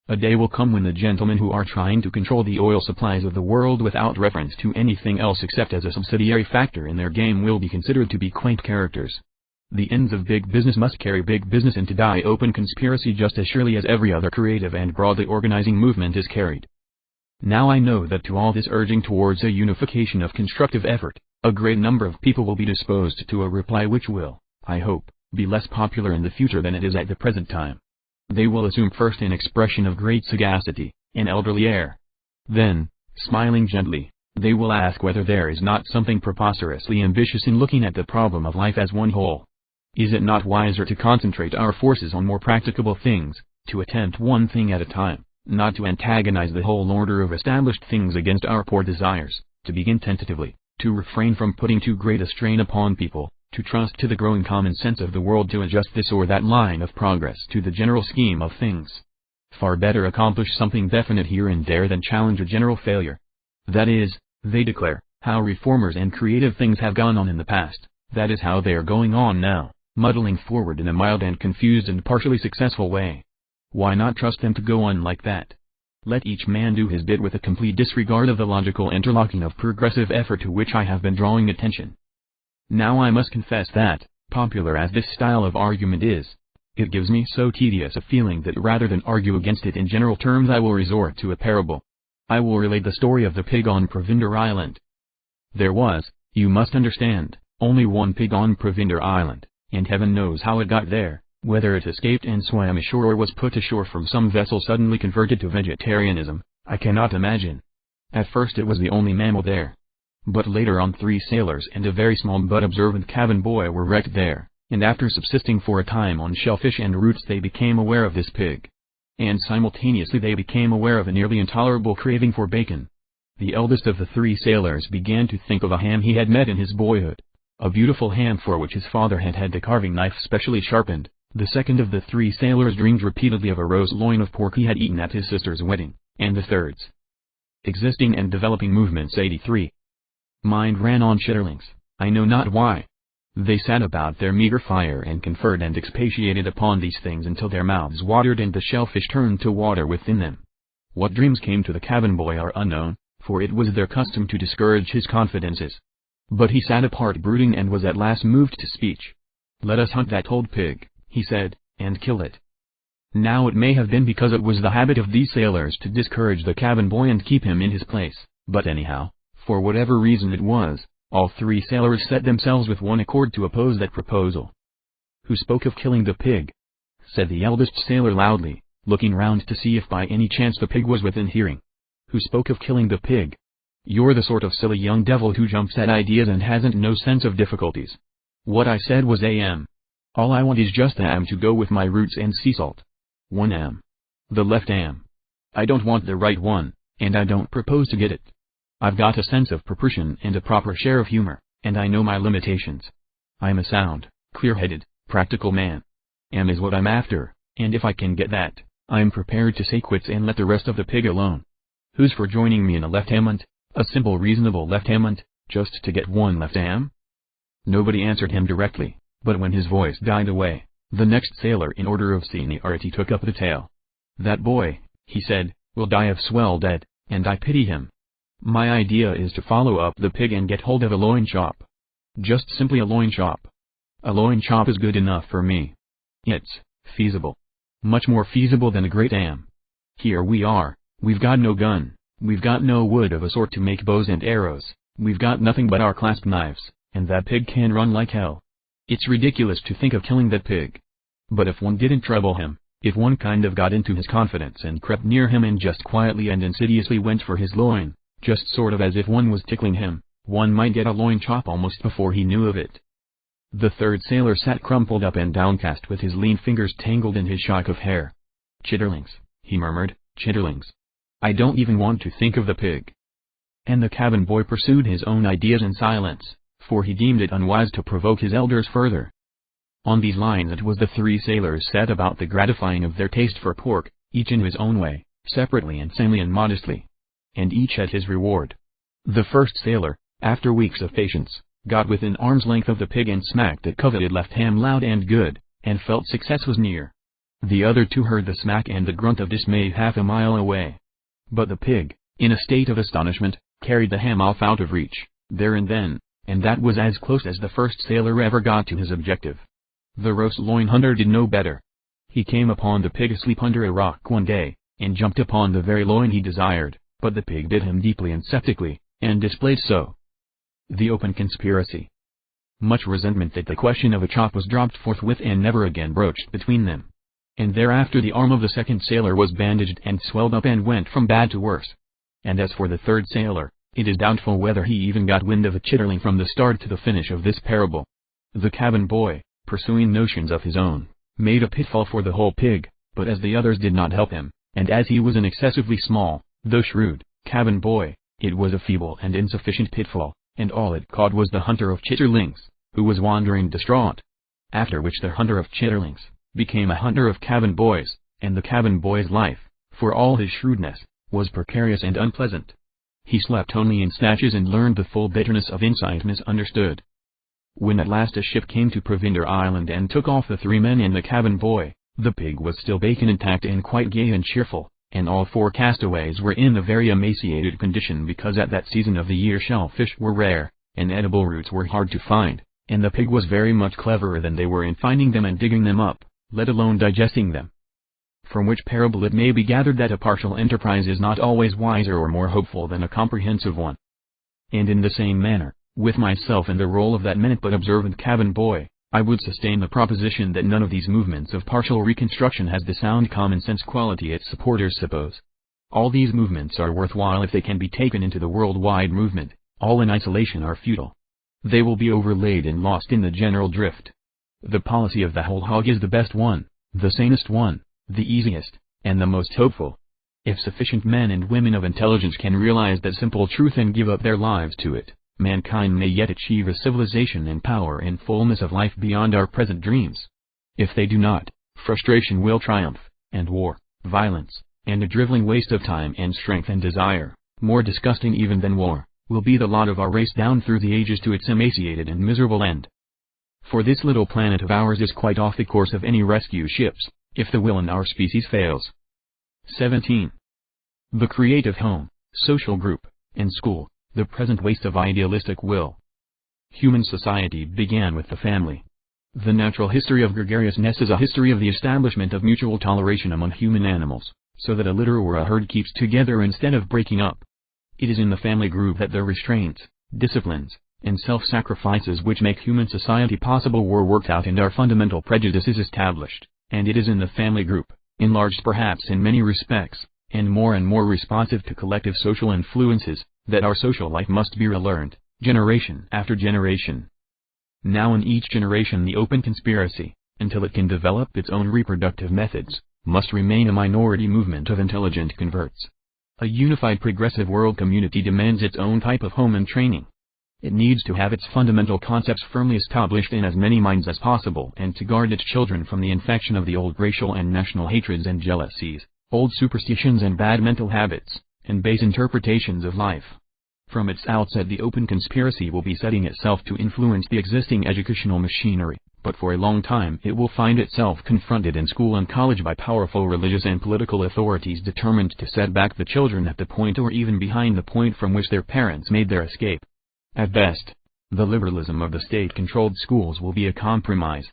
A day will come when the gentlemen who are trying to control the oil supplies of the world without reference to anything else except as a subsidiary factor in their game will be considered to be quaint characters. The ends of big business must carry big business into die open conspiracy just as surely as every other creative and broadly organizing movement is carried. Now I know that to all this urging towards a unification of constructive effort, a great number of people will be disposed to a reply which will, I hope, be less popular in the future than it is at the present time. They will assume first an expression of great sagacity, an elderly air. Then, smiling gently, they will ask whether there is not something preposterously ambitious in looking at the problem of life as one whole. Is it not wiser to concentrate our forces on more practicable things, to attempt one thing at a time, not to antagonize the whole order of established things against our poor desires, to begin tentatively, to refrain from putting too great a strain upon people, to trust to the growing common sense of the world to adjust this or that line of progress to the general scheme of things? Far better accomplish something definite here and there than challenge a general failure. That is, they declare, how reformers and creative things have gone on in the past, that is how they are going on now, muddling forward in a mild and confused and partially successful way. Why not trust them to go on like that? Let each man do his bit with a complete disregard of the logical interlocking of progressive effort to which I have been drawing attention. Now I must confess that, popular as this style of argument is, it gives me so tedious a feeling that rather than argue against it in general terms I will resort to a parable. I will relate the story of the pig on Provender Island. There was, you must understand, only one pig on Provender Island, and heaven knows how it got there, whether it escaped and swam ashore or was put ashore from some vessel suddenly converted to vegetarianism, I cannot imagine. At first it was the only mammal there. But later on 3 sailors and a very small but observant cabin boy were wrecked there, and after subsisting for a time on shellfish and roots they became aware of this pig. And simultaneously they became aware of a nearly intolerable craving for bacon. The eldest of the 3 sailors began to think of a ham he had met in his boyhood, a beautiful ham for which his father had had the carving knife specially sharpened. The second of the 3 sailors dreamed repeatedly of a roast loin of pork he had eaten at his sister's wedding, and the third's. Existing and Developing Movements 83. Mind ran on chitterlings, I know not why. They sat about their meager fire and conferred and expatiated upon these things until their mouths watered and the shellfish turned to water within them. What dreams came to the cabin boy are unknown, for it was their custom to discourage his confidences. But he sat apart brooding and was at last moved to speech. Let us hunt that old pig, he said, and kill it. Now it may have been because it was the habit of these sailors to discourage the cabin boy and keep him in his place, but anyhow, for whatever reason it was, all 3 sailors set themselves with one accord to oppose that proposal. Who spoke of killing the pig? Said the eldest sailor loudly, looking round to see if by any chance the pig was within hearing. Who spoke of killing the pig? You're the sort of silly young devil who jumps at ideas and hasn't no sense of difficulties. What I said was all I want is just to go with my roots and sea salt. 1 The left I don't want the right one, and I don't propose to get it. I've got a sense of proportion and a proper share of humor, and I know my limitations. I'm a sound, clear-headed, practical man. Is what I'm after, and if I can get that, I'm prepared to say quits and let the rest of the pig alone. Who's for joining me in a left hunt, a simple reasonable left hunt, just to get one left ham? Nobody answered him directly, but when his voice died away, the next sailor in order of seniority took up the tale. That boy, he said, will die of swell dead, and I pity him. My idea is to follow up the pig and get hold of a loin chop. Just simply a loin chop. A loin chop is good enough for me. It's feasible. Much more feasible than a great ham. Here we are, we've got no gun, we've got no wood of a sort to make bows and arrows, we've got nothing but our clasp knives, and that pig can run like hell. It's ridiculous to think of killing that pig. But if one didn't trouble him, if one kind of got into his confidence and crept near him and just quietly and insidiously went for his loin, just sort of as if one was tickling him, one might get a loin chop almost before he knew of it. The 3rd sailor sat crumpled up and downcast with his lean fingers tangled in his shock of hair. Chitterlings, he murmured, chitterlings. I don't even want to think of the pig. and the cabin boy pursued his own ideas in silence, for he deemed it unwise to provoke his elders further. On these lines it was the three sailors set about the gratifying of their taste for pork, each in his own way, separately and sanely and modestly. And each had his reward. The first sailor, after weeks of patience, got within arm's length of the pig and smacked the coveted left ham loud and good, and felt success was near. The other two heard the smack and the grunt of dismay half a mile away. But the pig, in a state of astonishment, carried the ham off out of reach, there and then, and that was as close as the first sailor ever got to his objective. The roast loin hunter did no better. He came upon the pig asleep under a rock one day, and jumped upon the very loin he desired, but the pig bit him deeply and septically, and displayed so. The open conspiracy. Much resentment that the question of a chop was dropped forthwith and never again broached between them. And thereafter the arm of the second sailor was bandaged and swelled up and went from bad to worse. And as for the third sailor, it is doubtful whether he even got wind of a chitterling from the start to the finish of this parable. The cabin boy, pursuing notions of his own, made a pitfall for the whole pig, but as the others did not help him, and as he was an excessively small, though shrewd, cabin boy, it was a feeble and insufficient pitfall, and all it caught was the hunter of chitterlings, who was wandering distraught. After which the hunter of chitterlings became a hunter of cabin boys, and the cabin boy's life, for all his shrewdness, was precarious and unpleasant. He slept only in snatches and learned the full bitterness of insight misunderstood. When at last a ship came to Provender Island and took off the three men and the cabin boy, the pig was still bacon intact and quite gay and cheerful, and all four castaways were in a very emaciated condition because at that season of the year shellfish were rare, and edible roots were hard to find, and the pig was very much cleverer than they were in finding them and digging them up, let alone digesting them. From which parable it may be gathered that a partial enterprise is not always wiser or more hopeful than a comprehensive one. And in the same manner, with myself in the role of that minute but observant cabin boy, I would sustain the proposition that none of these movements of partial reconstruction has the sound common sense quality its supporters suppose. All these movements are worthwhile if they can be taken into the worldwide movement, all in isolation are futile. They will be overlaid and lost in the general drift. The policy of the whole hog is the best one, the sanest one, the easiest, and the most hopeful. If sufficient men and women of intelligence can realize that simple truth and give up their lives to it, mankind may yet achieve a civilization and power and fullness of life beyond our present dreams. If they do not, frustration will triumph, and war, violence, and a driveling waste of time and strength and desire, more disgusting even than war, will be the lot of our race down through the ages to its emaciated and miserable end. For this little planet of ours is quite off the course of any rescue ships, if the will in our species fails. 17. The creative home, social group, and school, the present waste of idealistic will. Human society began with the family. The natural history of gregariousness is a history of the establishment of mutual toleration among human animals, so that a litter or a herd keeps together instead of breaking up. It is in the family group that the restraints, disciplines, and self-sacrifices which make human society possible were worked out and our fundamental prejudices established, and it is in the family group, enlarged perhaps in many respects, and more responsive to collective social influences, that our social life must be relearned, generation after generation. Now in each generation the open conspiracy, until it can develop its own reproductive methods, must remain a minority movement of intelligent converts. A unified progressive world community demands its own type of home and training. It needs to have its fundamental concepts firmly established in as many minds as possible and to guard its children from the infection of the old racial and national hatreds and jealousies, old superstitions and bad mental habits, and base interpretations of life. From its outset the open conspiracy will be setting itself to influence the existing educational machinery, but for a long time it will find itself confronted in school and college by powerful religious and political authorities determined to set back the children at the point or even behind the point from which their parents made their escape. At best, the liberalism of the state-controlled schools will be a compromise.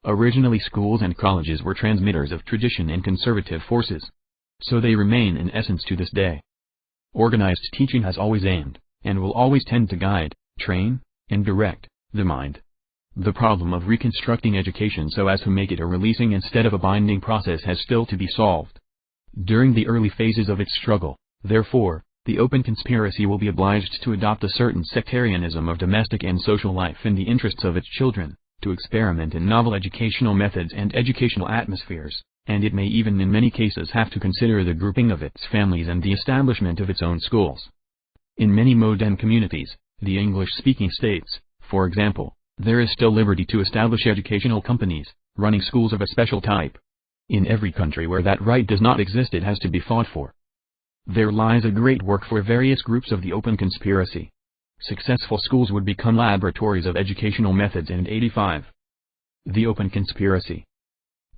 Originally schools and colleges were transmitters of tradition and conservative forces. So they remain in essence to this day. Organized teaching has always aimed, and will always tend to guide, train, and direct, the mind. The problem of reconstructing education so as to make it a releasing instead of a binding process has still to be solved. During the early phases of its struggle, therefore, the open conspiracy will be obliged to adopt a certain sectarianism of domestic and social life in the interests of its children, to experiment in novel educational methods and educational atmospheres, and it may even in many cases have to consider the grouping of its families and the establishment of its own schools. In many modern communities, the English-speaking states, for example, there is still liberty to establish educational companies, running schools of a special type. In every country where that right does not exist, it has to be fought for. There lies a great work for various groups of the open conspiracy. Successful schools would become laboratories of educational methods. And 85. The open conspiracy.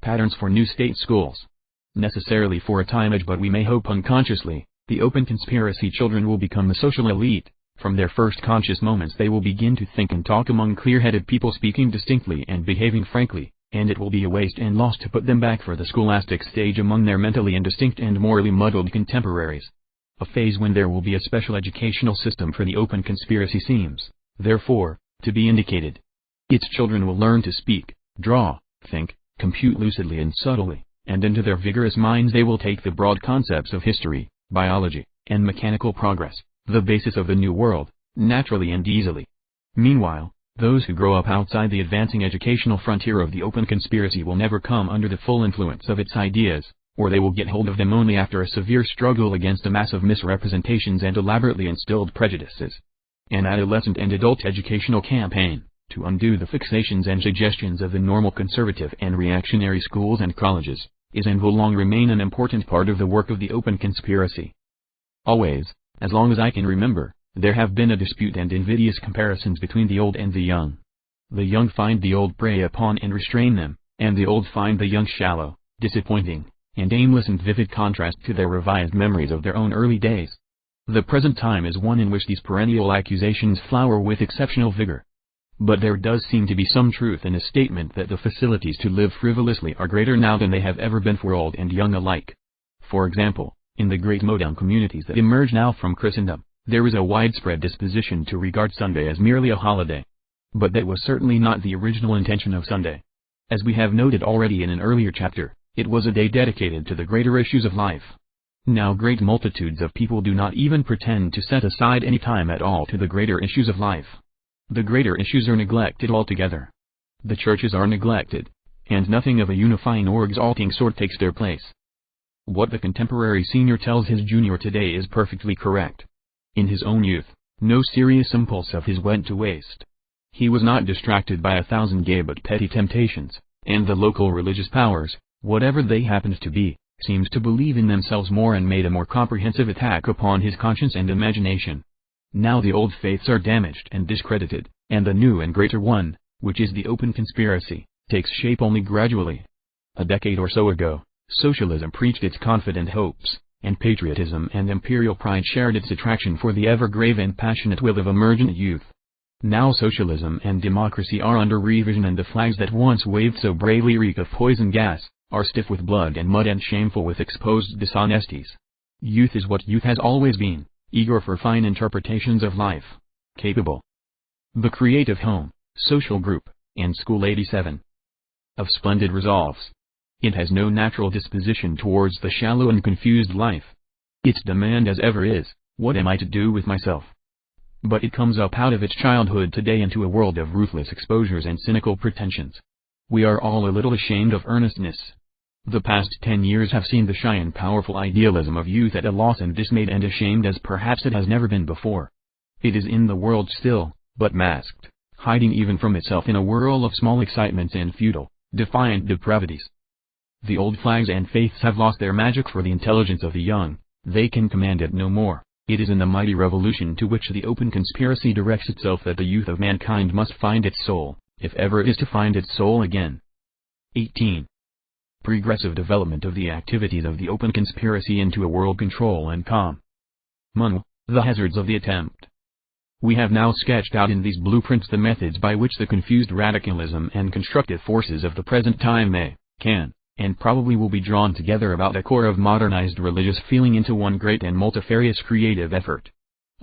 Patterns for new state schools. Necessarily for a time, but we may hope unconsciously, the open conspiracy children will become the social elite. From their first conscious moments they will begin to think and talk among clear-headed people speaking distinctly and behaving frankly, and it will be a waste and loss to put them back for the scholastic stage among their mentally indistinct and morally muddled contemporaries. A phase when there will be a special educational system for the open conspiracy seems, therefore, to be indicated. Its children will learn to speak, draw, think, compute lucidly and subtly, and into their vigorous minds they will take the broad concepts of history, biology, and mechanical progress, the basis of the new world, naturally and easily. Meanwhile, those who grow up outside the advancing educational frontier of the open conspiracy will never come under the full influence of its ideas, or they will get hold of them only after a severe struggle against a mass of misrepresentations and elaborately instilled prejudices. An adolescent and adult educational campaign, to undo the fixations and suggestions of the normal conservative and reactionary schools and colleges, is and will long remain an important part of the work of the open conspiracy. Always, as long as I can remember, there have been a dispute and invidious comparisons between the old and the young. The young find the old prey upon and restrain them, and the old find the young shallow, disappointing, and aimless in vivid contrast to their revised memories of their own early days. The present time is one in which these perennial accusations flower with exceptional vigor. But there does seem to be some truth in a statement that the facilities to live frivolously are greater now than they have ever been for old and young alike. For example, in the great modern communities that emerge now from Christendom, there is a widespread disposition to regard Sunday as merely a holiday. But that was certainly not the original intention of Sunday. As we have noted already in an earlier chapter, it was a day dedicated to the greater issues of life. Now great multitudes of people do not even pretend to set aside any time at all to the greater issues of life. The greater issues are neglected altogether. The churches are neglected, and nothing of a unifying or exalting sort takes their place. What the contemporary senior tells his junior today is perfectly correct. In his own youth, no serious impulse of his went to waste. He was not distracted by 1,000 gay but petty temptations, and the local religious powers, whatever they happened to be, seems to believe in themselves more and made a more comprehensive attack upon his conscience and imagination. Now the old faiths are damaged and discredited, and the new and greater one, which is the open conspiracy, takes shape only gradually. A decade or so ago, socialism preached its confident hopes, and patriotism and imperial pride shared its attraction for the ever-grave and passionate will of emergent youth. Now socialism and democracy are under revision, and the flags that once waved so bravely reek of poison gas, are stiff with blood and mud and shameful with exposed dishonesties. Youth is what youth has always been, eager for fine interpretations of life, capable. The creative home, social group, and school 87. Of splendid resolves. It has no natural disposition towards the shallow and confused life. Its demand as ever is, what am I to do with myself? But it comes up out of its childhood today into a world of ruthless exposures and cynical pretensions. We are all a little ashamed of earnestness. The past 10 years have seen the shy and powerful idealism of youth at a loss, and dismayed and ashamed as perhaps it has never been before. It is in the world still, but masked, hiding even from itself in a whirl of small excitements and futile, defiant depravities. The old flags and faiths have lost their magic for the intelligence of the young, they can command it no more. It is in the mighty revolution to which the open conspiracy directs itself that the youth of mankind must find its soul, if ever it is to find its soul again. 18. Progressive development of the activities of the open conspiracy into a world control and calm. The hazards of the attempt. We have now sketched out in these blueprints the methods by which the confused radicalism and constructive forces of the present time may, can, and probably will be drawn together about the core of modernized religious feeling into one great and multifarious creative effort.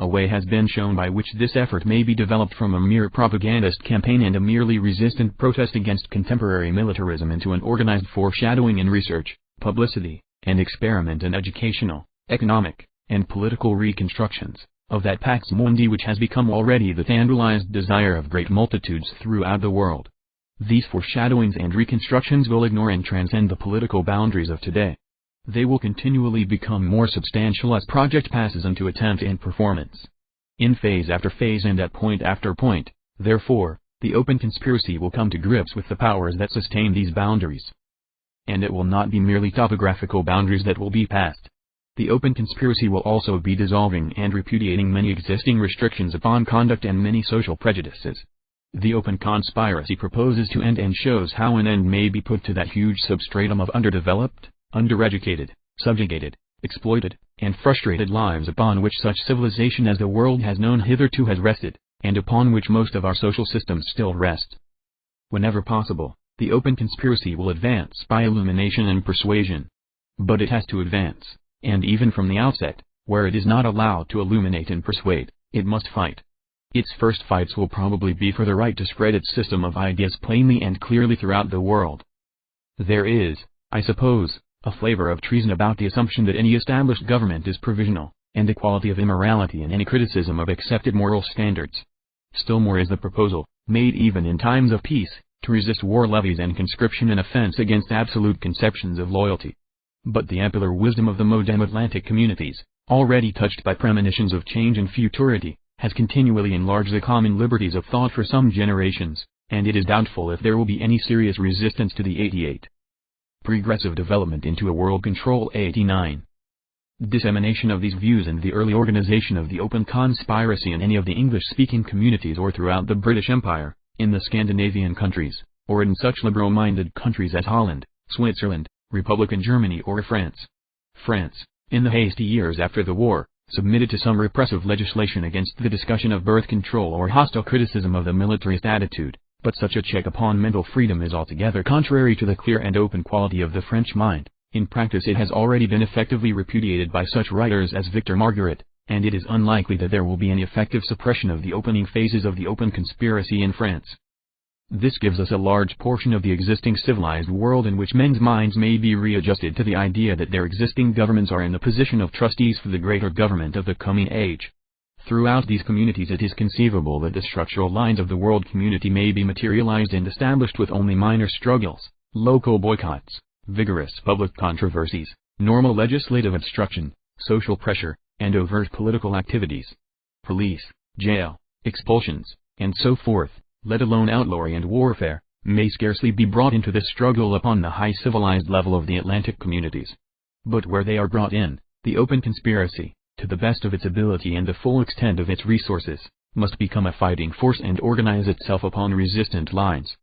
A way has been shown by which this effort may be developed from a mere propagandist campaign and a merely resistant protest against contemporary militarism into an organized foreshadowing in research, publicity, and experiment in educational, economic, and political reconstructions of that pax mundi which has become already the tantalized desire of great multitudes throughout the world. These foreshadowings and reconstructions will ignore and transcend the political boundaries of today. They will continually become more substantial as project passes into attempt and performance. in phase after phase and at point after point. Therefore, the open conspiracy will come to grips with the powers that sustain these boundaries. And it will not be merely topographical boundaries that will be passed. The open conspiracy will also be dissolving and repudiating many existing restrictions upon conduct and many social prejudices. The open conspiracy proposes to end and shows how an end may be put to that huge substratum of underdeveloped, undereducated, subjugated, exploited, and frustrated lives upon which such civilization as the world has known hitherto has rested, and upon which most of our social systems still rest. Whenever possible, the open conspiracy will advance by illumination and persuasion. But it has to advance, and even from the outset, where it is not allowed to illuminate and persuade, it must fight. Its first fights will probably be for the right to spread its system of ideas plainly and clearly throughout the world. There is, I suppose, a flavor of treason about the assumption that any established government is provisional, and a quality of immorality in any criticism of accepted moral standards. Still more is the proposal, made even in times of peace, to resist war levies and conscription an offense against absolute conceptions of loyalty. But the ampler wisdom of the modern Atlantic communities, already touched by premonitions of change and futurity, has continually enlarged the common liberties of thought for some generations, and it is doubtful if there will be any serious resistance to the 88. Progressive development into a world control 89. Dissemination of these views and the early organization of the open conspiracy in any of the English-speaking communities or throughout the British Empire, in the Scandinavian countries, or in such liberal-minded countries as Holland, Switzerland, Republican Germany or France. France, in the hasty years after the war, submitted to some repressive legislation against the discussion of birth control or hostile criticism of the militarist attitude, but such a check upon mental freedom is altogether contrary to the clear and open quality of the French mind. In practice it has already been effectively repudiated by such writers as Victor Margaret, and it is unlikely that there will be any effective suppression of the opening phases of the open conspiracy in France. This gives us a large portion of the existing civilized world in which men's minds may be readjusted to the idea that their existing governments are in the position of trustees for the greater government of the coming age. Throughout these communities it is conceivable that the structural lines of the world community may be materialized and established with only minor struggles, local boycotts, vigorous public controversies, normal legislative obstruction, social pressure, and overt political activities. Police, jail, expulsions, and so forth, let alone outlawry and warfare, may scarcely be brought into this struggle upon the high civilized level of the Atlantic communities. But where they are brought in, the open conspiracy, to the best of its ability and the full extent of its resources, must become a fighting force and organize itself upon resistant lines.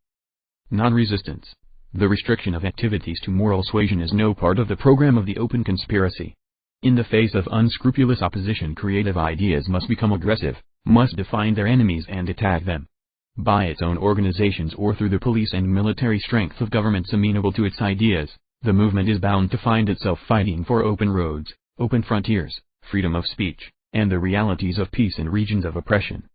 Non-resistance. The restriction of activities to moral suasion is no part of the program of the open conspiracy. In the face of unscrupulous opposition, creative ideas must become aggressive, must define their enemies and attack them. By its own organizations or through the police and military strength of governments amenable to its ideas, the movement is bound to find itself fighting for open roads, open frontiers, freedom of speech, and the realities of peace in regions of oppression.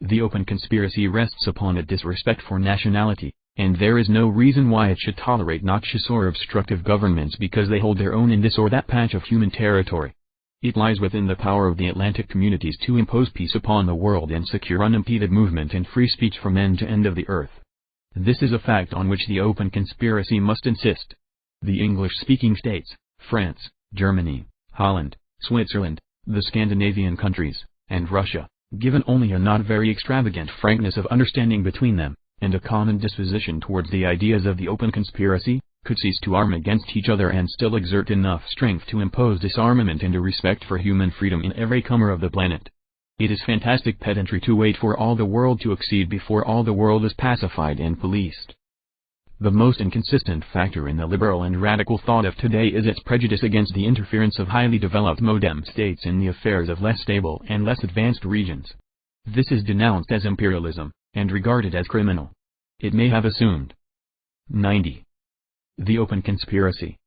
The open conspiracy rests upon a disrespect for nationality, and there is no reason why it should tolerate noxious or obstructive governments because they hold their own in this or that patch of human territory. It lies within the power of the Atlantic communities to impose peace upon the world and secure unimpeded movement and free speech from end to end of the earth. This is a fact on which the open conspiracy must insist. The English-speaking states, France, Germany, Holland, Switzerland, the Scandinavian countries, and Russia, given only a not very extravagant frankness of understanding between them, and a common disposition towards the ideas of the open conspiracy, could cease to arm against each other and still exert enough strength to impose disarmament and a respect for human freedom in every corner of the planet. It is fantastic pedantry to wait for all the world to accede before all the world is pacified and policed. The most inconsistent factor in the liberal and radical thought of today is its prejudice against the interference of highly developed modern states in the affairs of less stable and less advanced regions. This is denounced as imperialism, and regarded as criminal. It may have assumed. 90. The open conspiracy.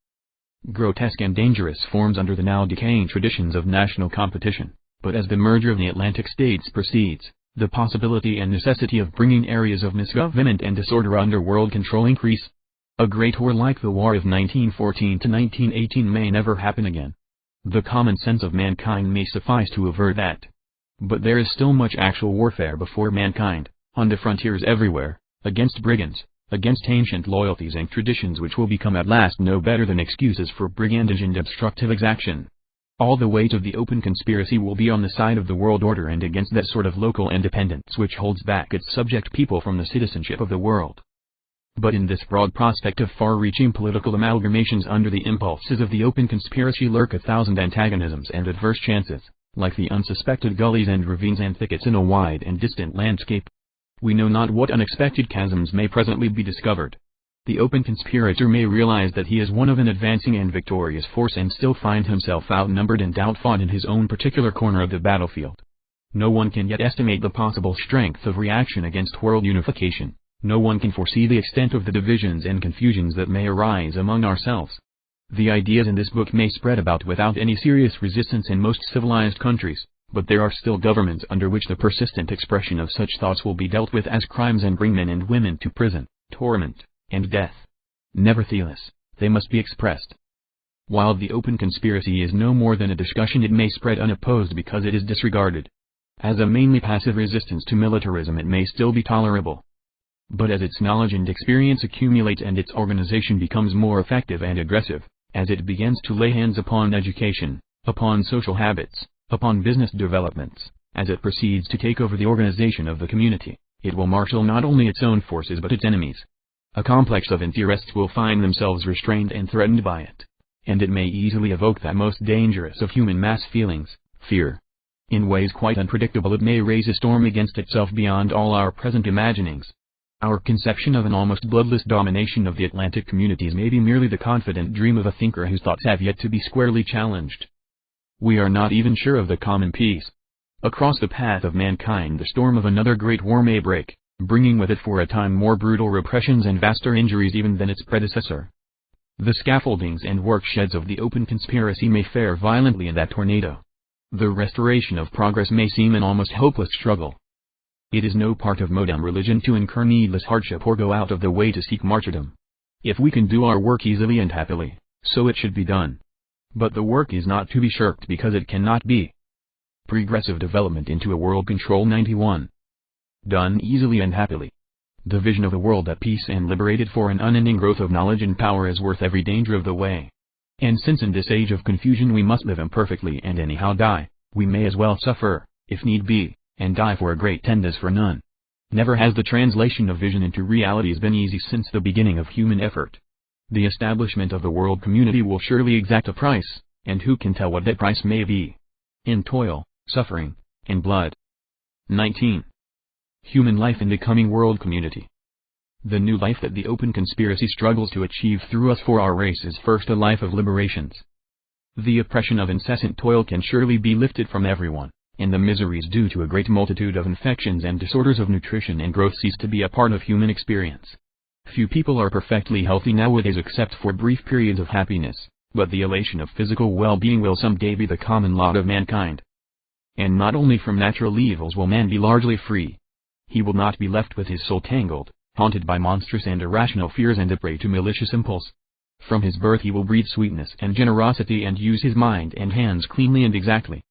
Grotesque and dangerous forms under the now decaying traditions of national competition, but as the merger of the Atlantic states proceeds, the possibility and necessity of bringing areas of misgovernment and disorder under world control increase. A great war like the war of 1914 to 1918 may never happen again. The common sense of mankind may suffice to avert that. But there is still much actual warfare before mankind, on the frontiers everywhere, against brigands, against ancient loyalties and traditions which will become at last no better than excuses for brigandage and obstructive exaction. All the weight of the open conspiracy will be on the side of the world order and against that sort of local independence which holds back its subject people from the citizenship of the world. But in this broad prospect of far-reaching political amalgamations under the impulses of the open conspiracy lurk 1,000 antagonisms and adverse chances, like the unsuspected gullies and ravines and thickets in a wide and distant landscape. We know not what unexpected chasms may presently be discovered. The open conspirator may realize that he is one of an advancing and victorious force and still find himself outnumbered and outfought in his own particular corner of the battlefield. No one can yet estimate the possible strength of reaction against world unification. No one can foresee the extent of the divisions and confusions that may arise among ourselves. The ideas in this book may spread about without any serious resistance in most civilized countries, but there are still governments under which the persistent expression of such thoughts will be dealt with as crimes and bring men and women to prison, torment, and death. Nevertheless, they must be expressed. While the open conspiracy is no more than a discussion, it may spread unopposed because it is disregarded. As a mainly passive resistance to militarism, it may still be tolerable. But as its knowledge and experience accumulate and its organization becomes more effective and aggressive, as it begins to lay hands upon education, upon social habits, upon business developments, as it proceeds to take over the organization of the community, it will marshal not only its own forces but its enemies. A complex of interests will find themselves restrained and threatened by it, and it may easily evoke that most dangerous of human mass feelings, fear. In ways quite unpredictable it may raise a storm against itself beyond all our present imaginings. Our conception of an almost bloodless domination of the Atlantic communities may be merely the confident dream of a thinker whose thoughts have yet to be squarely challenged. We are not even sure of the common peace. Across the path of mankind the storm of another great war may break, bringing with it for a time more brutal repressions and vaster injuries even than its predecessor. The scaffoldings and worksheds of the open conspiracy may fare violently in that tornado. The restoration of progress may seem an almost hopeless struggle. It is no part of modern religion to incur needless hardship or go out of the way to seek martyrdom. If we can do our work easily and happily, so it should be done. But the work is not to be shirked because it cannot be. Progressive development into a world control 91. Done easily and happily. The vision of a world at peace and liberated for an unending growth of knowledge and power is worth every danger of the way. And since in this age of confusion we must live imperfectly and anyhow die, we may as well suffer, if need be, and die for a great end as for none. Never has the translation of vision into realities been easy since the beginning of human effort. The establishment of the world community will surely exact a price, and who can tell what that price may be? In toil, suffering, and blood. 19. Human life in the coming world community. The new life that the open conspiracy struggles to achieve through us for our race is first a life of liberations. The oppression of incessant toil can surely be lifted from everyone, and the miseries due to a great multitude of infections and disorders of nutrition and growth cease to be a part of human experience. Few people are perfectly healthy nowadays except for brief periods of happiness, but the elation of physical well-being will someday be the common lot of mankind. And not only from natural evils will man be largely free. He will not be left with his soul tangled, haunted by monstrous and irrational fears and a prey to malicious impulse. From his birth he will breathe sweetness and generosity and use his mind and hands cleanly and exactly.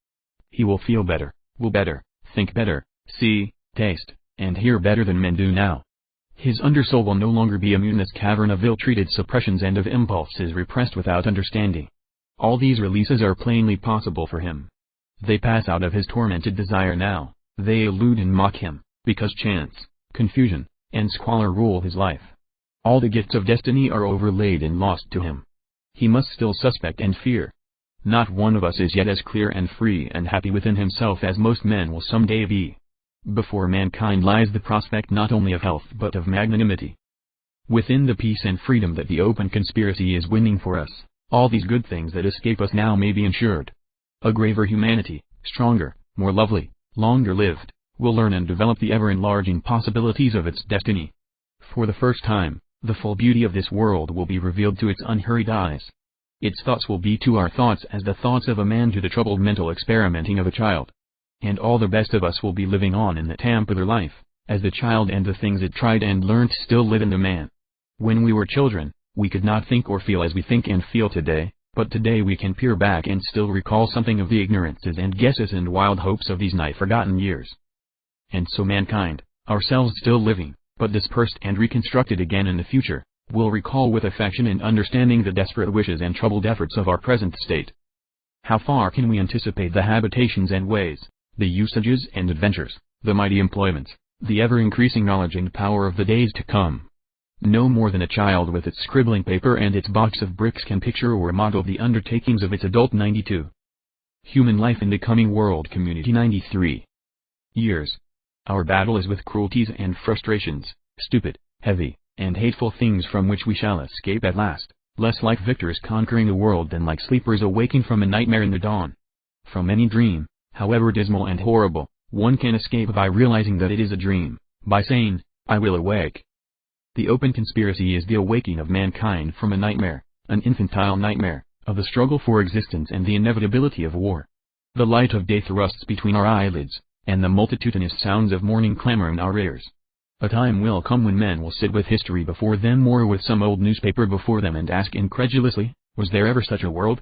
He will feel better, will better, think better, see, taste, and hear better than men do now. His undersoul will no longer be a mutinous cavern of ill-treated suppressions and of impulses repressed without understanding. All these releases are plainly possible for him. They pass out of his tormented desire now, they elude and mock him, because chance, confusion, and squalor rule his life. All the gifts of destiny are overlaid and lost to him. He must still suspect and fear. Not one of us is yet as clear and free and happy within himself as most men will someday be. Before mankind lies the prospect not only of health but of magnanimity. Within the peace and freedom that the open conspiracy is winning for us, all these good things that escape us now may be ensured. A graver humanity, stronger, more lovely, longer lived, will learn and develop the ever-enlarging possibilities of its destiny. For the first time, the full beauty of this world will be revealed to its unhurried eyes. Its thoughts will be to our thoughts as the thoughts of a man to the troubled mental experimenting of a child. And all the best of us will be living on in the Tampular life, as the child, and the things it tried and learnt still live in the man. When we were children, we could not think or feel as we think and feel today, but today we can peer back and still recall something of the ignorances and guesses and wild hopes of these nigh-forgotten years. And so mankind, ourselves still living, but dispersed and reconstructed again in the future, will recall with affection and understanding the desperate wishes and troubled efforts of our present state. How far can we anticipate the habitations and ways, the usages and adventures, the mighty employments, the ever-increasing knowledge and power of the days to come? No more than a child with its scribbling paper and its box of bricks can picture or model the undertakings of its adult 92. Human life in the coming world community 93 years. Our battle is with cruelties and frustrations, stupid, heavy, and hateful things from which we shall escape at last, less like victors conquering the world than like sleepers awaking from a nightmare in the dawn. From any dream, however dismal and horrible, one can escape by realizing that it is a dream, by saying, I will awake. The open conspiracy is the awaking of mankind from a nightmare, an infantile nightmare, of the struggle for existence and the inevitability of war. The light of day thrusts between our eyelids, and the multitudinous sounds of morning clamor in our ears. A time will come when men will sit with history before them or with some old newspaper before them and ask incredulously, was there ever such a world?